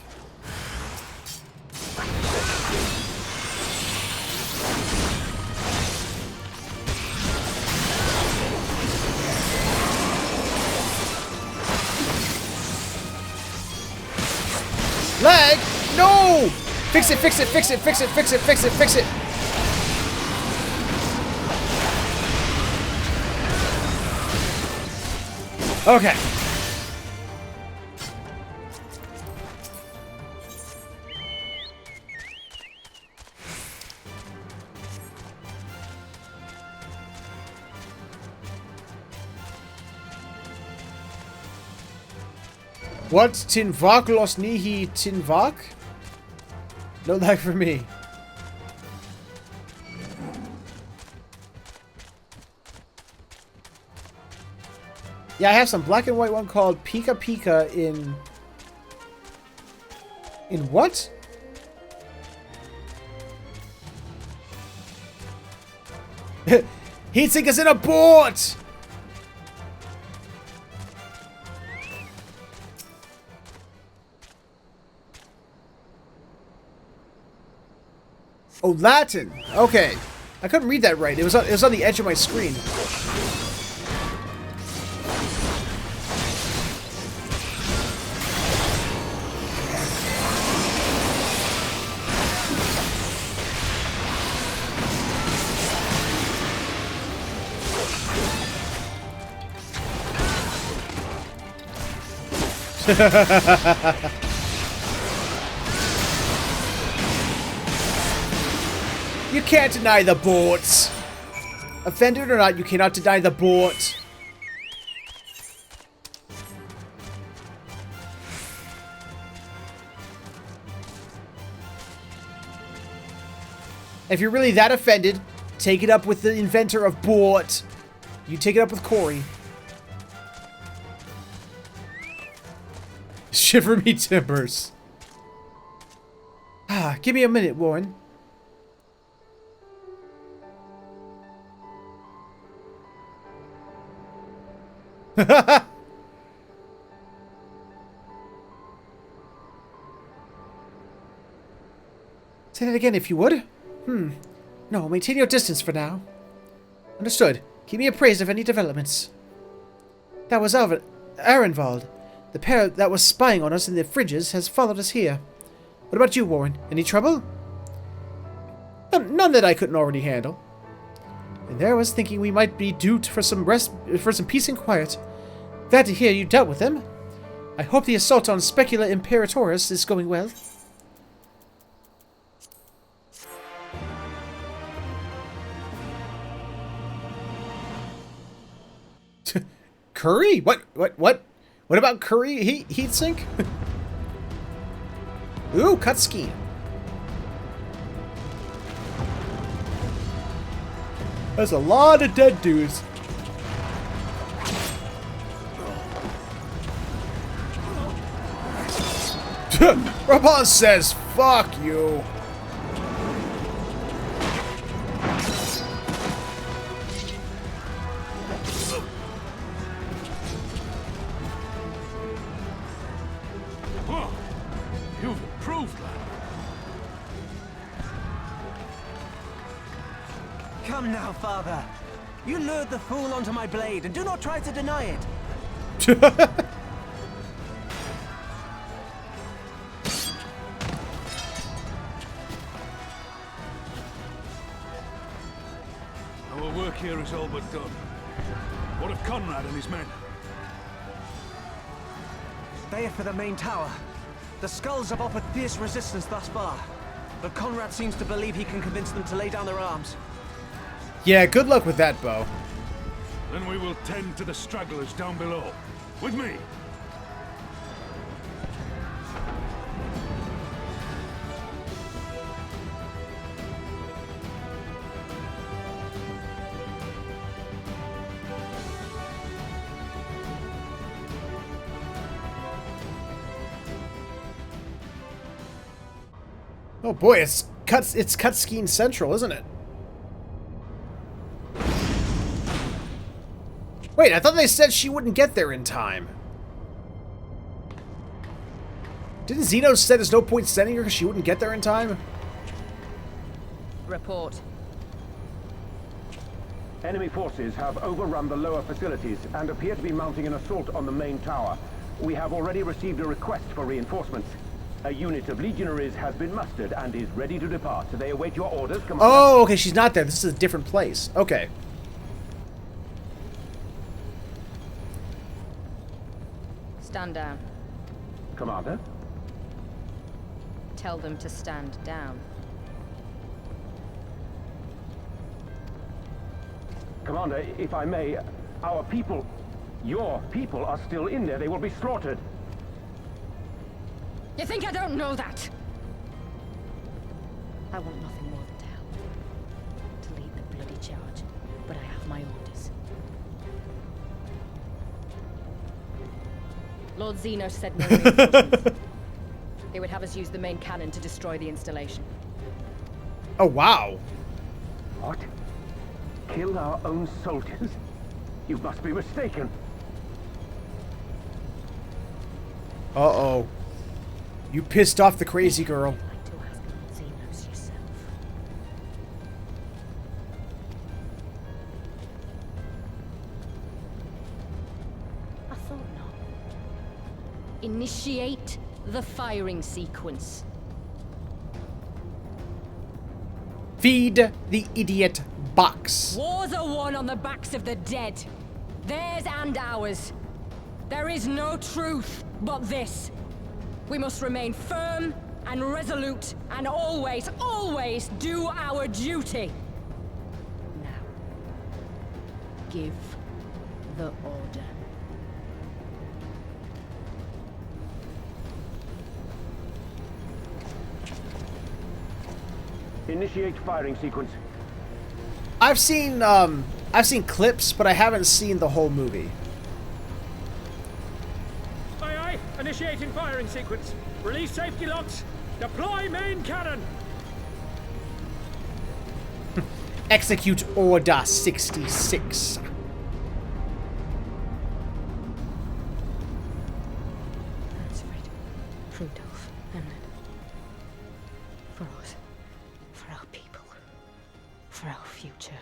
Lag! No! Fix it, fix it, fix it, fix it, fix it, fix it, fix it. Okay. What? Tinvak los nihi Tinvak? No lag for me. Yeah, I have some black and white one called Pika Pika in In what? Heatsink is in a boat! Oh, Latin. Okay. I couldn't read that right. It was on the edge of my screen. You can't deny the boats. Offended or not, you cannot deny the boat. If you're really that offended, take it up with the inventor of boat. You take it up with Corey. Shiver me timbers. Ah, give me a minute, Warren. Say that again if you would. No, maintain your distance for now. Understood. Keep me appraised of any developments. That was Arenvald. The pair that was spying on us in the fridges has followed us here. What about you, Warren? Any trouble? None that I couldn't already handle. And there I was thinking we might be due for some peace and quiet. Glad to hear you dealt with them. I hope the assault on Specula Imperatoris is going well. Curry? What about Curry heatsink? Ooh, cut scheme. There's a lot of dead dudes. Rapon says, fuck you. You've improved, lad. Come now, father. You lured the fool onto my blade, and do not try to deny it. Our work here is all but done. What of Conrad and his men? They are for the main tower. The skulls have offered fierce resistance thus far, but Conrad seems to believe he can convince them to lay down their arms. Yeah, good luck with that, Bo. Then we will tend to the stragglers down below. With me! Oh boy, it's cutscene central, isn't it? Wait, I thought they said she wouldn't get there in time. Didn't Zeno say there's no point sending her because she wouldn't get there in time? Report. Enemy forces have overrun the lower facilities and appear to be mounting an assault on the main tower. We have already received a request for reinforcements. A unit of legionaries has been mustered and is ready to depart. They await your orders, Commander. Oh, okay, she's not there. This is a different place. Okay. Stand down. Commander? Tell them to stand down. Commander, if I may, our people, your people are still in there. They will be slaughtered. You think I don't know that? I want nothing more than to help. To lead the bloody charge. But I have my orders. Lord Zeno said no reinforcements. It would have us use the main cannon to destroy the installation. Oh, wow. What? Kill our own soldiers? You must be mistaken. Uh-oh. You pissed off the crazy girl. You'd like to ask Xenos yourself. I thought not. Initiate the firing sequence. Feed the idiot box. Wars are won on the backs of the dead. Theirs and ours. There is no truth but this. We must remain firm and resolute and always, always do our duty. Now, give the order. Initiate firing sequence. I've seen clips, but I haven't seen the whole movie. Aye, aye. Initiating firing sequence. Release safety locks. Deploy main cannon. Execute Order 66. Ransford, Rudolph, Hamlet. For us. For our people. For our future.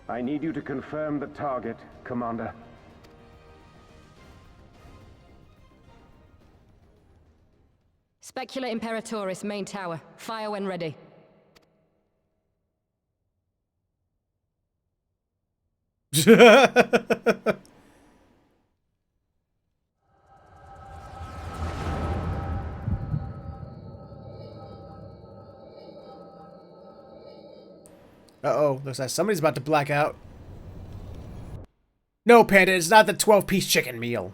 I need you to confirm the target, Commander. Specula Imperatoris, main tower. Fire when ready. Uh-oh, looks like somebody's about to black out. No, Panda, it's not the 12-piece chicken meal.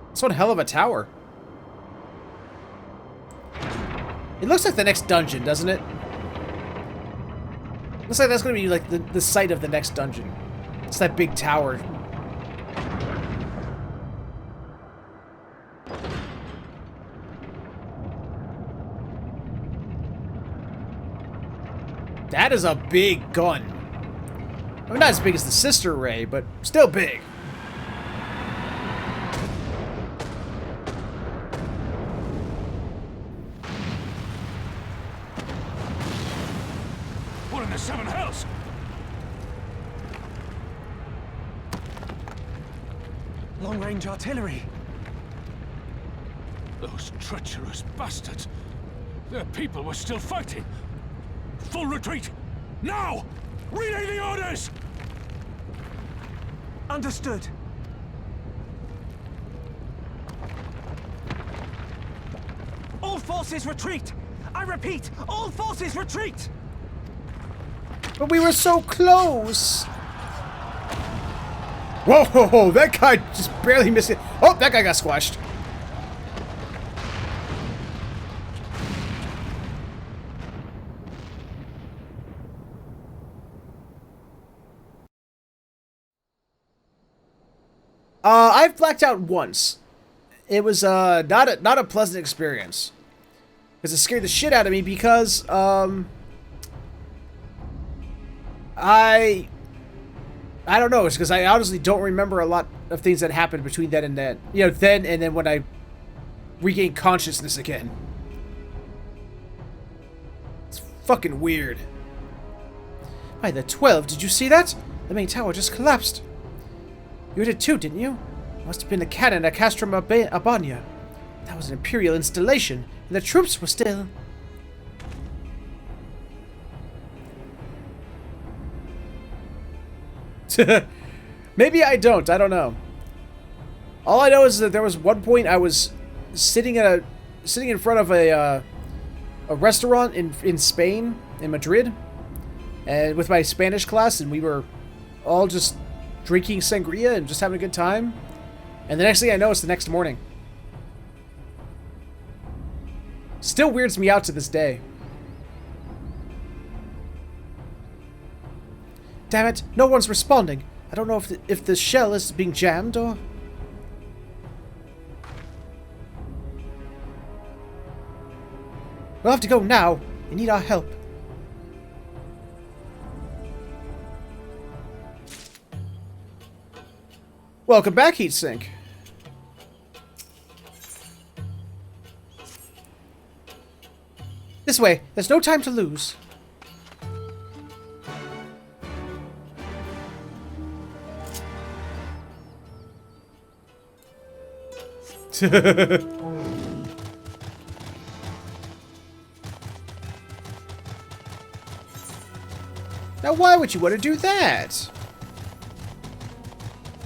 That's one hell of a tower. It looks like the next dungeon, doesn't it? Looks like that's gonna be like the site of the next dungeon. It's that big tower. That is a big gun. I mean, not as big as the sister ray, but still big. What in the seven hells? Long-range artillery. Those treacherous bastards. Their people were still fighting. Full retreat! Now! Relay the orders! Understood. All forces retreat! I repeat, all forces retreat! But we were so close! Whoa, that guy just barely missed it. Oh, that guy got squashed. I've blacked out once. It was not a pleasant experience. Because it scared the shit out of me because I don't know. It's because I honestly don't remember a lot of things that happened between then and then. You know, then and then when I regained consciousness again. It's fucking weird. By the 12, did you see that? The main tower just collapsed. You did too, didn't you? Must have been the cannon at Castrum Abania. That was an Imperial installation, and the troops were still... Maybe I don't know. All I know is that there was one point I was sitting in front of a restaurant in Spain, in Madrid, and with my Spanish class, and we were all just drinking sangria and just having a good time. And the next thing I know, it's the next morning. Still weirds me out to this day. Damn it, no one's responding. I don't know if the shell is being jammed or... We'll have to go now. You need our help. Welcome back, Heatsink. This way. There's no time to lose. Now, why would you want to do that?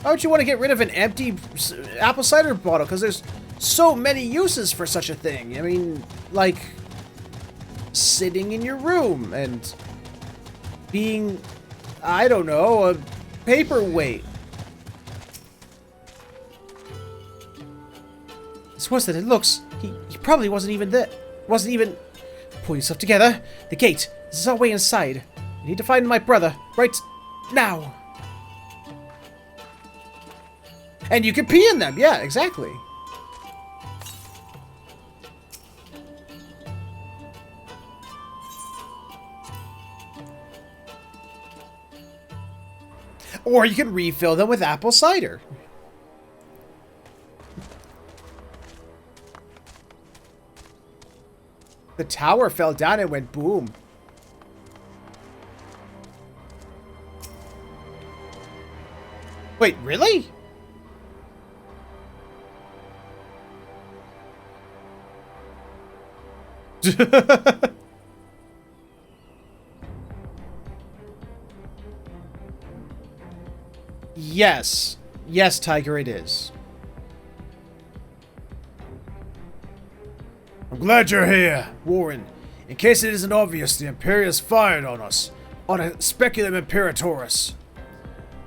Why would you want to get rid of an empty apple cider bottle? Because there's so many uses for such a thing. I mean, like sitting in your room and being, I don't know, a paperweight. It's worse than it looks. He probably wasn't even there. Wasn't even... Pull yourself together. The gate. This is our way inside. I need to find my brother. Right now. And you can pee in them. Yeah, exactly. Or you can refill them with apple cider. The tower fell down and went boom. Wait, really? Yes. Yes, Tiger, it is. I'm glad you're here, Warren. In case it isn't obvious, the Imperius fired on us. On a Speculum Imperatorus.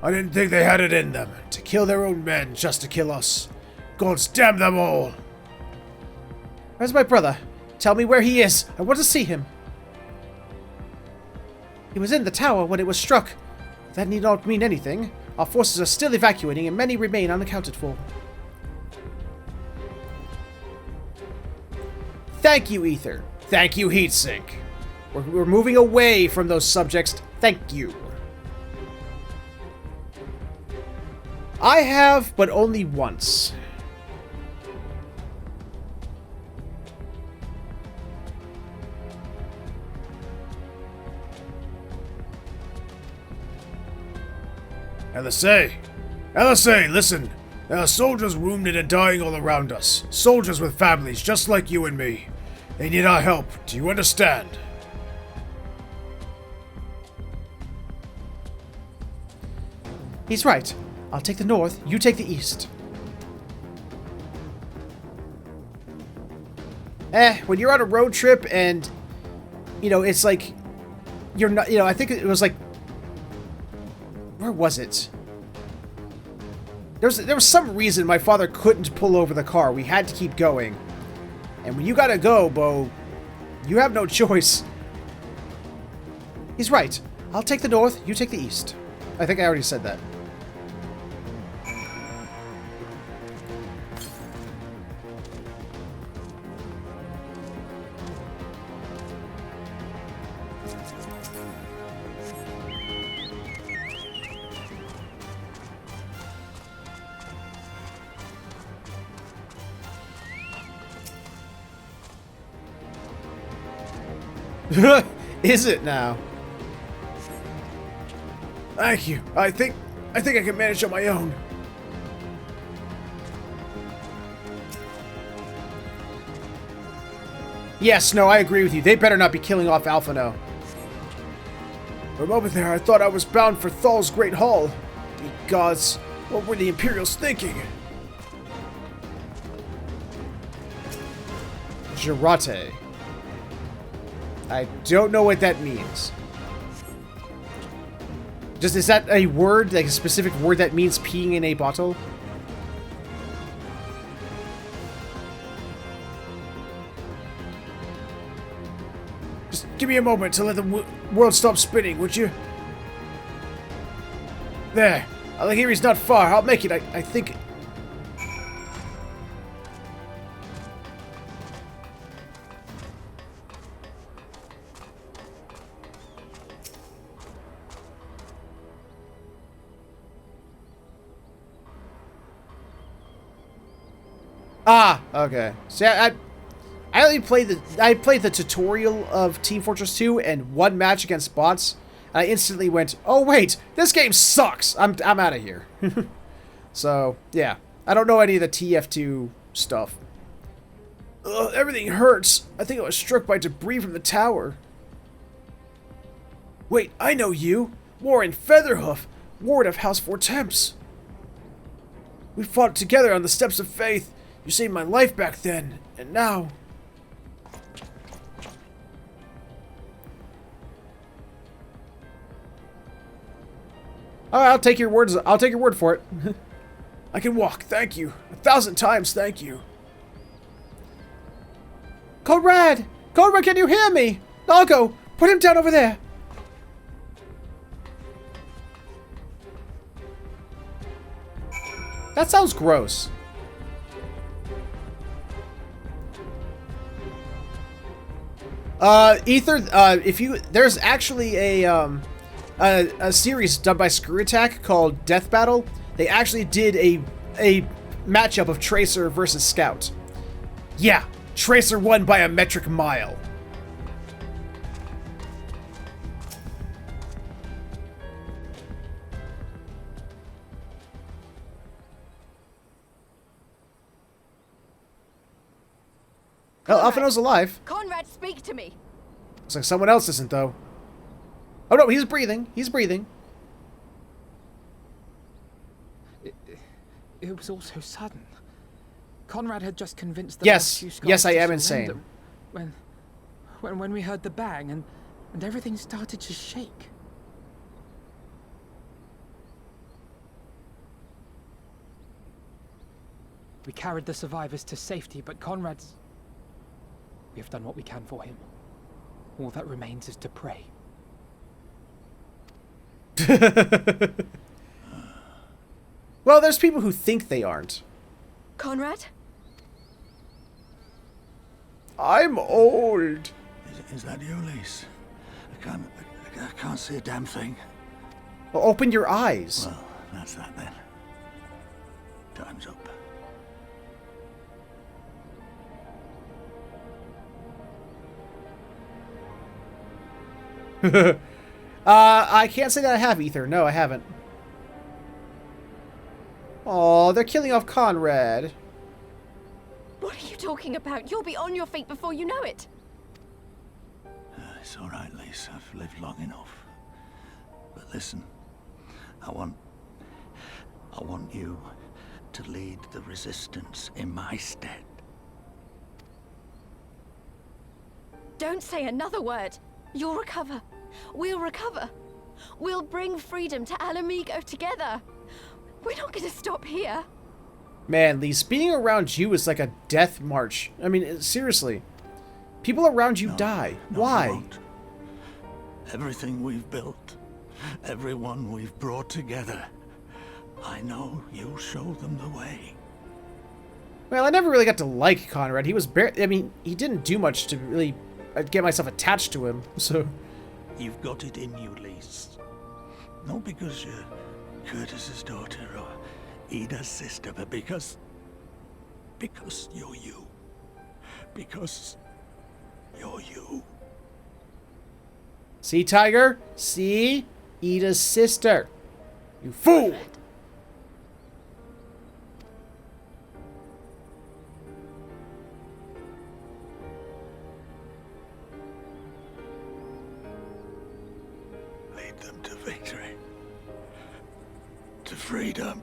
I didn't think they had it in them. To kill their own men just to kill us. Gods damn them all! Where's my brother? Tell me where he is. I want to see him. He was in the tower when it was struck. That need not mean anything. Our forces are still evacuating and many remain unaccounted for. Thank you, Ether. Thank you, Heatsink. We're moving away from those subjects. Thank you. I have, but only once. LSA! LSA, listen! There are soldiers wounded and dying all around us. Soldiers with families, just like you and me. They need our help. Do you understand? He's right. I'll take the north, you take the east. When you're on a road trip and, you know, it's like, you're not, you know, I think it was like, where was it? There was some reason my father couldn't pull over the car. We had to keep going. And when you gotta go, Bo, you have no choice. He's right. I'll take the north, you take the east. I think I already said that. Is it now? Thank you. I think I can manage on my own. Yes, no, I agree with you. They better not be killing off Alphino. For a moment there, I thought I was bound for Thal's Great Hall. Ye gods, what were the Imperials thinking? Girate. I don't know what that means. Just, is that a word, like a specific word that means peeing in a bottle? Just give me a moment to let the world stop spinning, would you? There. Alagiri's not far. I'll make it. I think... Ah, okay. See, I only played the tutorial of Team Fortress 2 and one match against bots. And I instantly went, "Oh wait, this game sucks. I'm out of here." So yeah, I don't know any of the TF2 stuff. Ugh, everything hurts. I think I was struck by debris from the tower. Wait, I know you, Warren Featherhoof, Ward of House Four Temps. We fought together on the Steps of Faith. You saved my life back then, and now... Alright, I'll take your words. I'll take your word for it. I can walk, thank you. 1,000 times, thank you. Conrad! Conrad, can you hear me? Nago, put him down over there. That sounds gross. Ether, there's actually a series done by Screw Attack called Death Battle. They actually did a matchup of Tracer versus Scout. Yeah, Tracer won by a metric mile. Oh, Alphino's alive. Conrad, speak to me. Looks like someone else isn't, though. Oh, no, he's breathing. He's breathing. It was all so sudden. Conrad had just convinced the Yes, last few Skulls yes, I to am surrender insane. When we heard the bang and everything started to shake. We carried the survivors to safety, but Conrad's... We have done what we can for him. All that remains is to pray. Well, there's people who think they aren't. Conrad? I'm old. Is that you, Lise? I can't see a damn thing. Well, open your eyes. Well, that's that then. Time's up. I can't say that I have, Ether. No, I haven't. Oh, they're killing off Conrad. What are you talking about? You'll be on your feet before you know it. It's all right, Lise. I've lived long enough. But listen, I want you to lead the resistance in my stead. Don't say another word. You'll recover. We'll recover. We'll bring freedom to Alamigo together. We're not going to stop here. Man, Lise, being around you is like a death march. I mean, seriously. People around you die. No, why? you won't. Everything we've built, everyone we've brought together, I know you'll show them the way. Well, I never really got to like Conrad. He was I mean, he didn't do much to really get myself attached to him, so... You've got it in you, Lise. Not because you're Curtis's daughter or Ida's sister, but because you're you. Because you're you. See, Tiger? See? Ida's sister. You fool! Lead them to victory. To freedom.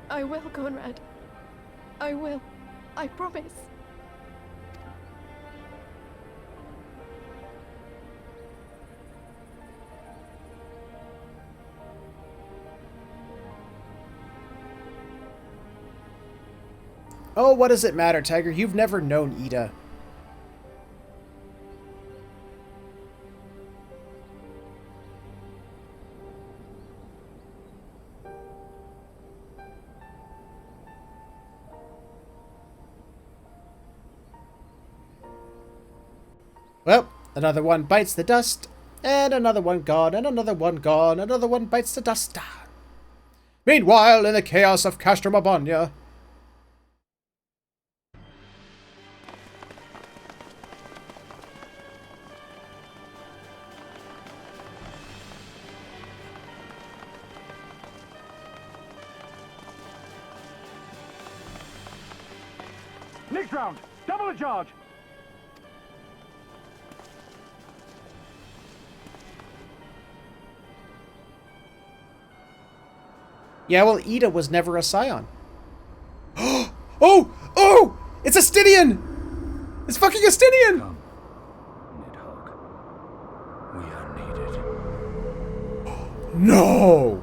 I will, Conrad. I will. I promise. Oh, what does it matter, Tiger? You've never known Ida. Well, another one bites the dust, and another one gone, and another one gone, another one bites the dust. Meanwhile, in the chaos of Castrum Abania... Next round, double the charge. Yeah, well, Ida was never a Scion. Oh! Oh! It's Estinian! It's fucking Estinian! Come, Nidhogg. We are needed. No!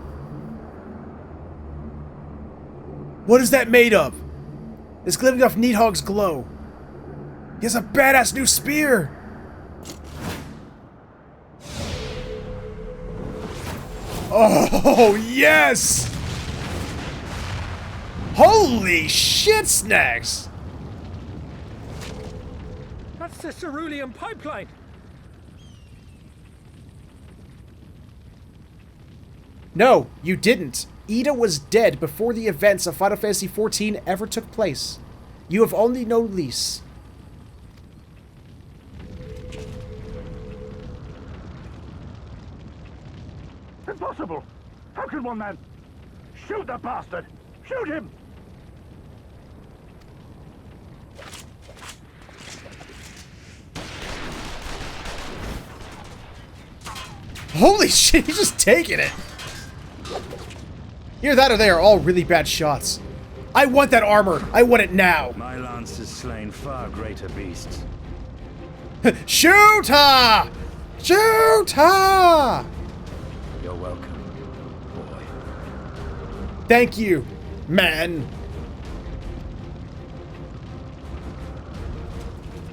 What is that made of? It's gleaming off Nidhogg's glow. He has a badass new spear! Oh, yes! Holy shit, snacks! That's the cerulean pipeline! No, you didn't. Ida was dead before the events of Final Fantasy XIV ever took place. You have only known Lys. Impossible! How can one man... Shoot the bastard! Shoot him! Holy shit, he's just taking it! Either that or they are all really bad shots. I want that armor! I want it now! My lance has slain far greater beasts. Shoot her! Shoot her! You're welcome, boy. Thank you, man.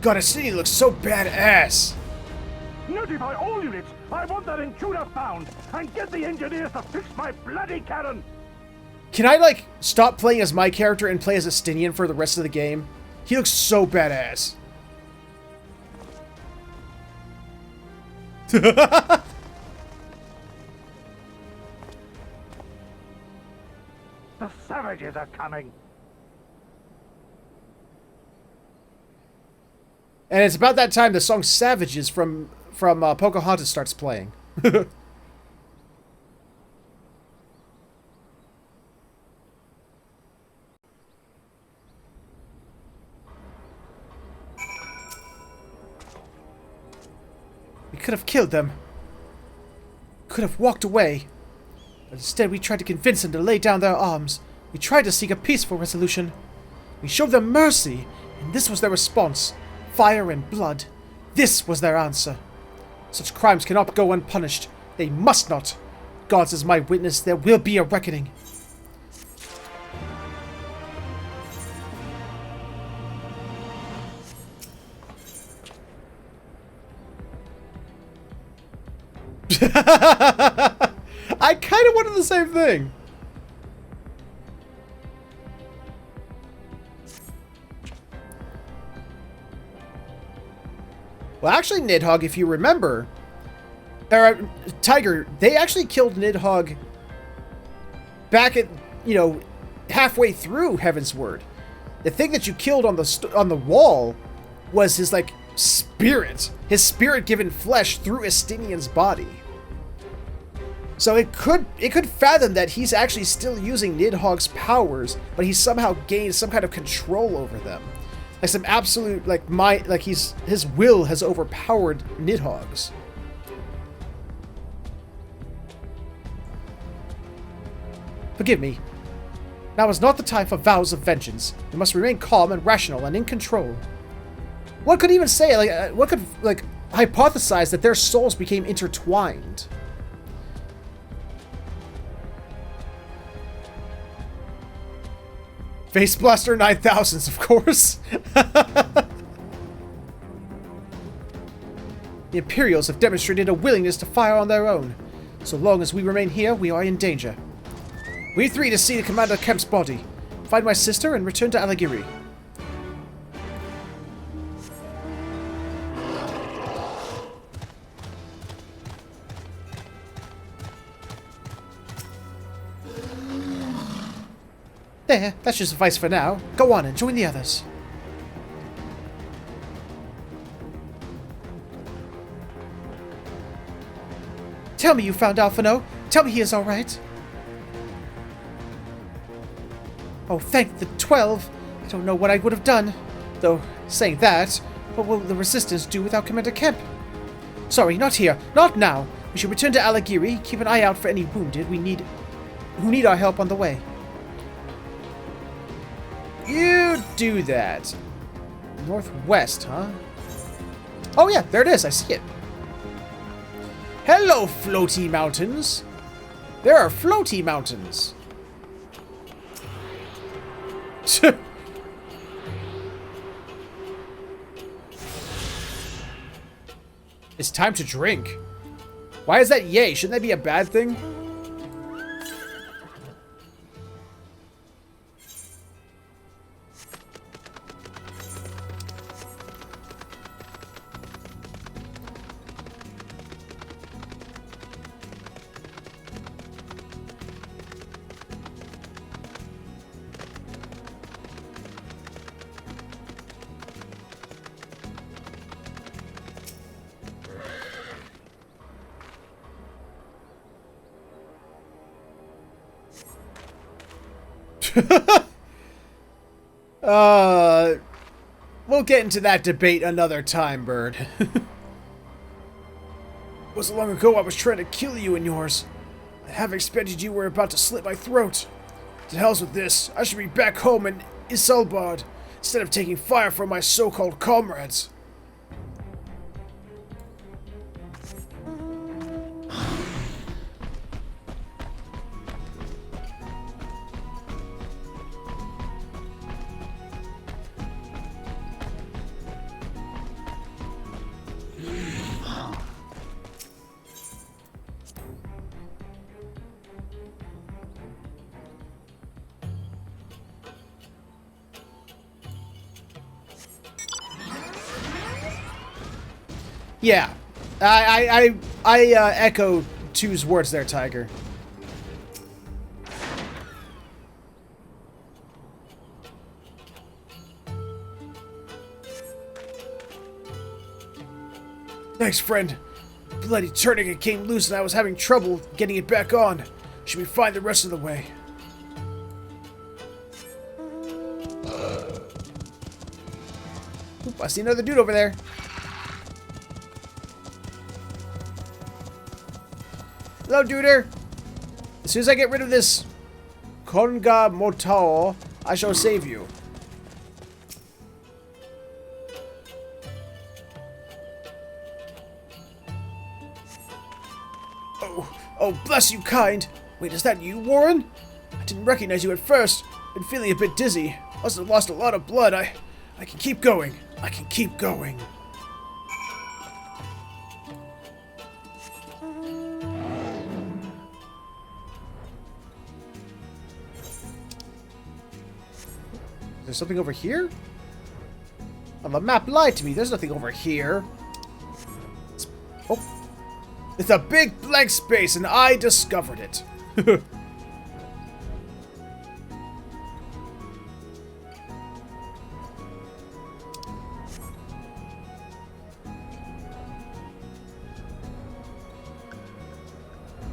God, his city looks so badass. Notify all units! I want that intruder found! And get the engineers to fix my bloody cannon! Can I, like, stop playing as my character and play as Estinian for the rest of the game? He looks so badass. The savages are coming! And it's about that time the song Savages from Pocahontas starts playing. We could have killed them. Could have walked away. But instead we tried to convince them to lay down their arms. We tried to seek a peaceful resolution. We showed them mercy, and this was their response. Fire and blood. This was their answer. Such crimes cannot go unpunished. They must not. God is my witness, there will be a reckoning. I kind of wanted the same thing. Well, actually, Nidhogg, if you remember, Tiger, they actually killed Nidhogg back at, you know, halfway through Heaven's Word. The thing that you killed on the wall was his, like, spirit. His spirit given flesh through Estinian's body. So it could fathom that he's actually still using Nidhogg's powers, but he somehow gained some kind of control over them. Like some absolute, like his will has overpowered Nidhogg's. Forgive me. Now is not the time for vows of vengeance. We must remain calm and rational and in control. One could even say, one could hypothesize that their souls became intertwined. Face Blaster 9000s, of course. The Imperials have demonstrated a willingness to fire on their own. So long as we remain here, we are in danger. We three to see the Commander Kemp's body, find my sister, and return to Alagiri. There, that should suffice for now. Go on and join the others. Tell me you found Alphino. Tell me he is alright. Oh, thank the 12. I don't know what I would have done. Though, saying that, what will the Resistance do without Commander Kemp? Sorry, not here. Not now. We should return to Alagiri, keep an eye out for any wounded who need our help on the way. You do that. Northwest, huh? Oh yeah, there it is. I see it. Hello, floaty mountains. There are floaty mountains. It's time to drink. Why is that yay? Shouldn't that be a bad thing? We'll get into that debate another time, Bird. It wasn't long ago I was trying to kill you and yours. I half expected you were about to slit my throat. To hell's with this. I should be back home in Isalbard, instead of taking fire from my so-called comrades. Yeah, I echo 2's words there, Tiger. Thanks, friend. Bloody tourniquet came loose and I was having trouble getting it back on. Should be fine the rest of the way. Oop, I see another dude over there. Hello, duder. As soon as I get rid of this Konga Motao, I shall save you. Oh, bless you, kind. Wait, is that you, Warren? I didn't recognize you at first. Been feeling a bit dizzy. Must have lost a lot of blood. I can keep going. I can keep going. There's something over here? Oh, the map lied to me. There's nothing over here. It's a big blank space, and I discovered it.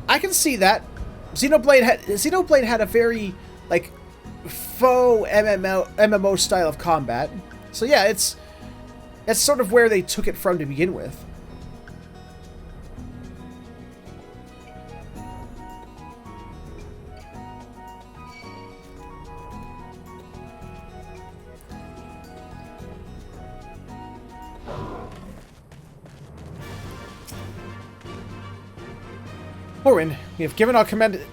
I can see that. Xenoblade had a very, like, faux MMO style of combat. So yeah, that's sort of where they took it from to begin with. Orin, we have given our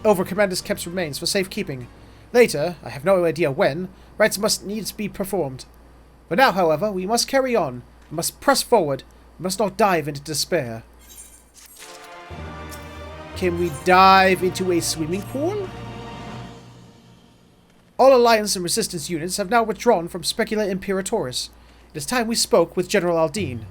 over Commander Kemp's remains for safekeeping. Later, I have no idea when, rites must needs be performed. For now, however, we must carry on. We must press forward. We must not dive into despair. Can we dive into a swimming pool? All Alliance and Resistance units have now withdrawn from Specula Imperatoris. It is time we spoke with General Aldine.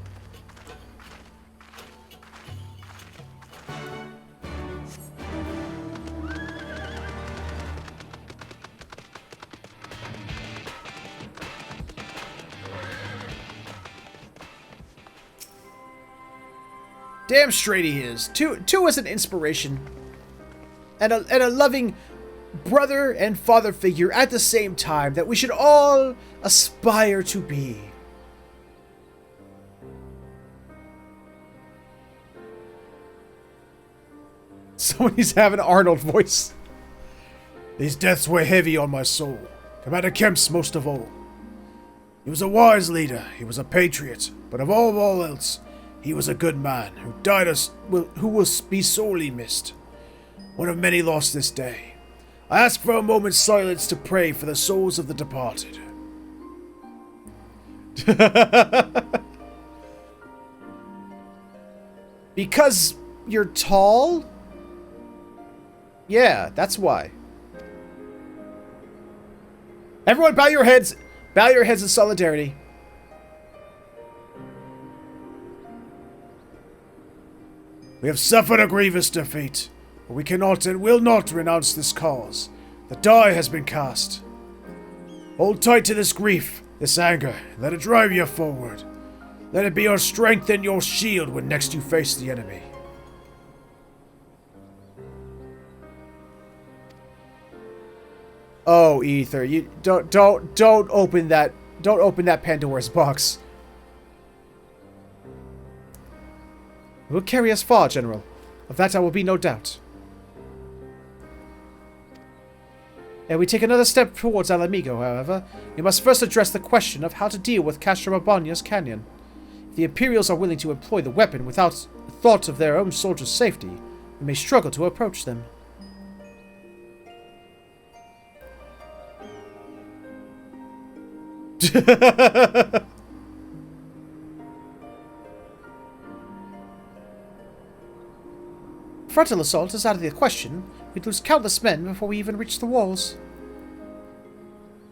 Damn straight he is. Two is an inspiration. And a loving brother and father figure at the same time that we should all aspire to be. Somebody's having an Arnold voice. These deaths weigh heavy on my soul. Commander Kemp's most of all. He was a wise leader, he was a patriot, but of all else, he was a good man who who will be sorely missed. One of many lost this day. I ask for a moment's silence to pray for the souls of the departed. Because you're tall? Yeah, that's why. Everyone bow your heads. Bow your heads in solidarity. We have suffered a grievous defeat, but we cannot and will not renounce this cause. The die has been cast. Hold tight to this grief, this anger, and let it drive you forward. Let it be your strength and your shield when next you face the enemy. Oh, Ether, you don't open that. Don't open that Pandora's box. It will carry us far, General. Of that I will be no doubt. Ere we take another step towards Alamigo, however, we must first address the question of how to deal with Castrum Abania's canyon. If the Imperials are willing to employ the weapon without thought of their own soldiers' safety, we may struggle to approach them. Frontal assault is out of the question. We'd lose countless men before we even reach the walls.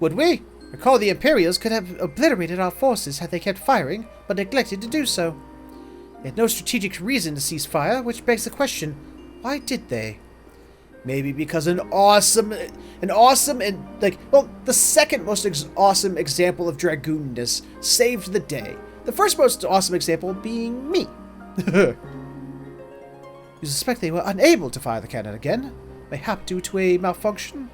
Would we? Recall the Imperials could have obliterated our forces had they kept firing, but neglected to do so. They had no strategic reason to cease fire, which begs the question, why did they? Maybe because the second most awesome example of dragoonness saved the day. The first most awesome example being me. You suspect they were unable to fire the cannon again, mayhap due to a malfunction?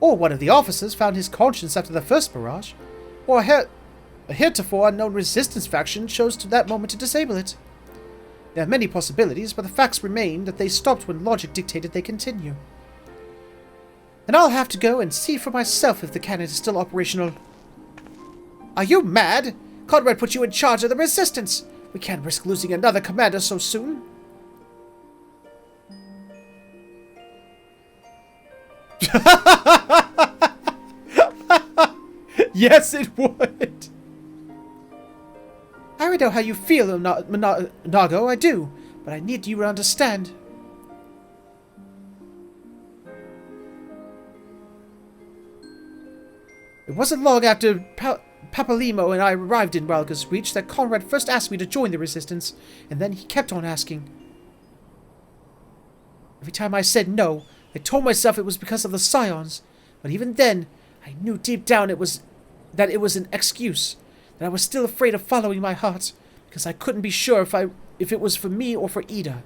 Or one of the officers found his conscience after the first barrage, or a heretofore unknown resistance faction chose to that moment to disable it. There are many possibilities, but the facts remain that they stopped when logic dictated they continue. And I'll have to go and see for myself if the cannon is still operational. Are you mad? Conrad put you in charge of the resistance! We can't risk losing another commander so soon. Yes, it would. I already know how you feel, Nago, I do. But I need you to understand. It wasn't long after Papalimo and I arrived in Ralga's Reach that Conrad first asked me to join the Resistance, and then he kept on asking. Every time I said no, I told myself it was because of the Scions, but even then, I knew deep down that it was an excuse, that I was still afraid of following my heart, because I couldn't be sure if it was for me or for Ida.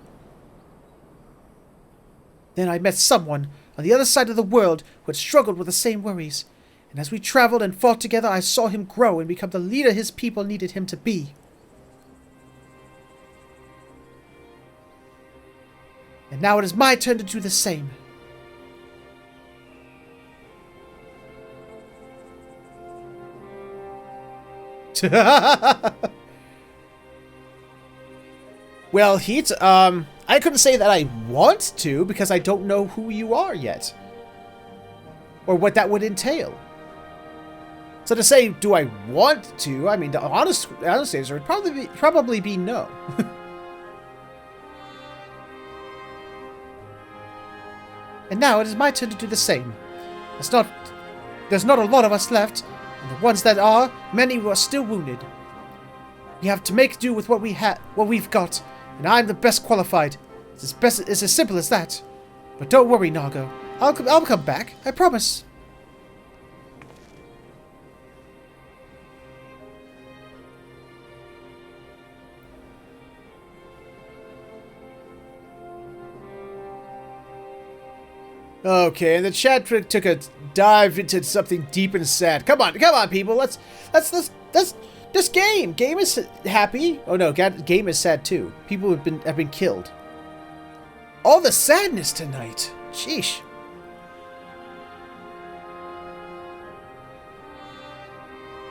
Then I met someone on the other side of the world who had struggled with the same worries. And as we traveled and fought together, I saw him grow and become the leader his people needed him to be. And now it is my turn to do the same. Well, Heat, I couldn't say that I want to because I don't know who you are yet. Or what that would entail. So to say, do I want to? I mean, the honest answer would probably be no. And now it is my turn to do the same. There's not a lot of us left, and the ones that are, many are still wounded. We have to make do with what we've got, and I'm the best qualified. It's as simple as that. But don't worry, Nago. I'll come back. I promise. Okay, and the chat took a dive into something deep and sad. Come on, people. Let's this game. Game is happy. Oh no, game is sad too. People have been killed. All the sadness tonight. Sheesh.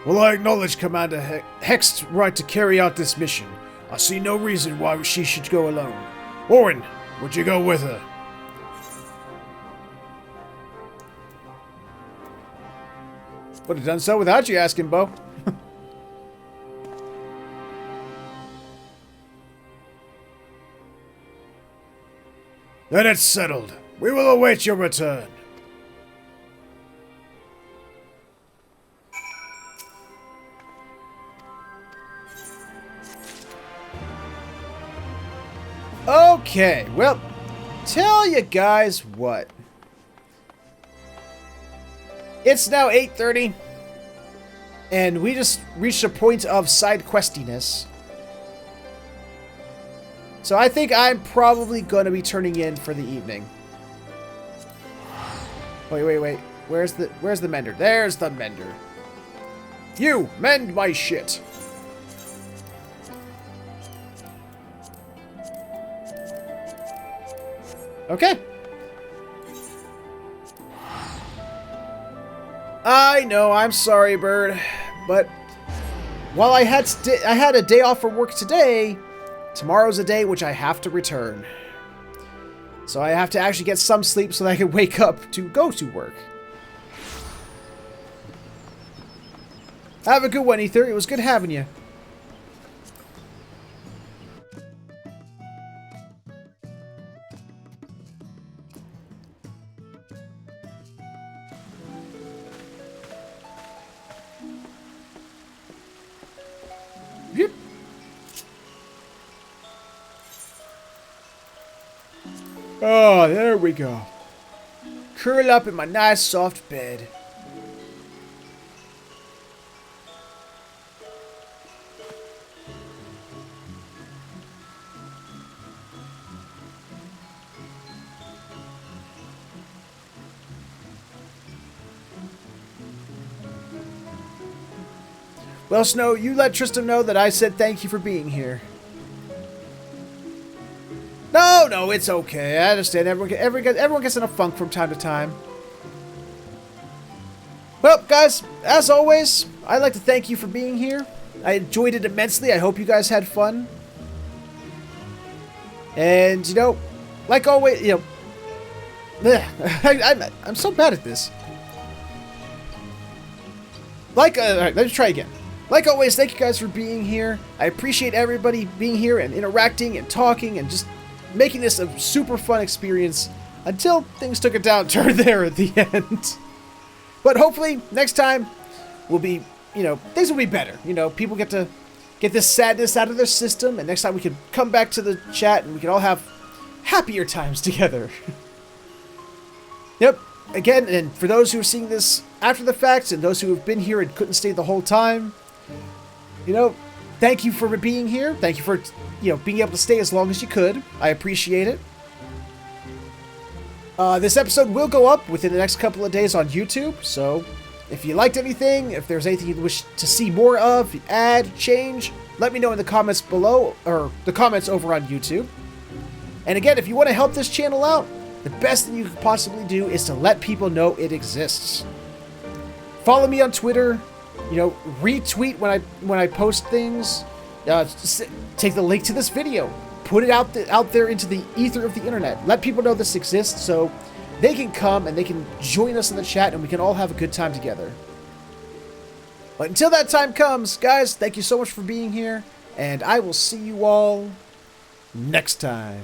Well, I acknowledge Commander Hex's right to carry out this mission. I see no reason why she should go alone. Orin, would you go with her? Would have done so without you asking, Bo. Then it's settled. We will await your return. Okay, well, tell you guys what. It's now 8:30, and we just reached a point of side questiness. So I think I'm probably going to be turning in for the evening. Wait. Where's the mender? There's the mender. You, mend my shit. Okay. I know, I'm sorry, Bird, but while I had a day off from work today, tomorrow's a day which I have to return. So I have to actually get some sleep so that I can wake up to go to work. Have a good one, Ether. It was good having you. Yep. Oh, there we go. Curl up in my nice soft bed. Well, Snow, you let Tristan know that I said thank you for being here. No, it's okay. I understand. Everyone gets in a funk from time to time. Well, guys, as always, I'd like to thank you for being here. I enjoyed it immensely. I hope you guys had fun. And, you know, like always, you know... I'm so bad at this. Alright, let's try again. Like always, thank you guys for being here. I appreciate everybody being here and interacting and talking and just making this a super fun experience until things took a downturn there at the end. But hopefully, next time will be, you know, things will be better. You know, people get to get this sadness out of their system, and next time we can come back to the chat and we can all have happier times together. Yep. Again, and for those who are seeing this after the fact and those who have been here and couldn't stay the whole time, you know, thank you for being here. Thank you for, you know, being able to stay as long as you could. I appreciate it. This episode will go up within the next couple of days on YouTube, so if you liked anything, if there's anything you wish to see more of, add, change, let me know in the comments below, or the comments over on YouTube. And again, if you want to help this channel out, the best thing you could possibly do is to let people know it exists. Follow me on Twitter, you know, retweet when I post things, take the link to this video, put it out there into the ether of the internet. Let people know this exists so they can come and they can join us in the chat and we can all have a good time together. But until that time comes, guys, thank you so much for being here, and I will see you all next time.